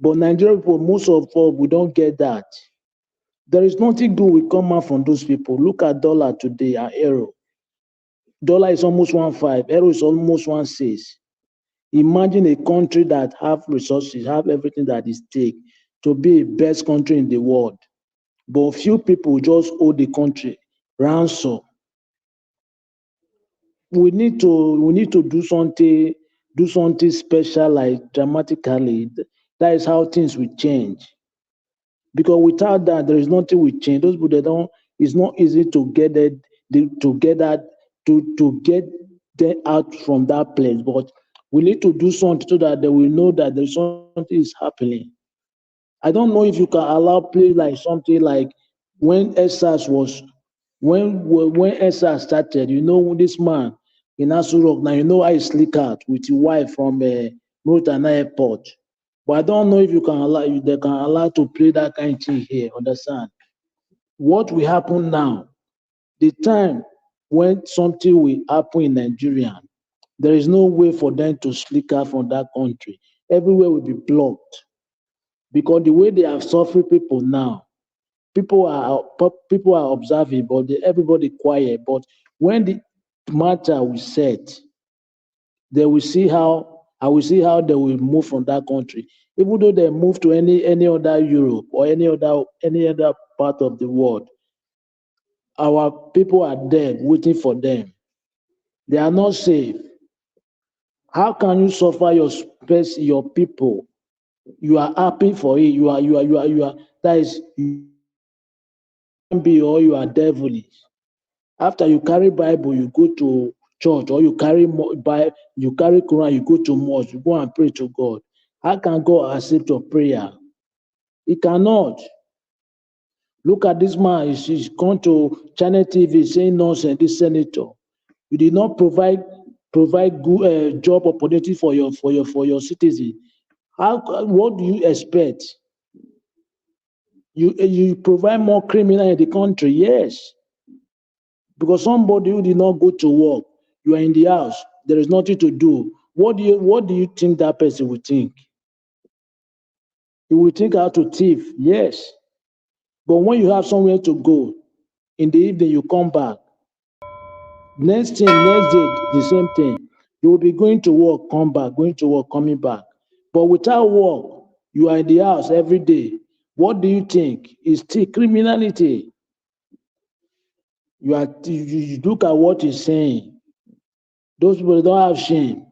But Nigerian people, most of us, we don't get that. There is nothing good will come out from those people. Look at dollar today and euro. Dollar is almost 1.5, euro is almost 1.6. Imagine a country that have resources, have everything that is take to be the best country in the world. But few people just hold the country ransom. we need to do something special, like dramatically. That is how things will change. Because without that, there is nothing will change. Those people, they don't. It's not easy to get it, to get that, to get them out from that place. But we need to do something so that they will know that there's something is happening. I don't know if you can allow play like something like when SARS was, when SARS started. You know this man in Asurok now. You know how he slick out with his wife from Murtana Airport. But I don't know if you can allow, if they can allow to play that kind of thing here. Understand? What will happen now? The time when something will happen in Nigeria, there is no way for them to slick out from that country. Everywhere will be blocked because the way they have suffered people now, people are observing, but everybody quiet. But when the matter will set, they will see how. I will see how they will move from that country. Even though they move to any other Europe or any other part of the world, our people are there waiting for them. They are not safe. How can you suffer your space, your people? You are happy for it. You are. That is, you can be, or you are devilish. After you carry Bible, you go to church, or you carry Quran, you go to mosque, you go and pray to God. How can God accept your prayer? He cannot. Look at this man. He's gone to Channel TV saying nonsense. This senator, you did not provide good job opportunity for your citizens. What do you expect? You provide more criminal in the country, yes. Because somebody who did not go to work, you are in the house, there is nothing to do. What do you think that person will think? He will think how to thief, yes. But when you have somewhere to go, in the evening you come back. Next day, the same thing. You will be going to work, come back, going to work, coming back. But without work, you are in the house every day. What do you think? It's still criminality. You look at what he's saying. Those people don't have shame.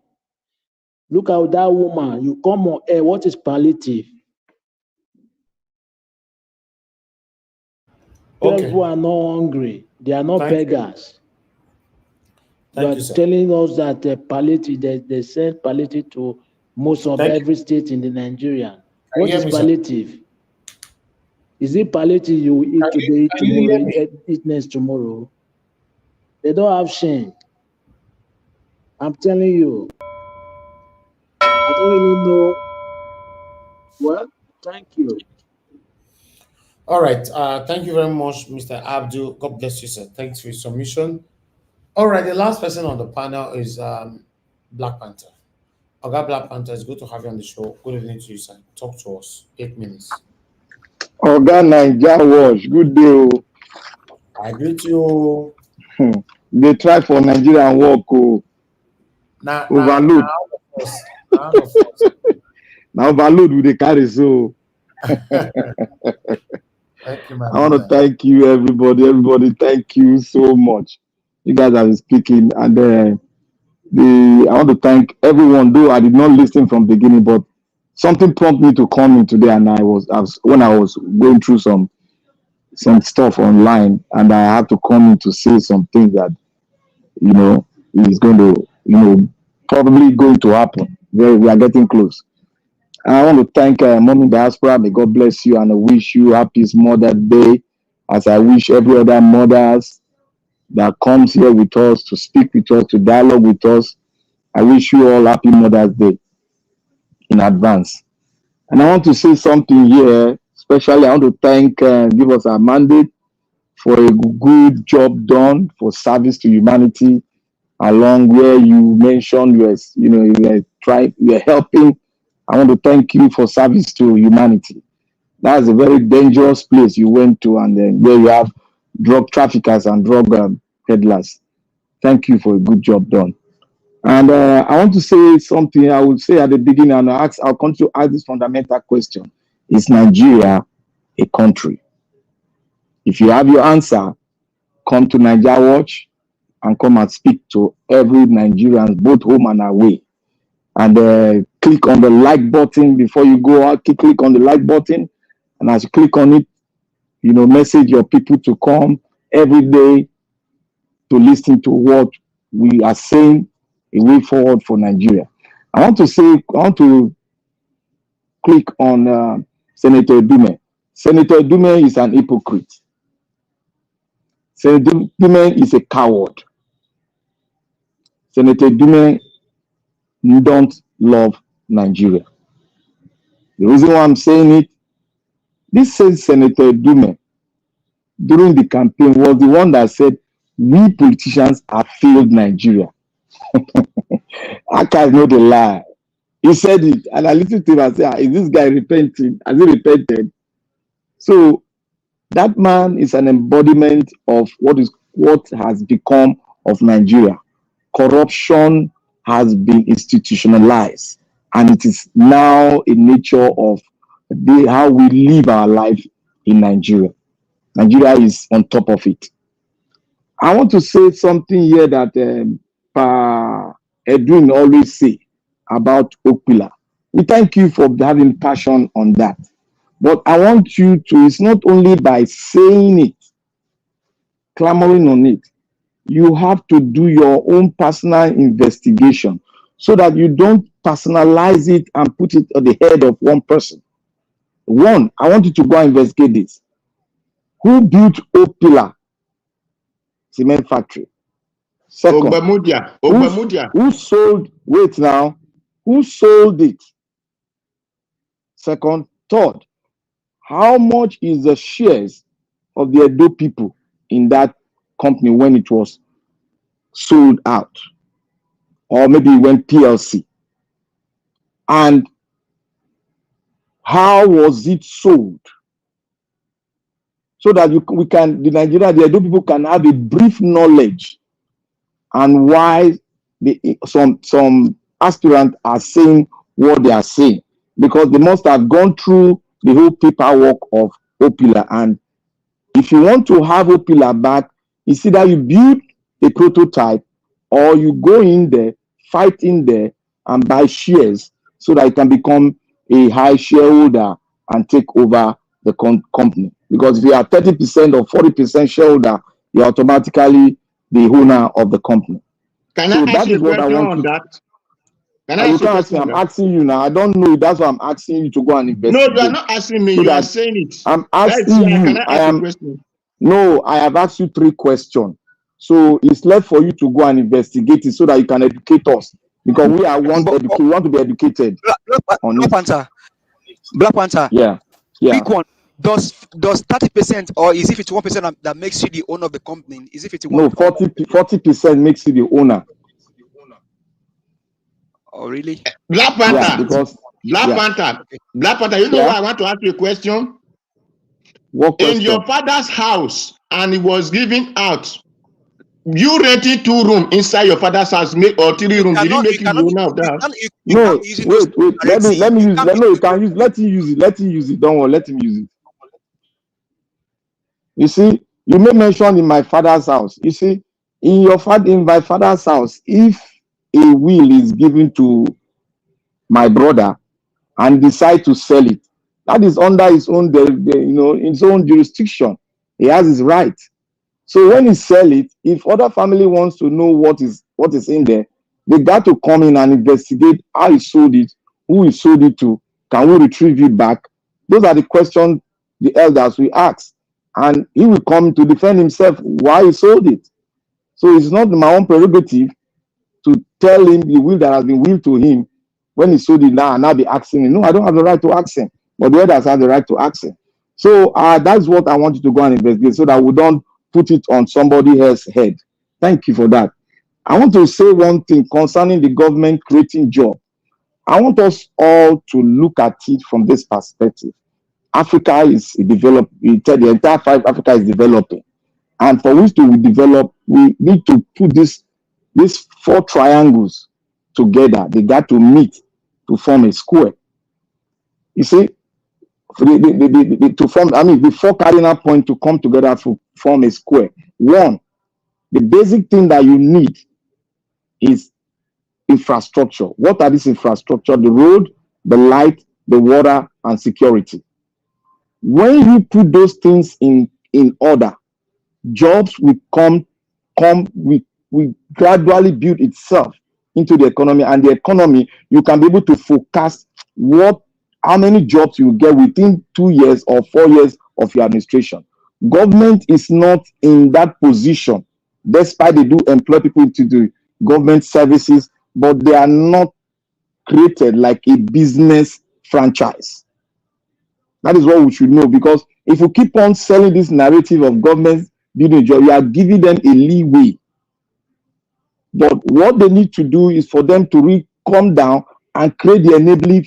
Look at that woman. You come on air. What is palliative? Okay. People are not hungry. They are not beggars. Thank You you, are sir. telling us that palliative, they send palliative to most of every state in the Nigeria. What hear is me, sir? palliative? Is it palliative you will eat today, Can you hear tomorrow, me? eat next tomorrow? They don't have shame. I'm telling you. I don't really know. Well, thank you. All right. Thank you very much, Mr. Abdul. God bless you, sir. Thanks for your submission. All right. The last person on the panel is Black Panther. Oga Black Panther, it's good to have you on the show. Good evening to you, sir. Talk to us. 8 minutes. Oga Naija Wash, good day. Oh. I greet you. They try for Nigerian work. Oh. Now, Overload. all of us. Now, all of us. Now overload with the carry. So Thank you, my I want to brother. thank you, everybody. Everybody, thank you so much. You guys have been speaking, and I want to thank everyone. Though I did not listen from the beginning, but something prompted me to come in today, and when I was going through some stuff online, and I had to come in to say some things that is going to probably going to happen. We are getting close. And I want to thank Mommy Diaspora. May God bless you, and I wish you happy Mother's Day, as I wish every other mothers that comes here with us to speak with us, to dialogue with us. I wish you all happy Mother's Day in advance. And I want to say something here, especially I want to thank, give us a mandate for a good job done for service to humanity, along where you mentioned you are helping. I want to thank you for service to humanity. That's a very dangerous place you went to, and where you have drug traffickers and drug peddlers. Thank you for a good job done. And I want to say something. I would say at the beginning, and I'll continue to ask this fundamental question: is Nigeria a country? If you have your answer, come to Nigeria Watch. and come and speak to every Nigerian, both home and away. And click on the like button before you go out. Click on the like button, and as you click on it, message your people to come every day to listen to what we are saying, a way forward for Nigeria. I want to click on Senator Dume. Senator Dume is an hypocrite. Senator Dume is a coward. Senator Dume don't love Nigeria. The reason why I'm saying it, this says Senator Dume during the campaign was the one that said, we politicians have failed Nigeria. I can't know the lie. He said it, and I listened to him and said, is this guy repenting? Has he repented? So that man is an embodiment of what has become of Nigeria. Corruption has been institutionalized, and it is now a nature of how we live our life in Nigeria. Nigeria is on top of it. I want to say something here that Edwin always say about Okpila. We thank you for having passion on that. But I want you to, it's not only by saying it, clamoring on it, you have to do your own personal investigation so that you don't personalize it and put it on the head of one person. One, I want you to go and investigate this. Who built Okpila cement factory? Second, Ogbamudia. Who sold, wait now, who sold it? Second, third, how much is the shares of the Edo people in that company when it was sold out? Or maybe it went PLC. And how was it sold? So that the Edo people can have a brief knowledge and why some aspirants are saying what they are saying. Because they must have gone through the whole paperwork of Okpila. And if you want to have Okpila back, it's either you build a prototype or you go in there, fight in there, and buy shares so that you can become a high shareholder and take over the company. Because if you are 30% or 40% shareholder, you're automatically the owner of the company. Can I ask you a question on that? I'm asking you now. I don't know. That's why I'm asking you to go and investigate. No, you are not asking me. You are saying it. I'm asking you. Can I ask a question? No, I have asked you 3 questions. So it's left for you to go and investigate it so that you can educate us. Because we want to be educated. Black Panther. Yeah. Quick one. Does 30% or is it 51% that makes you the owner of the company? Is it 51%? No, 40% makes you the owner. Oh, really? Black Panther. Yeah, because Black Panther, you know why I want to ask you a question? What question? In your father's house, and it was given out, you rented 2 rooms inside your father's house, or 3 rooms. Did he make you the owner of that? No, wait. Let me use it. No, you can use. Let him use it. Let him use it. Don't worry. Let him use it. You see, you may mention in my father's house. You see, in my father's house, if a will is given to my brother and decide to sell it, that is under his own, his own jurisdiction. He has his right. So when he sell it, if other family wants to know what is in there, they got to come in and investigate how he sold it, who he sold it to, can we retrieve it back? Those are the questions the elders will ask. And he will come to defend himself why he sold it. So it's not my own prerogative to tell him the will that has been willed to him when he sold it now and I'll be asking him. No, I don't have the right to ask him, but the others have the right to ask him. So that's what I want you to go and investigate so that we don't put it on somebody else's head. Thank you for that. I want to say one thing concerning the government creating jobs. I want us all to look at it from this perspective. Africa is developing, the entire Africa is developing. And for which to develop, we need to put these 4 triangles together. They got to meet to form a square. You see, the 4 cardinal points to come together to form a square. 1, The basic thing that you need is infrastructure. What are these infrastructure? The road, the light, the water, and security. When you put those things in order, jobs will will gradually build itself into the economy, and the economy, you can be able to forecast how many jobs you will get within 2 years or 4 years of your administration. Government is not in that position, despite they do employ people to do government services, but they are not created like a business franchise. That is what we should know, because if you keep on selling this narrative of government building a job, you are giving them a leeway. But what they need to do is for them to come down and create the enabling,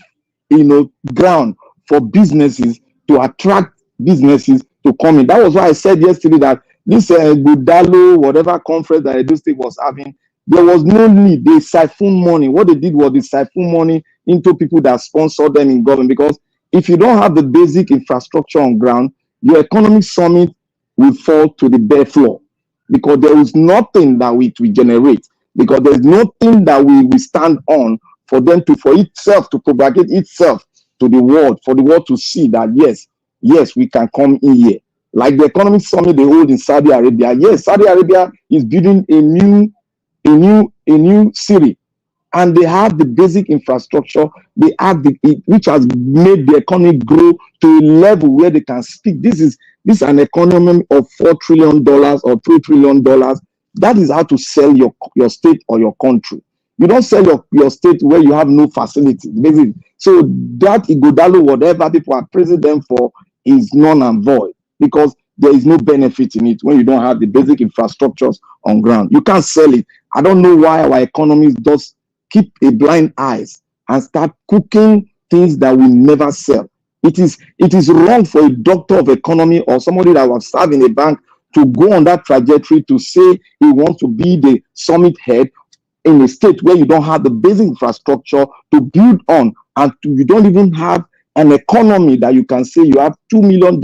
ground for businesses, to attract businesses to come in. That was why I said yesterday that this Budalo, whatever conference that Edo State was having, there was no need. They siphon money. What they did was they siphon money into people that sponsor them in government. Because if you don't have the basic infrastructure on ground, your economic summit will fall to the bare floor, because there is nothing that we generate, because there's nothing that we stand on for itself to propagate itself to the world, for the world to see that yes, we can come in here. Like the economic summit they hold in Saudi Arabia. Yes, Saudi Arabia is building a new city, and they have the basic infrastructure. They have which has made the economy grow to a level where they can speak. This is an economy of $4 trillion or $3 trillion. That is how to sell your state or your country. You don't sell your state where you have no facility. So that Igodalo, whatever people are praising them for, is null and void, because there is no benefit in it when you don't have the basic infrastructures on ground. You can't sell it. I don't know why our economies just keep a blind eyes and start cooking things that we never sell. It is wrong for a doctor of economy or somebody that was served in a bank to go on that trajectory to say he wants to be the summit head in a state where you don't have the basic infrastructure to build on, and you don't even have an economy that you can say you have $2 million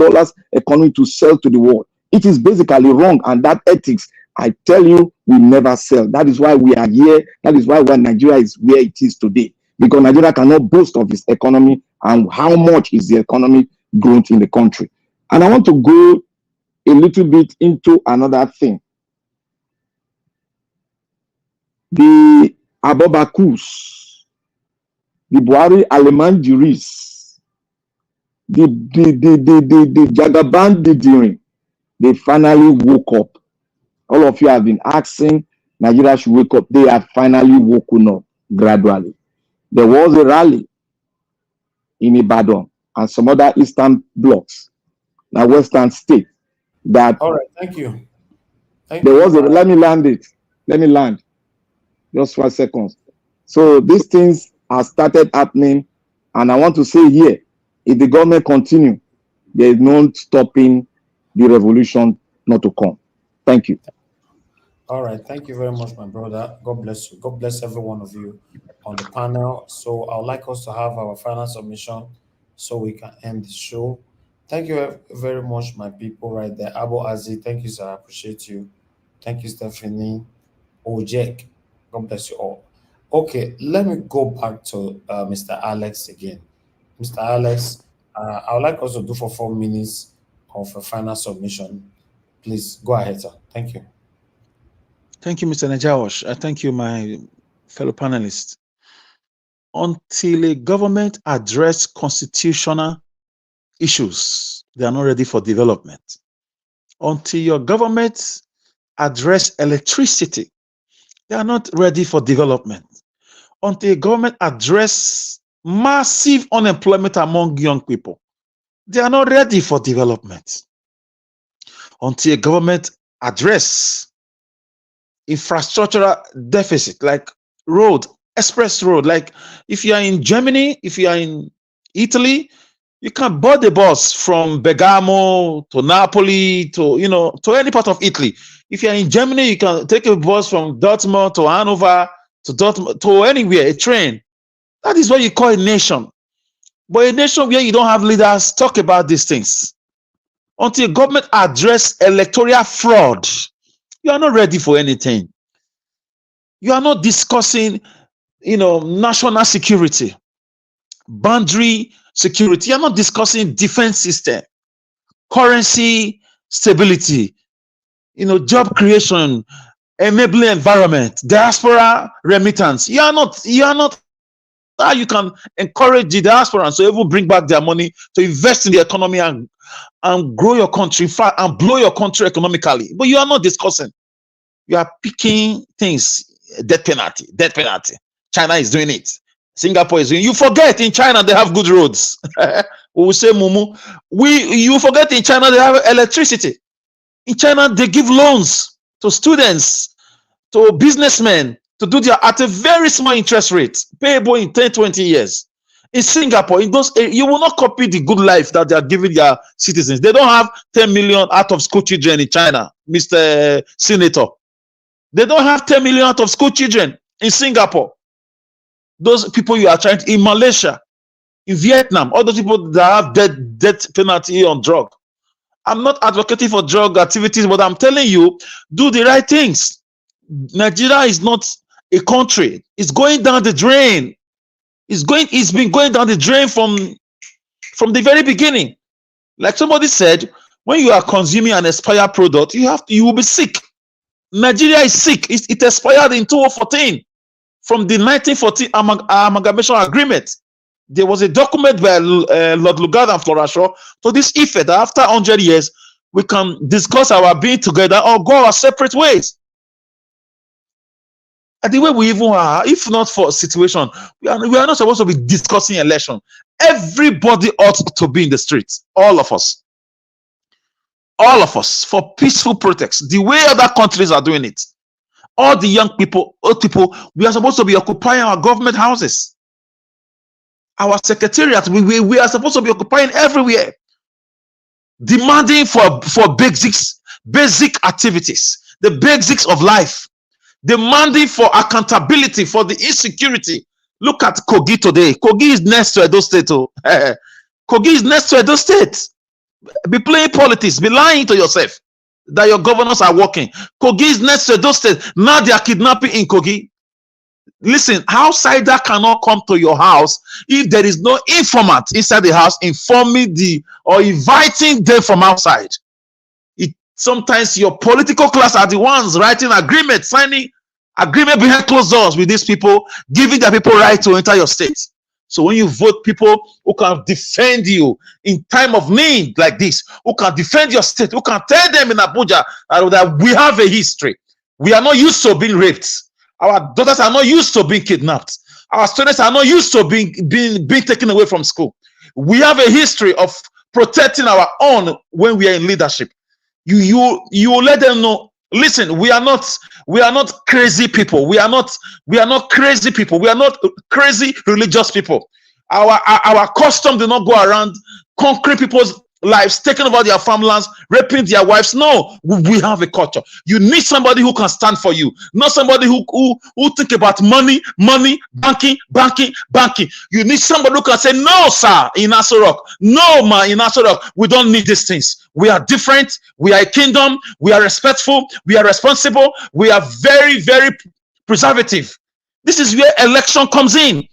economy to sell to the world. It is basically wrong, and that ethics, I tell you, we never sell. That is why we are here. That is why Nigeria is where it is today, because Nigeria cannot boast of its economy, and how much is the economy growing in the country. And I want to go a little bit into another thing. The Abobakus, the Buhari Alemanjiris, the Jagaban Didirin, they finally woke up. All of you have been asking Nigeria should wake up. They have finally woken up gradually. There was a rally in Ibadan and some other eastern blocks, now Western state, that. All right, thank you. Let me land. Just 1 second. So these things have started happening, and I want to say here, if the government continue, there is no stopping the revolution not to come. Thank you. All right, thank you very much, my brother. God bless you. God bless every one of you on the panel. So I would like us to have our final submission so we can end the show. Thank you very much, my people right there. Abu Aziz, thank you, sir. I appreciate you. Thank you, Stephanie. Ojek, God bless you all. Okay, let me go back to Mr. Alex again. Mr. Alex, I would like us to do for 4 minutes of a final submission. Please go ahead, sir. Thank you. Thank you, Mr. Najawash. Thank you, my fellow panelists. Until a government address constitutional issues, they are not ready for development. Until your government address electricity, they are not ready for development. Until a government address massive unemployment among young people, they are not ready for development. Until a government address infrastructural deficit, like road, express road. Like if you are in Germany, if you are in Italy, you can board the bus from Bergamo to Napoli to any part of Italy. If you are in Germany, you can take a bus from Dortmund to Hanover to Dortmund to anywhere, a train. That is what you call a nation. But a nation where you don't have leaders talk about these things. Until government address electoral fraud, You are not ready for anything. You are not discussing, national security, boundary security. You are not discussing defense system, currency stability, job creation, enabling environment, diaspora remittance. You are not how you can encourage the diaspora so even bring back their money to invest in the economy and grow your country, in fact, and blow your country economically. But you are not discussing. You are picking things, death penalty. China is doing it. Singapore is doing it. You forget in China they have good roads. We will say, Mumu. You forget in China they have electricity. In China, they give loans to students, to businessmen, to do their at a very small interest rate, payable in 10, 20 years. In Singapore, in those you will not copy the good life that they are giving their citizens. They don't have 10 million out of school children in China, Mr. Senator. They don't have 10 million out of school children in Singapore. Those people you are trying to, in Malaysia, in Vietnam, all those people that have death penalty on drug. I'm not advocating for drug activities, but I'm telling you, do the right things. Nigeria is not a country. It's going down the drain. It's been going down the drain from the very beginning. Like somebody said, when you are consuming an expired product, you will be sick. Nigeria is sick. It expired in 2014 from the 1914 amalgamation agreement. There was a document by Lord Lugard and Florashaw to this effect that after 100 years, we can discuss our being together or go our separate ways. And the way we even are, if not for a situation, we are not supposed to be discussing election. Everybody ought to be in the streets. All of us. All of us, for peaceful protests, the way other countries are doing it. All the young people, old people, we are supposed to be occupying our government houses. Our secretariat, we are supposed to be occupying everywhere. Demanding for basic activities, the basics of life. Demanding for accountability for the insecurity. Look at Kogi today. Kogi is next to Edo State. Kogi is next to Edo State. Be playing politics, be lying to yourself that your governors are working. Kogi is next to Edo State. Now they are kidnapping in Kogi. Listen, outsider cannot come to your house if there is no informant inside the house informing or inviting them from outside. Sometimes your political class are the ones writing agreement, signing agreement behind closed doors with these people, giving their people right to enter your state. So when you vote people who can defend you in time of need like this, who can defend your state, who can tell them in Abuja that we have a history. We are not used to being raped. Our daughters are not used to being kidnapped. Our students are not used to being taken away from school. We have a history of protecting our own when we are in leadership. You let them know. Listen, we are not crazy people. We are not crazy people. We are not crazy religious people. Our custom do not go around conquering people's lives, taking over their farmlands, raping their wives. No, we have a culture. You need somebody who can stand for you, not somebody who think about money, banking. You need somebody who can say, no, sir, in Asorok. No, ma, in Asorok. We don't need these things. We are different. We are a kingdom. We are respectful. We are responsible. We are very, very preservative. This is where election comes in.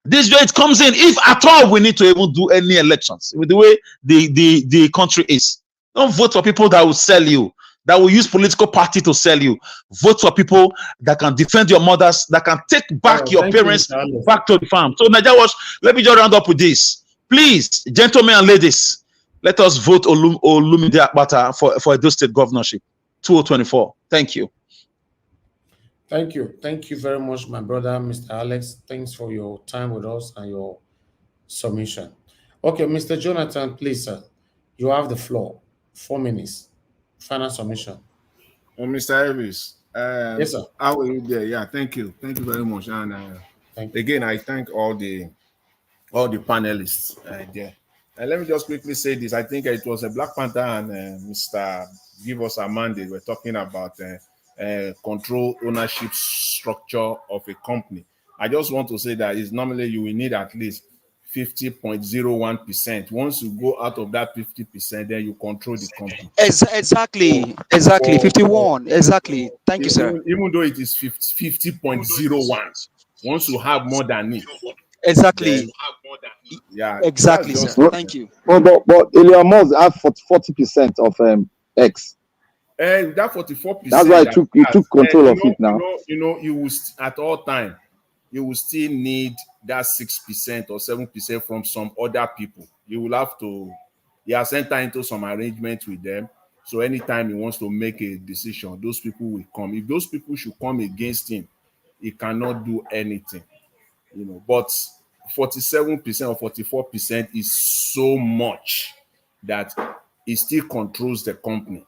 This way it comes in. If at all we need to even do any elections with the way the country is, don't vote for people that will sell you, that will use political party to sell you. Vote for people that can defend your mothers, that can take back your parents back to the farm. So Nigeria Watch, let me just round up with this. Please, gentlemen and ladies, let us vote Olumide Akpata for Edo State governorship 2024. Thank you. Thank you. Thank you very much, my brother, Mr. Alex. Thanks for your time with us and your submission. Okay, Mr. Jonathan, please, sir. You have the floor. 4 minutes. Final submission. Mr. Elvis. Yes, sir. How are you there? Yeah, thank you. Thank you very much. And again, I thank all the panelists there. And let me just quickly say this. I think it was a Black Panther and Mr. Give Us a Mandate. We're talking about control ownership structure of a company. I just want to say that it's normally you will need at least 50.01%. Once you go out of that 50%, then you control the company. Exactly. 51. Exactly. Thank you, sir. Even though it is 50.01, once you have more than it, exactly. Then, yeah, exactly, sir. Thank you. But Elon Musk have 40% of X. And that 44%. That's why he took control of it now. You will at all time, you will still need that 6% or 7% from some other people. You will have to. He has entered into some arrangement with them. So anytime he wants to make a decision, those people will come. If those people should come against him, he cannot do anything. But 47% or 44% is so much that he still controls the company,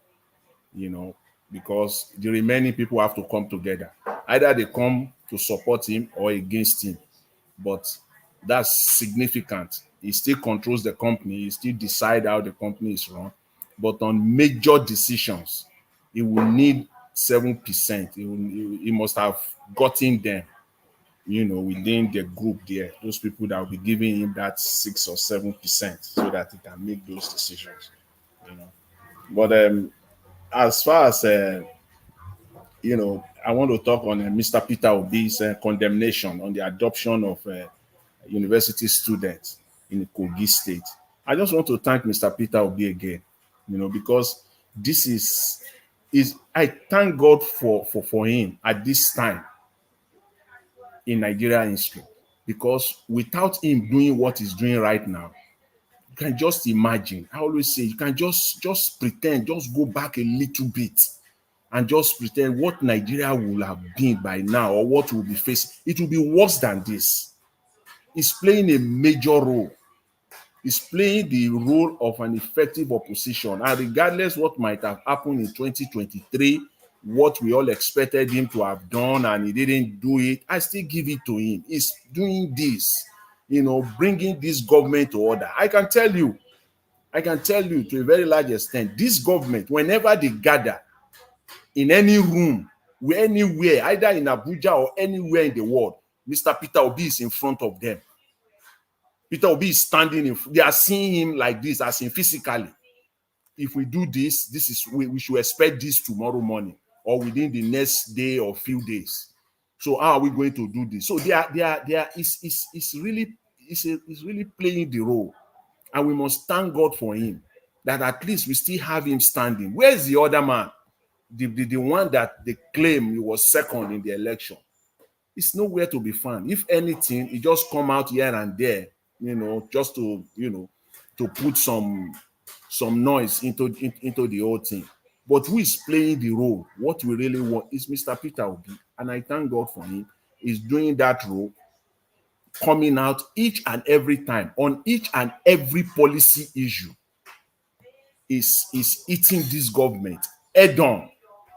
because the remaining people have to come together. Either they come to support him or against him. But that's significant. He still controls the company. He still decides how the company is run. But on major decisions, he will need 7%. He must have gotten them, within the group there. Those people that will be giving him that 6 or 7% so that he can make those decisions. But as far as I want to talk on Mr. Peter Obi's condemnation on the adoption of university students in Kogi State. I just want to thank Mr. Peter Obi again, because this is I thank God for him at this time in Nigerian history, because without him doing what he's doing right now, you can just imagine. I always say you can just pretend, just go back a little bit and just pretend what Nigeria will have been by now or what will be facing. It will be worse than this. He's playing a major role. He's playing the role of an effective opposition. And regardless what might have happened in 2023, what we all expected him to have done and he didn't do it, I still give it to him. He's doing this, bringing this government to order. I can tell you to a very large extent, this government, whenever they gather in any room, anywhere, either in Abuja or anywhere in the world, Mr. Peter Obi is in front of them. Peter Obi is standing they are seeing him like this, as in physically. If we do this, we should expect this tomorrow morning or within the next day or few days. So how are we going to do this? So it's really playing the role, and we must thank God for him that at least we still have him standing. Where's the other man? The one that they claim he was second in the election. It's nowhere to be found. If anything, he just come out here and there, just to put some noise into the whole thing. But who is playing the role? What we really want is Mr. Peter Obi, and I thank God for him. He's doing that role, coming out each and every time on each and every policy issue. Is eating this government head on,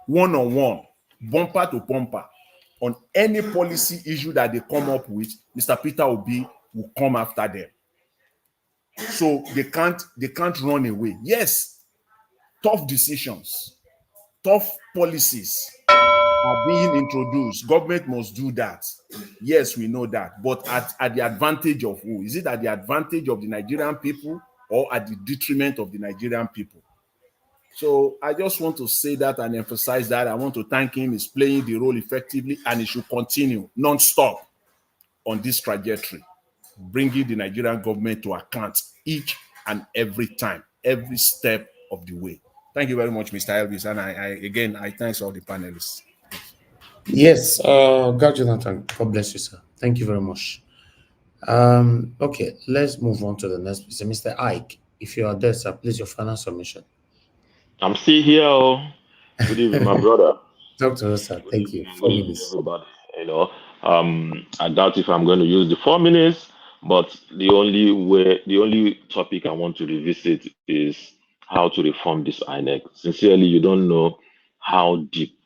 one-on-one, bumper to bumper. On any policy issue that they come up with, Mr. Peter Obi will come after them. So they can't run away. Yes, tough decisions, tough policies are being introduced. Government must do that. Yes, we know that. But at the advantage of who? Is it at the advantage of the Nigerian people or at the detriment of the Nigerian people? So I just want to say that and emphasize that. I want to thank him. He's playing the role effectively, and he should continue non-stop on this trajectory, bringing the Nigerian government to account each and every time, every step of the way. Thank you very much, Mr. Elvis. And I thank all the panelists. Yes, God, Jonathan, God bless you, sir. Thank you very much. Okay, let's move on to the next person. Mr. Ike, if you are there, sir, please, your final submission. I'm still here. Good evening, my brother. Talk to us, sir. Thank you. 4 minutes. Everybody, I doubt if I'm going to use the 4 minutes, but the only topic I want to revisit is how to reform this INEC. Sincerely, you don't know how deep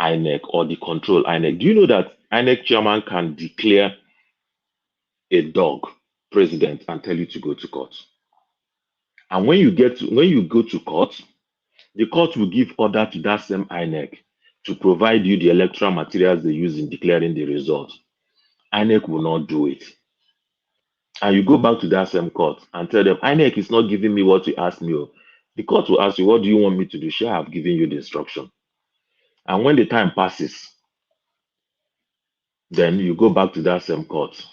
INEC or the control INEC. Do you know that INEC chairman can declare a dog president and tell you to go to court? And when you go to court, the court will give order to that same INEC to provide you the electoral materials they use in declaring the result. INEC will not do it. and you go back to that same court and tell them, INEC is not giving me what you asked me, the court will ask you, what do you want me to do? Shall I have given you the instruction? And when the time passes, then you go back to that same court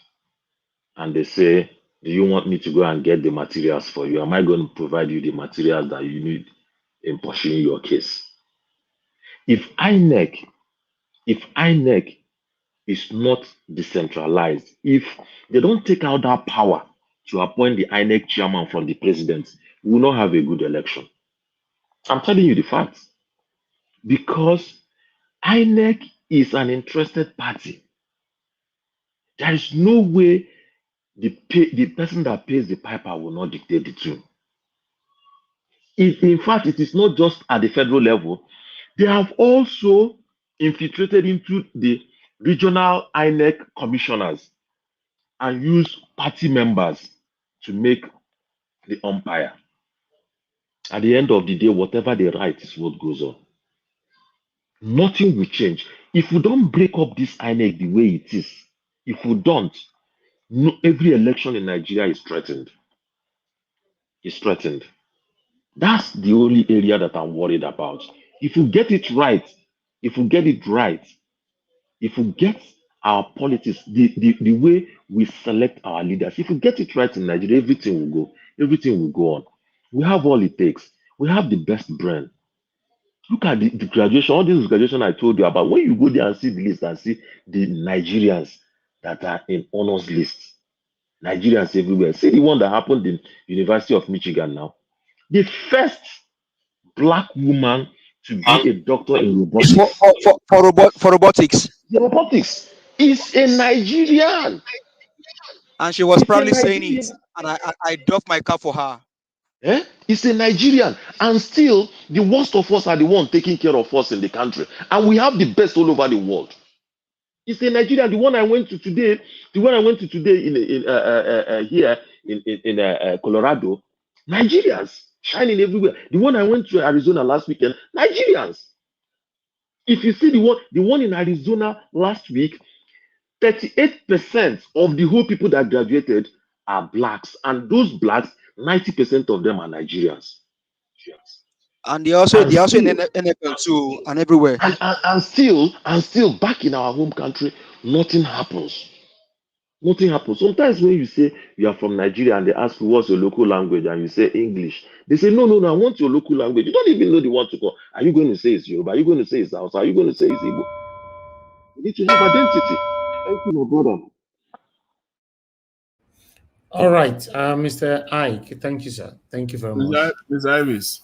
and they say, do you want me to go and get the materials for you? Am I going to provide you the materials that you need in pursuing your case? If INEC is not decentralized, if they don't take out that power to appoint the INEC chairman from the president, we will not have a good election. I'm telling you the facts. Because INEC is an interested party. There is no way the person that pays the piper will not dictate the tune. In fact, it is not just at the federal level. They have also infiltrated into the regional INEC commissioners and use party members to make the umpire. At the end of the day, whatever they write is what goes on. Nothing will change. If we don't break up this INEC the way it is, if we don't, every election in Nigeria is threatened. It's threatened. That's the only area that I'm worried about. If we get it right, if we get it right, if we get our politics, the way we select our leaders, if we get it right in Nigeria, everything will go on. We have all it takes. We have the best brain. Look at the graduation, all this graduation I told you about. When you go there and see the list and see the Nigerians that are in honors list, Nigerians everywhere. See the one that happened in University of Michigan now. The first black woman to be a doctor in robotics. For robotics. The robotics is a Nigerian. And she was probably saying it. And I doffed my cap for her. It's a Nigerian. And still, the worst of us are the one taking care of us in the country. And we have the best all over the world. It's a Nigerian. The one I went to today here in Colorado, Nigerians shining everywhere. The one I went to Arizona last weekend, Nigerians. If you see the one in Arizona last week, 38% of the whole people that graduated are blacks, and those blacks, 90% of them are Nigerians. And they also in NFL too, and everywhere. And still back in our home country, nothing happens. Nothing happens. Sometimes when you say you are from Nigeria and they ask you what's your local language and you say English, they say, no, I want your local language. You don't even know the one to call. Are you going to say it's Yoruba? Are you going to say it's Hausa? Are you going to say it's Igbo? You need to have identity. Thank you, my brother. All right, Mr. Ike, thank you, sir. Thank you very much. Mr. Ivis.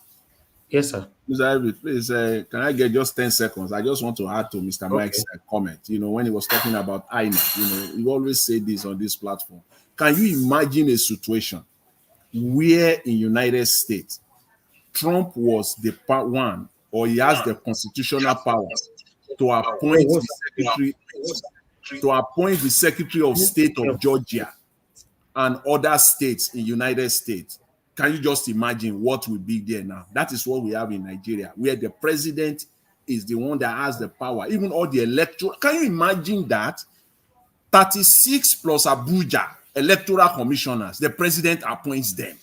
Yes, sir. Mr. Ivis, please, can I get just 10 seconds? I just want to add to Mr. Mike's comment. When he was talking about INEC, you always say this on this platform. Can you imagine a situation where in United States, Trump was the part one, or he has the constitutional power to appoint the Secretary of State of Georgia and other states in United States? Can you just imagine what will be there now? That is what we have in Nigeria, where the president is the one that has the power, even all the electoral. Can you imagine that? 36 plus Abuja electoral commissioners, the president appoints them.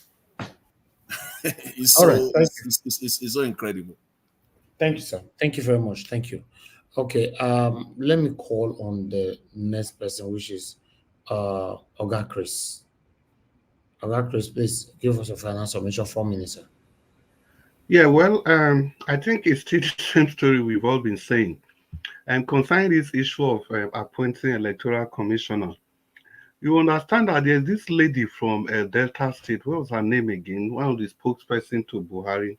It's so incredible. Thank you, sir. Thank you very much. Thank you. Okay, let me call on the next person, which is Oga Chris. Oga Chris, please give us a final submission, 4 minutes, sir. Yeah, well, I think it's still the same story we've all been saying. And concerning this issue of appointing electoral commissioner, you understand that there's this lady from Delta State. What was her name again? One of the spokesperson to Buhari.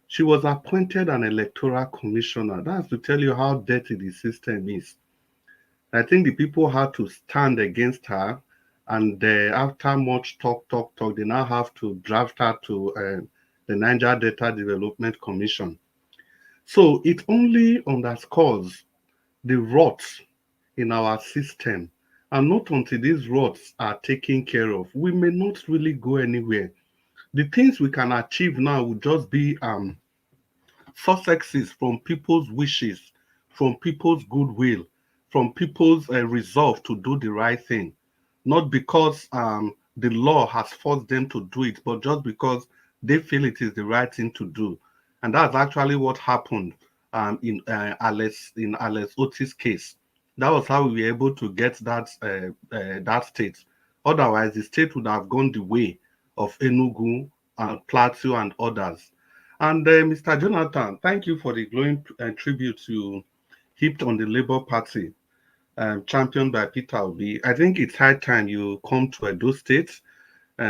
She was appointed an electoral commissioner. That's to tell you how dirty the system is. I think the people had to stand against her, and after much talk, they now have to draft her to the Niger Delta Development Commission. So it only underscores the rots in our system. And not until these rots are taken care of, we may not really go anywhere. The things we can achieve now will just be successes from people's wishes, from people's goodwill, from people's resolve to do the right thing. Not because the law has forced them to do it, but just because they feel it is the right thing to do. And that's actually what happened in Alex Otis' case. That was how we were able to get that state. Otherwise, the state would have gone the way of Enugu and Plateau and others. And Mr. Jonathan, thank you for the glowing tribute you heaped on the Labour Party, championed by Peter Obi. I think it's high time you come to Edo State,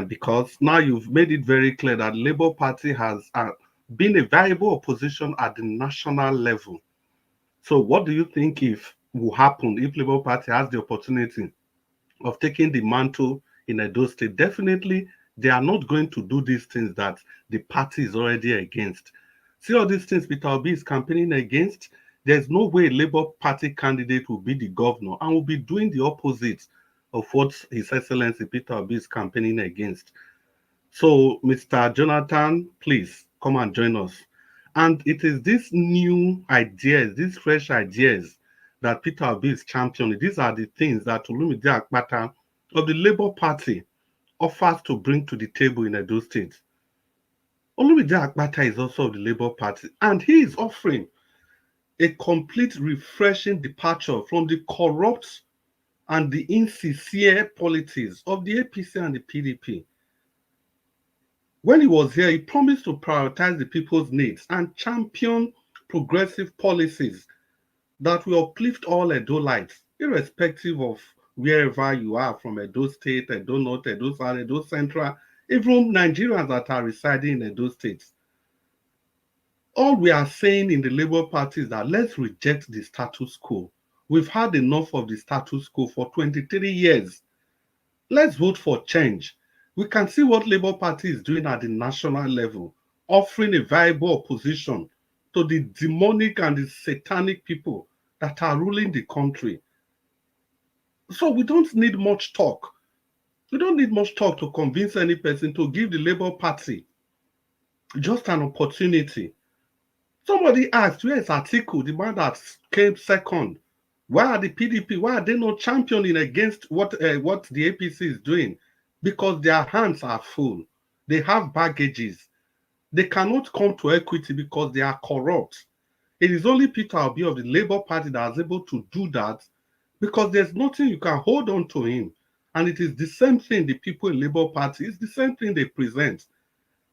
because now you've made it very clear that Labour Party has been a viable opposition at the national level. So what do you think will happen if Labour Party has the opportunity of taking the mantle in Edo State? Definitely, they are not going to do these things that the party is already against. See all these things Peter Obi is campaigning against? There's no way a Labour Party candidate will be the governor and will be doing the opposite of what His Excellency Peter Obi is campaigning against. So, Mr. Jonathan, please come and join us. And it is these new ideas, these fresh ideas that Peter Obi is championing. These are the things that Olumide Akpata of the Labour Party offers to bring to the table in Edo State. Olumide Akpata is also of the Labour Party, and he is offering a complete, refreshing departure from the corrupt and the insincere politics of the APC and the PDP. When he was here, he promised to prioritize the people's needs and champion progressive policies that will uplift all Edolites, irrespective of wherever you are, from Edo State, Edo North, Edo South, Edo Central, even Nigerians that are residing in Edo State. All we are saying in the Labour Party is that let's reject the status quo. We've had enough of the status quo for 23 years. Let's vote for change. We can see what Labour Party is doing at the national level, offering a viable opposition to the demonic and the satanic people that are ruling the country. So we don't need much talk. We don't need much talk to convince any person to give the Labour Party just an opportunity. Somebody asked, where is Atiku, the man that came second? Why are the PDP, why are they not championing against what the APC is doing? Because their hands are full. They have baggages. They cannot come to equity because they are corrupt. It is only Peter Obi of the Labour Party that is able to do that, because there's nothing you can hold on to him. And it is the same thing the people in Labour Party, it's the same thing they present.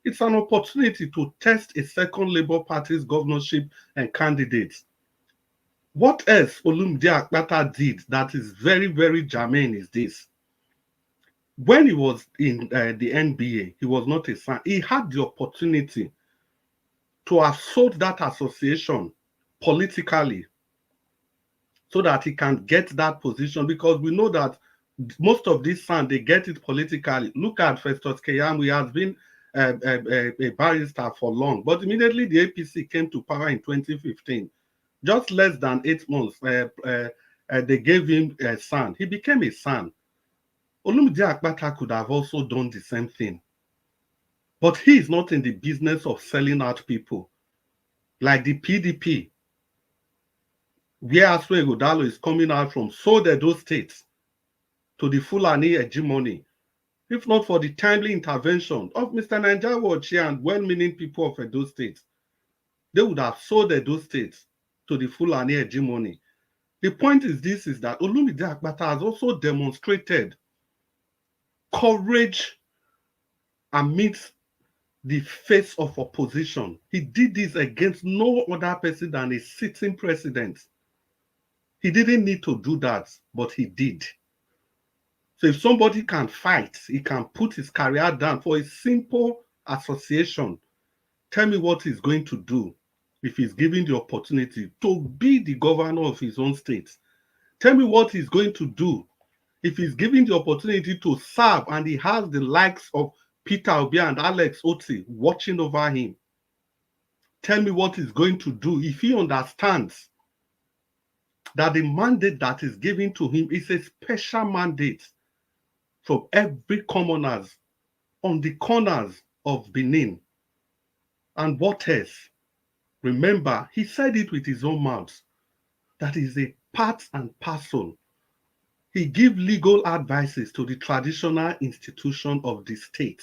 It's an opportunity to test a second Labour Party's governorship and candidates. What else Olumide Akpata did that is very, very germane is this. When he was in the NBA, he was not a fan. He had the opportunity to have sold that association politically so that he can get that position, because we know that most of these fans, they get it politically. Look at Festus Keyamo, he has been a barrister for long, but immediately the APC came to power in 2015, just less than 8 months, they gave him a son. He became a son. Olumide Akpata could have also done the same thing, but he is not in the business of selling out people like the PDP, where Asue Godalo is coming out from, sold Edo State to the Fulani hegemony. If not for the timely intervention of Mr. Nigerian and well-meaning people of Edo State, they would have sold Edo State to the Fulani hegemony. The point is this, is that Olumide Akpata has also demonstrated courage amidst the face of opposition. He did this against no other person than a sitting president. He didn't need to do that, but he did. So if somebody can fight, he can put his career down for a simple association. Tell me what he's going to do if he's given the opportunity to be the governor of his own state. Tell me what he's going to do if he's given the opportunity to serve and he has the likes of Peter Obi and Alex Otti watching over him. Tell me what he's going to do if he understands that the mandate that is given to him is a special mandate from every commoners on the corners of Benin. And what else? Remember, he said it with his own mouth, that is a part and parcel. He gives legal advices to the traditional institution of the state.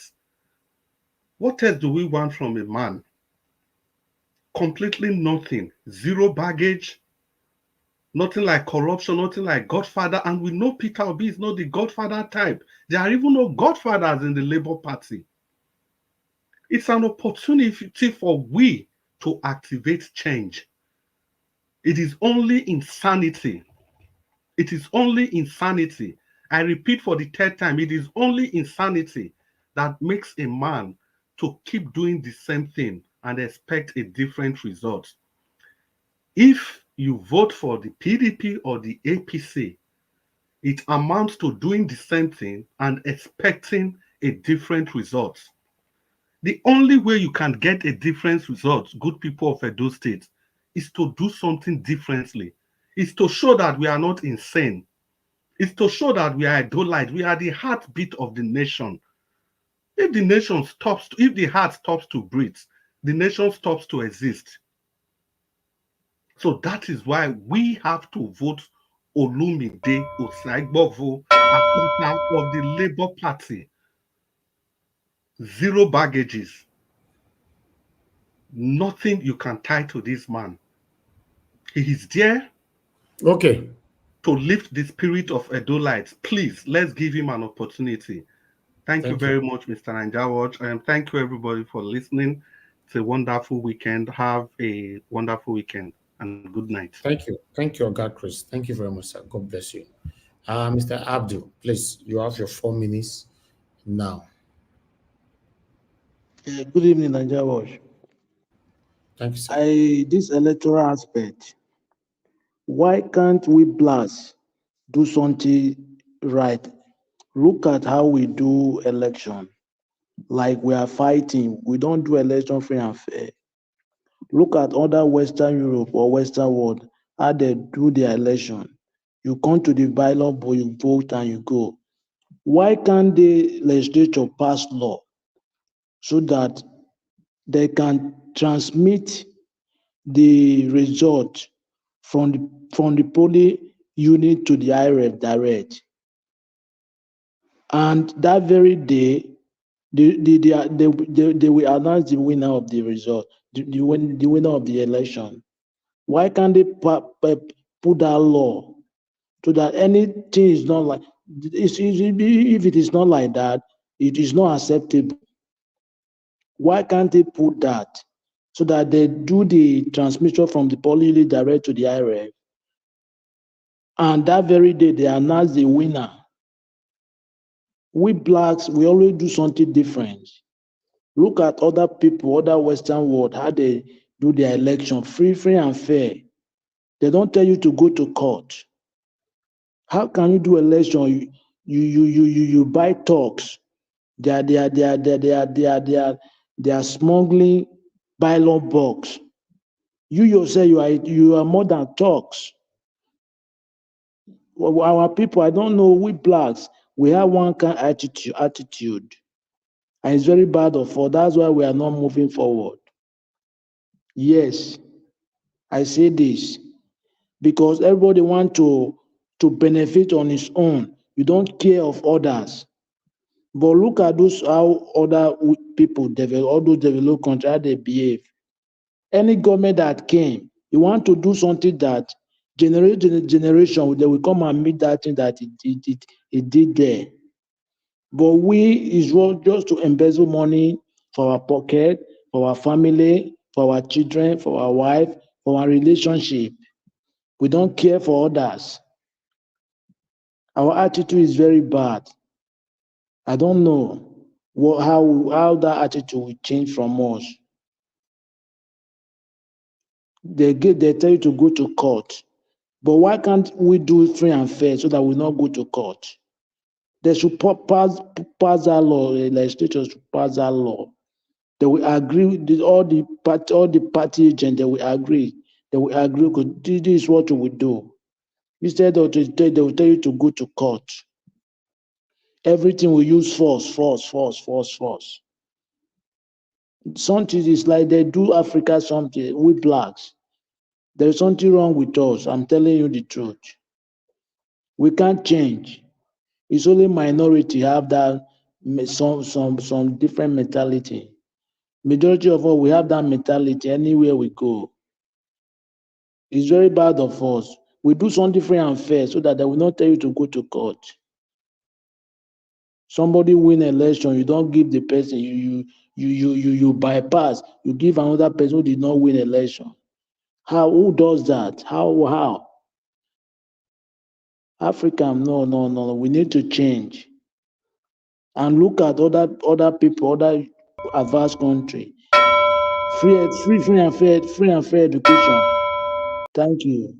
What else do we want from a man? Completely nothing. Zero baggage. Nothing like corruption, nothing like Godfather. And we know Peter Obi is not the Godfather type. There are even no Godfathers in the Labour Party. It's an opportunity for we to activate change. It is only insanity. It is only insanity. I repeat for the third time, it is only insanity that makes a man to keep doing the same thing and expect a different result. If you vote for the PDP or the APC, it amounts to doing the same thing and expecting a different result. The only way you can get a different result, good people of Edo State, is to do something differently. Is to show that we are not insane. It's to show that we are Edolite. We are the heartbeat of the nation. If the nation stops, if the heart stops to breathe, the nation stops to exist. So that is why we have to vote Olumide Osaigbovo Akpata of the Labour Party. Zero baggages. Nothing you can tie to this man. He is there. Okay. To lift the spirit of Edolites. Please, let's give him an opportunity. Thank you very much, Mr. Nanjawaj, and thank you everybody for listening. It's a wonderful weekend. Have a wonderful weekend and good night. Thank you. Thank you, Oga Chris. Thank you very much, sir. God bless you. Mr. Abdul, please, you have your 4 minutes now. Good evening, Nanjawaj. Thank you, sir. This electoral aspect, why can't we blacks do something right? Look at how we do election. Like we are fighting. We don't do election free and fair. Look at other Western Europe or Western world, how they do their election. You come to the ballot board, you vote and you go. Why can't the legislature pass law so that they can transmit the result from the polling unit to the IREF direct? And that very day, they will announce the winner of the result, the winner of the election. Why can't they put that law so that anything is not like, if it is not like that, it is not acceptable? Why can't they put that so that they do the transmission from the polling direct to the IRF, and that very day they announce the winner? We blacks, we always do something different. Look at other people, other Western world, how they do their election, free and fair. They don't tell you to go to court. How can you do election? You buy talks. They are smuggling ballot box. You yourself, you are more than talks. Our people, I don't know, we blacks, we have one kind of attitude. And it's very bad of all. That's why we are not moving forward. Yes, I say this because everybody wants to benefit on his own. You don't care of others. But look at those how other people develop, all those developed countries, how they behave. Any government that came, you want to do something that generation, they will come and meet that thing that it did there. But we is just to embezzle money for our pocket, for our family, for our children, for our wife, for our relationship. We don't care for others. Our attitude is very bad. I don't know how that attitude will change from us. They tell you to go to court. But why can't we do free and fair so that we not go to court? They should pass that law, the legislators should pass that law. They will agree with all the party agents, they will agree. They will agree because this is what we will do. Instead of they will tell you to go to court. Everything will use force. Something is like they do Africa something, we blacks. There is something wrong with us. I'm telling you the truth. We can't change. It's only minority have that some different mentality. Majority of all, we have that mentality anywhere we go. It's very bad of us. We do something free and fair so that they will not tell you to go to court. Somebody win election, you don't give the person, you bypass, you give another person who did not win election. How? Who does that? How? Africa, no. We need to change. And look at other people, other advanced country. Free and fair education. Thank you.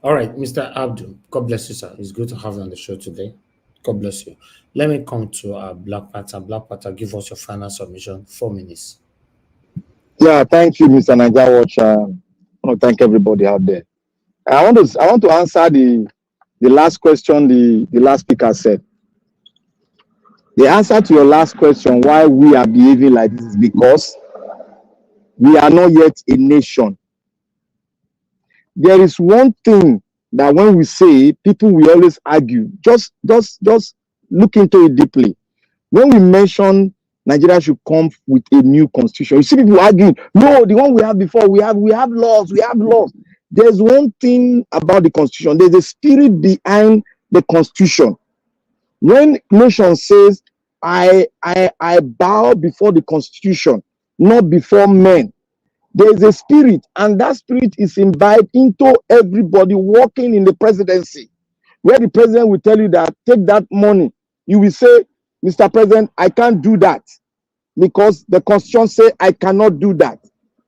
All right, Mr. Abdul, God bless you, sir. It's good to have you on the show today. God bless you. Let me come to Black Panther. Black Panther, give us your final submission. 4 minutes. Yeah, thank you, Mr. Niger Watch. I want to thank everybody out there. I want to answer the last question the last speaker said. The answer to your last question, why we are behaving like this, is because we are not yet a nation. There is one thing that when we say, people will always argue. Just look into it deeply. When we mention Nigeria should come with a new constitution, you see people arguing, no, the one we have before, we have laws. There's one thing about the constitution. There's a spirit behind the constitution. When nation says, I bow before the constitution, not before men, there is a spirit, and that spirit is imbibed into everybody working in the presidency, where the president will tell you that, take that money. You will say, Mr. President, I can't do that because the constitution says I cannot do that.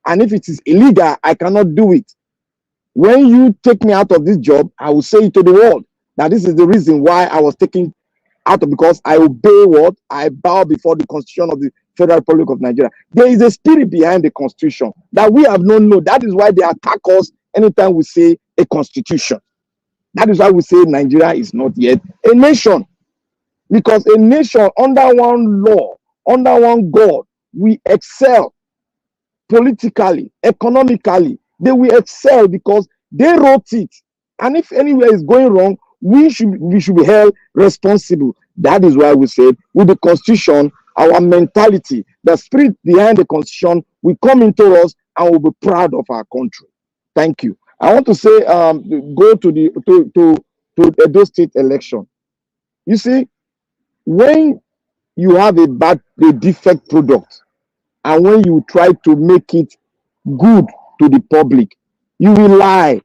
And if it is illegal, I cannot do it. When you take me out of this job, I will say to the world that this is the reason why I was taken out of, because I obey what? I bow before the constitution of the Federal Republic of Nigeria. There is a spirit behind the constitution that we have not known. That is why they attack us anytime we say a constitution. That is why we say Nigeria is not yet a nation. Because a nation under one law, under one God, we excel politically, economically. They will excel because they wrote it. And if anywhere is going wrong, we should be held responsible. That is why we said, with the constitution, our mentality, the spirit behind the constitution will come into us and we'll be proud of our country. Thank you. I want to say, go to the Edo State election. You see, when you have a defect product, and when you try to make it good to the public, you will lie.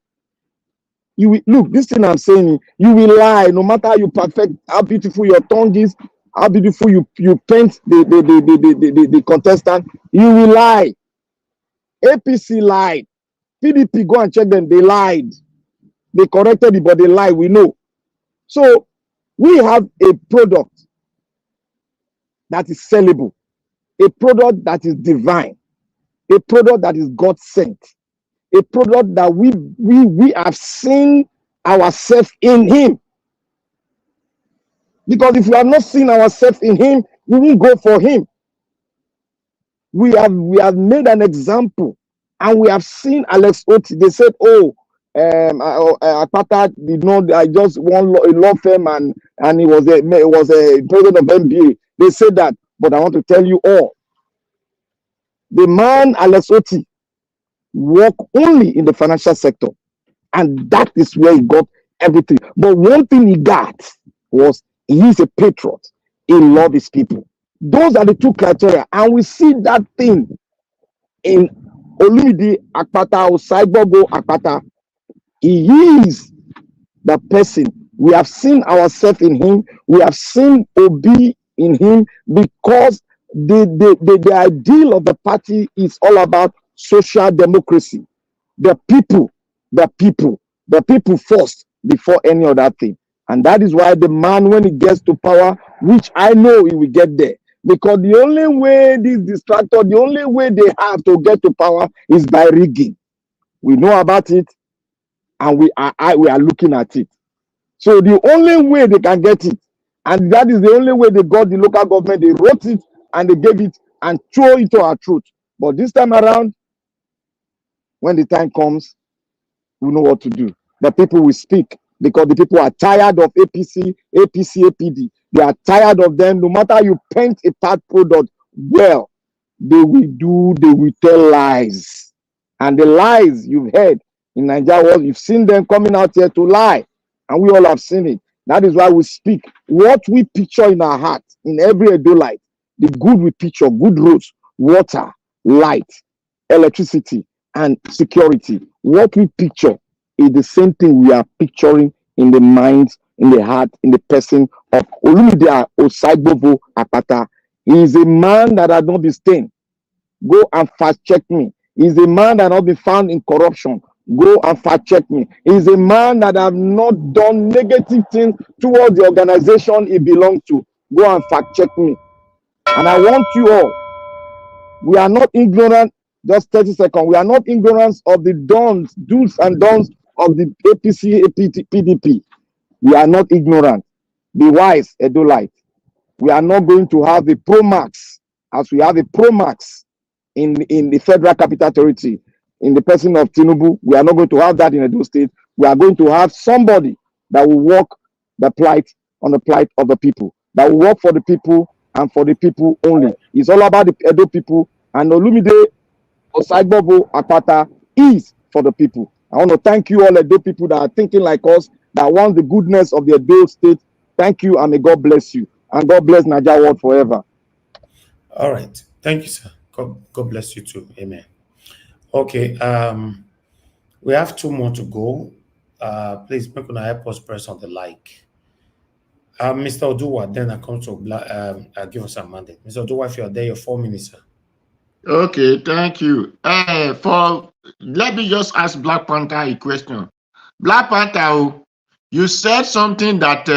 You will, look, this thing I'm saying, you will lie. No matter how you perfect, how beautiful your tongue is, how beautiful you paint the contestant, you will lie. APC lied. PDP, go and check them, they lied. They corrected it, but they lied, we know. So we have a product that is sellable, a product that is divine, a product that is God sent, a product that we have seen ourselves in him. Because if we have not seen ourselves in him, we will go for him. We have made an example, and we have seen Alex Oti. They said, oh, Akpata did not, I just won a law firm, and he was a president of MBA. They said that, but I want to tell you all, the man Alex Oti worked only in the financial sector, and that is where he got everything. But one thing he got was he is a patriot. He loves his people. Those are the two criteria, and we see that thing in Olumide Akpata or Saibogo Akpata. He is the person. We have seen ourselves in him. We have seen Obi in him, because the ideal of the party is all about social democracy. The people first before any other thing. And that is why the man, when he gets to power, which I know he will get there, because the only way this distractor, the only way they have to get to power is by rigging. We know about it, and we are looking at it. So the only way they can get it, and that is the only way they got the local government, they wrote it and they gave it and throw it to our truth. But this time around, when the time comes, we know what to do. the people will speak, because the people are tired of APC, APD. They are tired of them. No matter you paint a bad product well, they will tell lies. And the lies you've heard in Nigeria, you've seen them coming out here to lie. And we all have seen it. That is why we speak what we picture in our heart, in every Edo light. The good we picture, good roads, water, light, electricity, and security. What we picture is the same thing we are picturing in the minds, in the heart, in the person of Olumide Osaibovo Akpata. He is a man that has not been stained. Go and fact check me. He is a man that has not been found in corruption. Go and fact check me. He is a man that have not done negative things towards the organization he belongs to. Go and fact check me. And I want you all, we are not ignorant, just 30 seconds, we are not ignorant of the do's and don'ts of the APC, PDP. We are not ignorant. Be wise, Edolite. We are not going to have a Pro-Max as we have a Pro-Max in the Federal Capital Territory. In the person of Tinubu, we are not going to have that in Edo State. We are going to have somebody that will walk the plight on the plight of the people, that will work for the people and for the people only. It's all about the Edo people, and Olumide Osaibovo Akpata is for the people. I want to thank you all Edo people that are thinking like us, that want the goodness of the Edo State. Thank you, and may God bless you. And God bless Nigeria world forever. All right. Thank you, sir. God bless you too. Amen. Okay. We have 2 more to go. Please make una help us press on the like. Mr. Oduwa, then I come to give us a mandate. Mr. Oduwa, if you are there, your 4 minutes, sir. Okay, thank you. Let me just ask Black Panther a question. Black Panther, you said something that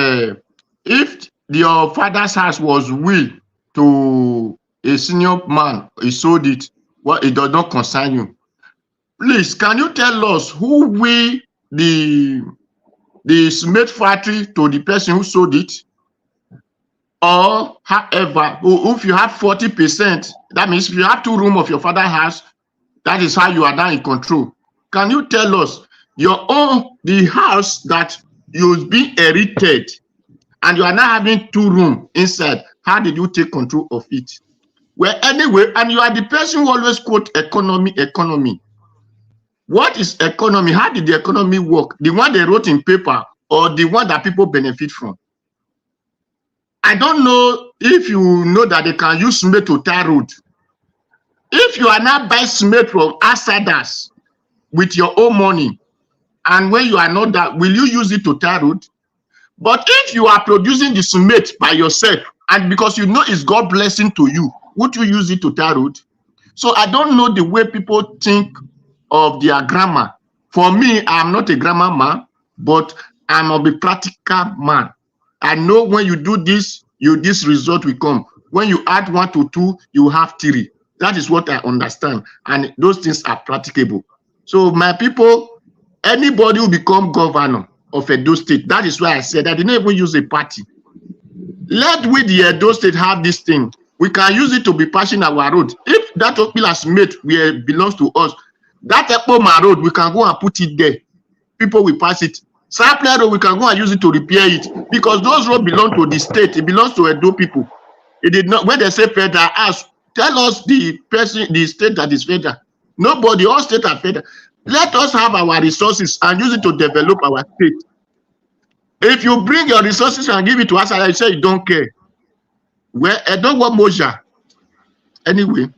if your father's house was will to a senior man, he sold it, well, it does not concern you. Please, can you tell us who will the cement factory to the person who sold it? Or however, if you have 40%, that means if you have 2 rooms of your father's house, that is how you are now in control. Can you tell us the house that you've been inherited and you are now having 2 rooms inside, how did you take control of it? Well, anyway, and you are the person who always quote economy. What is economy? How did the economy work? The one they wrote in paper or the one that people benefit from? I don't know if you know that they can use cement to tar road. If you are not buying cement from outsiders with your own money, and when you are not that, will you use it to tar road? But if you are producing the cement by yourself, and because you know it's God blessing to you, would you use it to tar road? So I don't know the way people think of their grammar. For me, I'm not a grammar man, but I'm a practical man. I know when you do this, this result will come. When you add 1 to 2, you have 3. That is what I understand. And those things are practicable. So my people, anybody who become governor of Edo State, that is why I said I didn't even use a party. Let we the Edo State have this thing. We can use it to be passing our road. If that Opilas made where belongs to us, that Ekpoma road, we can go and put it there. People will pass it. Sapler road, we can go and use it to repair it, because those roads belong to the state. It belongs to Edo people. It did not. When they say federal, ask, tell us the state that is federal. Nobody, all states are federal. Let us have our resources and use it to develop our state. If you bring your resources and give it to us, and I say you don't care, well, I don't want Moja. Anyway,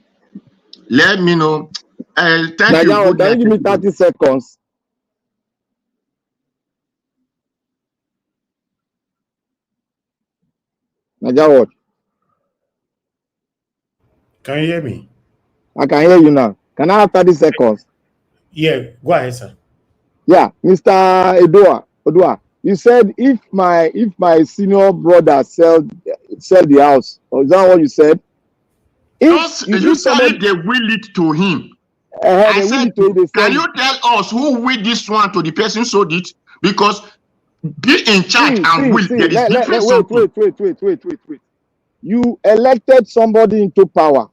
let me know. Thank you. Can you give me 30 seconds? Najawad. Can you hear me? I can hear you now. Can I have 30 seconds? Yeah, go ahead, sir. Yeah, Mr. Odua, you said if my senior brother sell the house, or is that what you said? You said if they will it to him. I said, can you tell us who will this one to the person sold it? Because be in charge and will. There is difference. Wait. You elected somebody into power.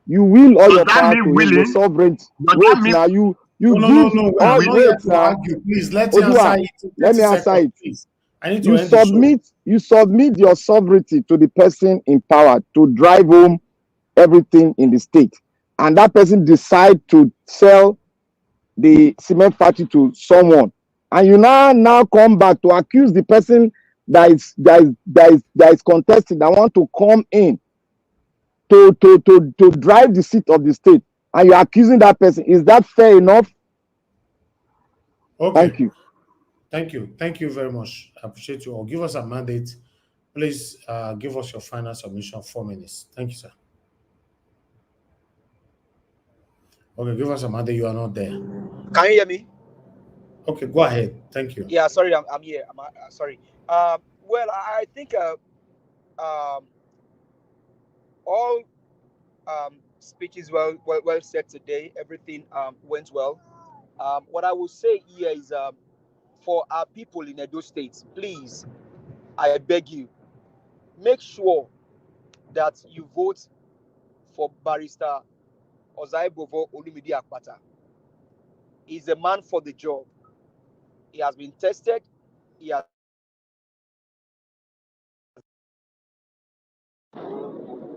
You will all your power to him, your sovereignty. Wait, now you You No, give no. all I'm not here wait to now. argue. Please let me Odua, answer it. let 30 me answer seconds, it. please. I need to end the show. You submit your sovereignty to the person in power to drive home everything in the state, and that person decide to sell the cement factory to someone, and you now come back to accuse the person that is contesting, that want to come in to drive the seat of the state, and you're accusing that person. Is that fair enough? Okay. Thank you. Thank you very much. I appreciate you all. Give us a mandate. Please give us your final submission, 4 minutes. Thank you, sir. Okay, give us a mandate. You are not there. Can you hear me? Okay, go ahead. Thank you. Yeah, sorry, I'm here. Sorry. Well, I think all speeches well said today. Everything went well. What I will say here is for our people in Edo State, please, I beg you, make sure that you vote for Barrister Osaibovo Olumide Akpata. He's a man for the job. He has been tested.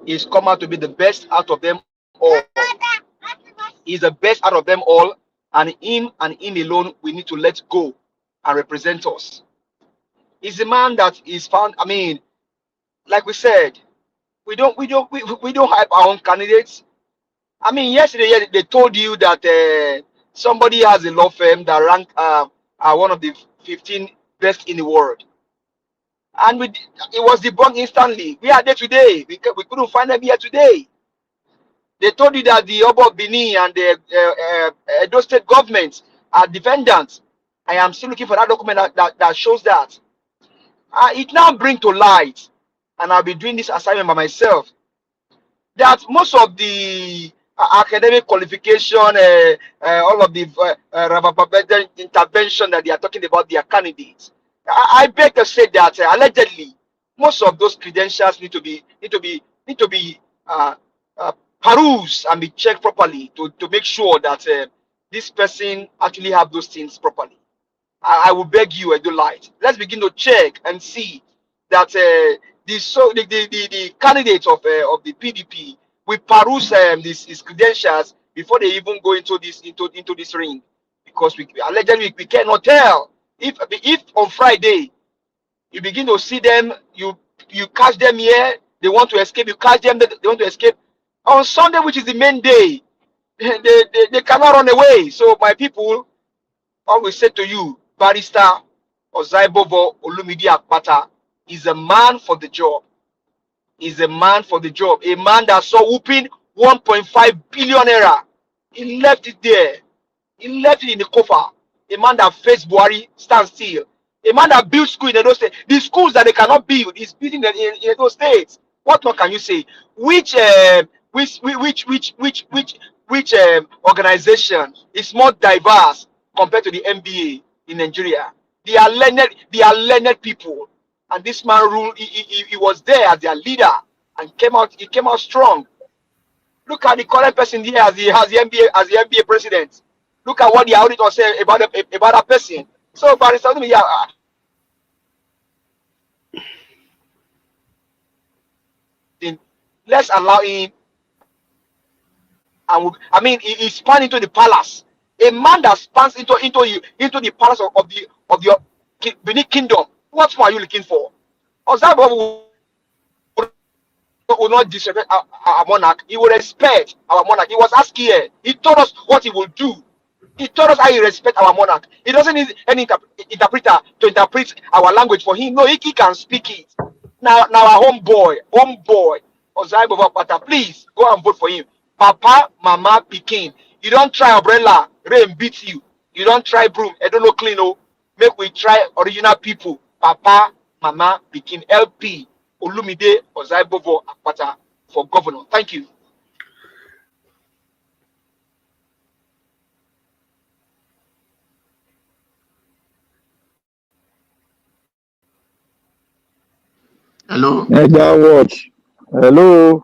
He's come out to be the best out of them all. He's the best out of them all, and him alone we need to let go and represent us. He's a man that is found. I mean, like we said, we don't hype our own candidates. I mean, yesterday they told you that somebody has a law firm that ranked one of the 15 best in the world, and it was debunked instantly. We are there today. We couldn't find them here today. They told you that the Obi of Benin and the Edo State government are defendants. I am still looking for that document that shows that. It now brings to light, and I'll be doing this assignment by myself, that most of the academic qualification, all of the intervention that they are talking about their candidates, I beg to say that allegedly most of those credentials need to be perused and be checked properly to make sure that this person actually have those things properly. I will beg you, Edo Light, let's begin to check and see that the candidates of the PDP will peruse his credentials before they even go into this ring, because we allegedly we cannot tell if on Friday you begin to see them, you catch them here, they want to escape, you catch them, they want to escape. On Sunday, which is the main day, they cannot run away. So my people, always say to you, Barrister Osaibovo Olumide Akpata is a man for the job. Is a man for the job. A man that saw whooping 1.5 billion naira. He left it there. He left it in the coffer. A man that faced Buhari, stand still. A man that built school in Edo State. The schools that they cannot build is building in Edo State. What more can you say? Which organization is more diverse compared to the NBA in Nigeria? They are learned people. And this man ruled, he was there as their leader and he came out strong. Look at the current person here as the NBA president. Look at what the auditor said about that person. So, Barrister, let's allow him. I mean, he spanned into the palace. A man that spans into the palace of the Benin Kingdom. What more are you looking for? Osaibo will not disrespect our monarch. He will respect our monarch. He was asked here. He told us what he will do. He told us how he respects our monarch. He doesn't need any interpreter to interpret our language for him. No, he can speak it. Now our homeboy, Osaibo Akpata, please go and vote for him. Papa, Mama, Pikin. You don't try umbrella, rain beat you. You don't try broom, I don't know clean. Oh, make we try original people. Papa, Mama, Pikin, LP, Olumide Osaibovo Akpata for governor. Thank you. Hello. Naija watch. Hello.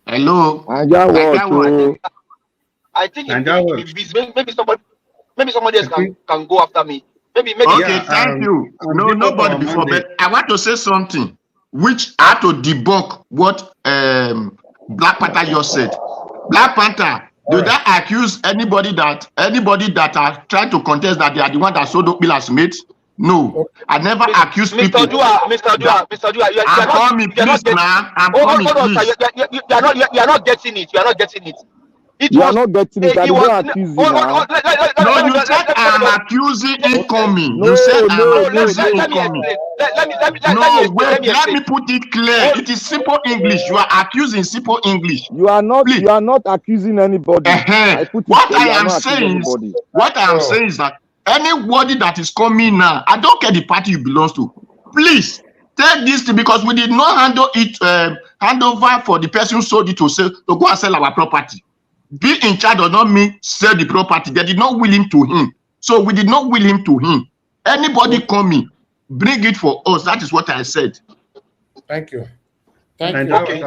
Hello. Naija watch. I think Nigeria if it's, maybe somebody else I think, can go after me. Maybe Okay, yeah, thank you. No, give us nobody our before, mandate. but I want to say something which I had to debunk what Black Panther just said. Black Panther, did I accuse anybody that are trying to contest that they are the one that sold Obi as mates? No, I never accused people. Mr. Dua, I'm coming, you are please not getting. now. I'm Hold coming, on, sir. please. You are not getting it. You are not getting it. It You are was. not getting it. I It did was. not accuse you now. No, you said I'm accusing incoming. You said I'm accusing Let me incoming. explain. Let me No, explain. wait, Let me let explain. me put it clear. It is simple English. You are accusing simple English. You are not. Please. You are not accusing anybody. I put it What clear. I You are am not accusing saying is, anybody. that anybody that is coming now, I don't care the party you belong to. Please take this thing because we did not handle it, hand over for the person who sold it to go and sell our property. Be in charge does not mean sell the property. They did not will him to him. So we did not will him to him. Anybody coming, bring it for us. That is what I said. Thank you. Thank you. Okay,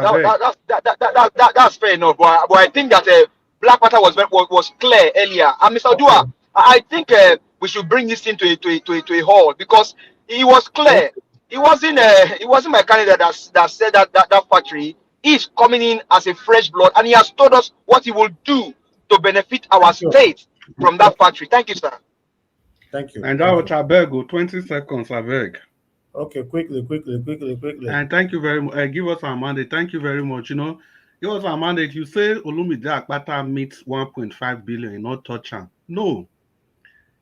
that's fair enough. But I think that Black Panther was clear earlier. And Mr. Dua, I think we should bring this thing to a halt because he was clear. It wasn't my candidate that said that factory is coming in as a fresh blood, and he has told us what he will do to benefit our state from that factory. Thank you, sir. Thank you. And that I beg, 20 seconds, I beg. Okay, quickly. And thank you very much. Give us our mandate. Thank you very much. You know, give us our mandate. You say Olumide Akpata meets 1.5 billion, you not touch him. No.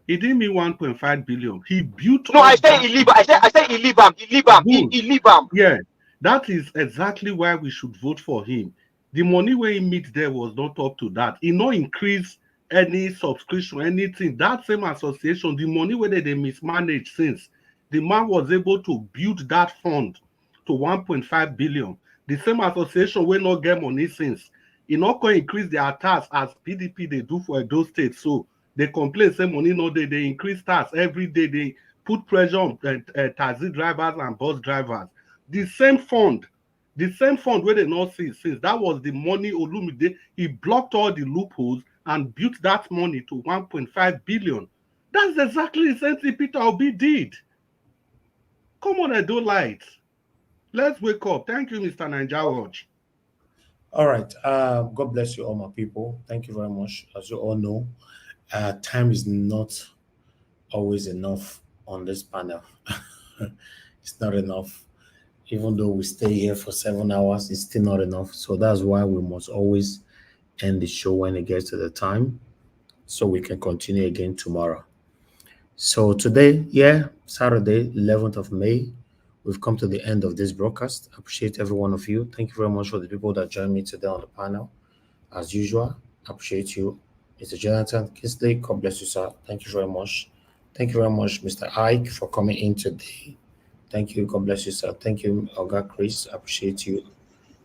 He didn't mean 1.5 billion. He built. No, I say he leave. I say he leave him. He leave him. Yeah, that is exactly why we should vote for him. The money where he meet there was not up to that. He no increase any subscription, anything. That same association, the money where they mismanaged since the man was able to build that fund to 1.5 billion. The same association will not get money since. He not going to increase their tax as PDP they do for Edo State. So they complain, say money no they increase tax every day. They put pressure on taxi drivers and bus drivers. The same fund where they not see since that was the money Olumide, he blocked all the loopholes and built that money to 1.5 billion. That's exactly the same thing Peter Obi did. Come on, Edo Light. Let's wake up. Thank you, Mr. Ninja. All right. God bless you all, my people. Thank you very much. As you all know, time is not always enough on this panel. It's not enough. Even though we stay here for 7 hours, it's still not enough. So that's why we must always end the show when it gets to the time so we can continue again tomorrow. So today, Saturday, 11th of May, we've come to the end of this broadcast. I appreciate every one of you. Thank you very much for the people that joined me today on the panel. As usual, I appreciate you. Mr. Jonathan Kinsley, God bless you, sir. Thank you very much. Thank you very much, Mr. Ike, for coming in today. Thank you. God bless you, sir. Thank you, Oga Chris. I appreciate you.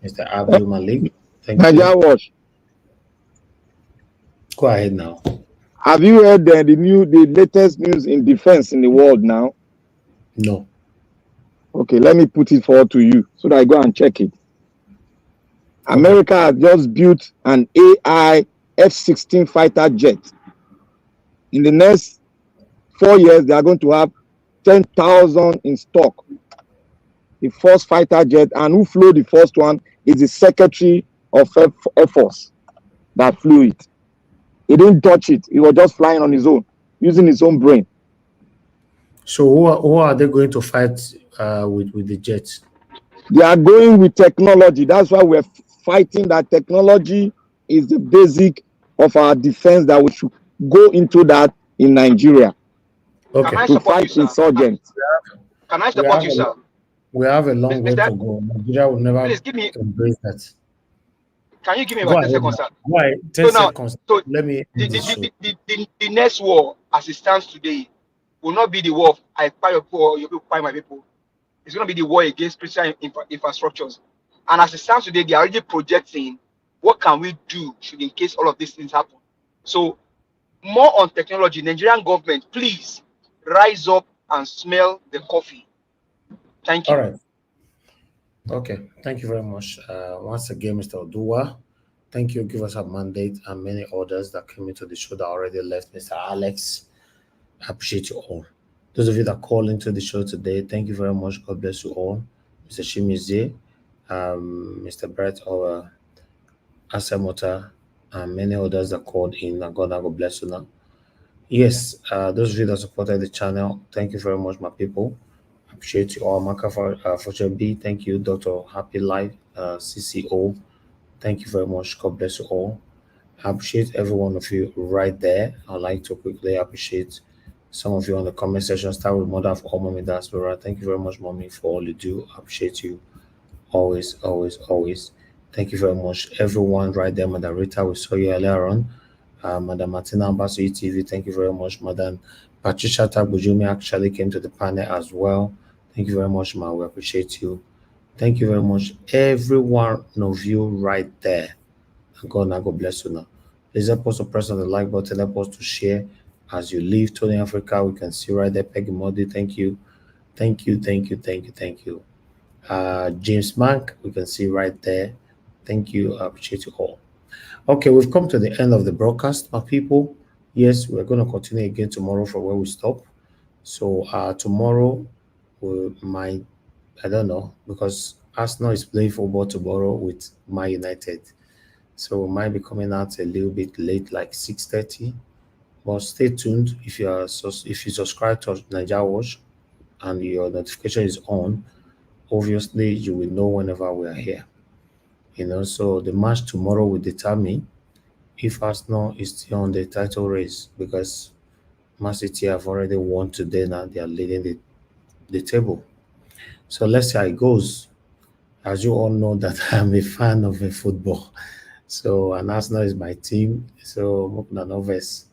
Mr. Abdul Malik. Thank you. Watch. Go ahead now. Have you heard the latest news in defense in the world now? No. Okay, let me put it forward to you so that I go and check it. America has just built an AI F-16 fighter jet. In the next 4 years, they are going to have 10,000 in stock. The first fighter jet, and who flew the first one is the Secretary of Air Force that flew it. He didn't touch it. He was just flying on his own, using his own brain. So who are they going to fight with the jets? They are going with technology. That's why we're fighting that technology is the basic of our defense, that we should go into that in Nigeria. Okay. To fight insurgents. Can I support you, sir? We have a long way to go. Nigeria will never embrace that. Can you give me about 10 seconds, sir? Why? 10 seconds. So let me the next war, as it stands today, will not be the war of I fight your poor, you people fight my people. It's going to be the war against Christian infrastructures. And as it stands today, they are already projecting what can we do should in case all of these things happen. So more on technology. Nigerian government, please rise up and smell the coffee. Thank you. All right. Okay, thank you very much. Once again, Mr. Odua, thank you. Give us a mandate and many others that came into the show that already left. Mr. Alex, I appreciate you all. Those of you that called into the show today, thank you very much. God bless you all. Mr. Shimize, Mr. Brett, or Asamota, and many others that called in. God bless you now. Yes, those of you that supported the channel, thank you very much, my people. Appreciate you all. Maka for B, thank you. Dr. Happy Life, CCO, thank you very much. God bless you all. I appreciate every one of you right there. I'd like to quickly appreciate some of you on the comment section. Start with Mother of all Mommy Diaspora. Thank you very much, Mommy, for all you do. I appreciate you always, always, always. Thank you very much, everyone right there. Madam Rita, we saw you earlier on. Madam Martina Ambassador TV, thank you very much. Madam Patricia Tagbujumi actually came to the panel as well. Thank you very much, ma. We appreciate you. Thank you very much, every one of you right there. And God bless you now. Please help us to press on the like button, help us to share as you leave Tony Africa. We can see right there, Peggy Modi. Thank you. Thank you, thank you, thank you, thank you. James Mark, we can see right there. Thank you. I appreciate you all. Okay, we've come to the end of the broadcast, my people. Yes, we're going to continue again tomorrow from where we stop. So tomorrow we might, I don't know, because Arsenal is playing football tomorrow with Man United. So we might be coming out a little bit late, like 6:30. But stay tuned. If you subscribe to Nigeria Watch and your notification is on, obviously you will know whenever we are here. So the match tomorrow will determine if Arsenal is still on the title race, because Man City have already won today. Now they are leading the table. So let's see how it goes. As you all know that I'm a fan of football. So, and Arsenal is my team. So, novice.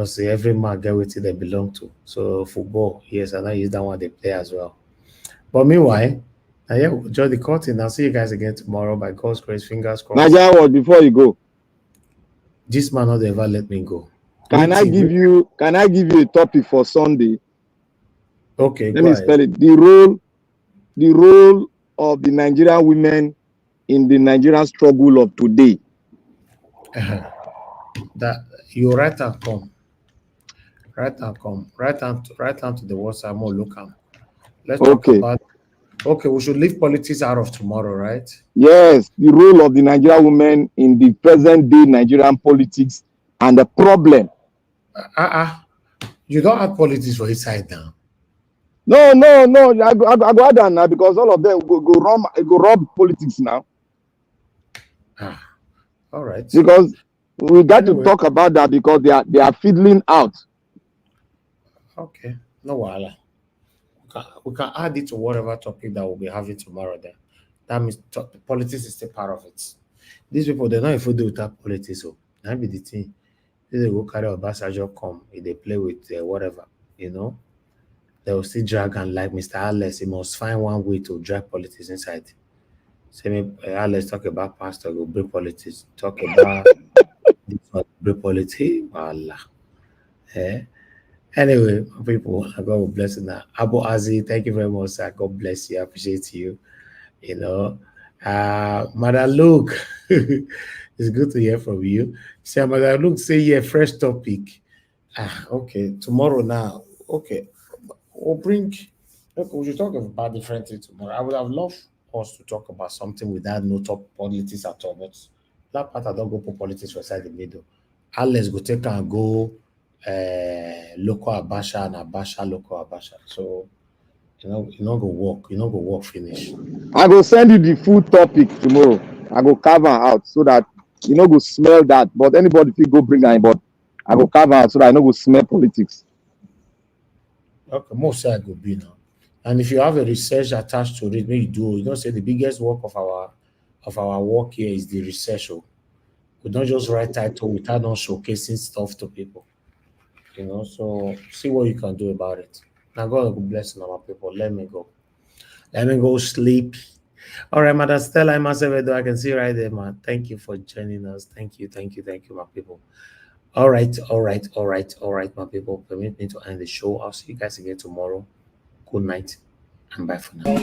See, every man get what they belong to. So, football, yes, and I use that one they play as well. But meanwhile, yeah, enjoy the curtain. I'll see you guys again tomorrow. By God's grace, fingers crossed. Nigeria, before you go, this man not ever let me go. Can I give you a topic for Sunday? Okay, let me spell it. The role of the Nigerian women in the Nigerian struggle of today. That you write and come. Write and to the WhatsApp more local. Let's talk about. Okay, we should leave politics out of tomorrow, right? Yes, the role of the Nigerian women in the present day Nigerian politics and the problem. You don't have politics for his side now. No. I go add that now because all of them go rub politics now. All right. Because we got to talk about that because they are fiddling out. Okay, no wala. We can add it to whatever topic that we'll be having tomorrow. Then that means politics is still part of it. These people, they're not if they without politics. So that be the thing. They go carry Obasanjo come, if they play with whatever, they will still drag, and like Mr. Alex, he must find one way to drag politics inside. Say me, Alex talk about pastor, go bring politics. Talk about this one, bring politics. Voila. Anyway, people, God will bless you now. Abu Azi, thank you very much, sir. God bless you. I appreciate you. Mother Luke, it's good to hear from you. Say, Mother Luke, say, yeah, fresh topic. Okay, tomorrow now. Okay, we should talk about different things tomorrow. I would have loved us to talk about something without no talk politics at all, but that part I don't go for politics for side the middle. Let's go take and go local Abasha and Abasha local Abasha. So you not go work finish. I go send you the full topic tomorrow. I go carve out so that you go smell that. But anybody feel go bring am, but I go carve out so that I no go smell politics. Okay, most I go be now. And if you have a research attached to it, maybe you don't say the biggest work of our work here is the research. We don't just write title without not showcasing stuff to people. So see what you can do about it. Now God will bless our people. Let me go sleep. All right, Madam Stella, I can see right there, man. Thank you for joining us. Thank you, my people. All right, my people. Permit me to end the show. I'll see you guys again tomorrow. Good night. and bye for now.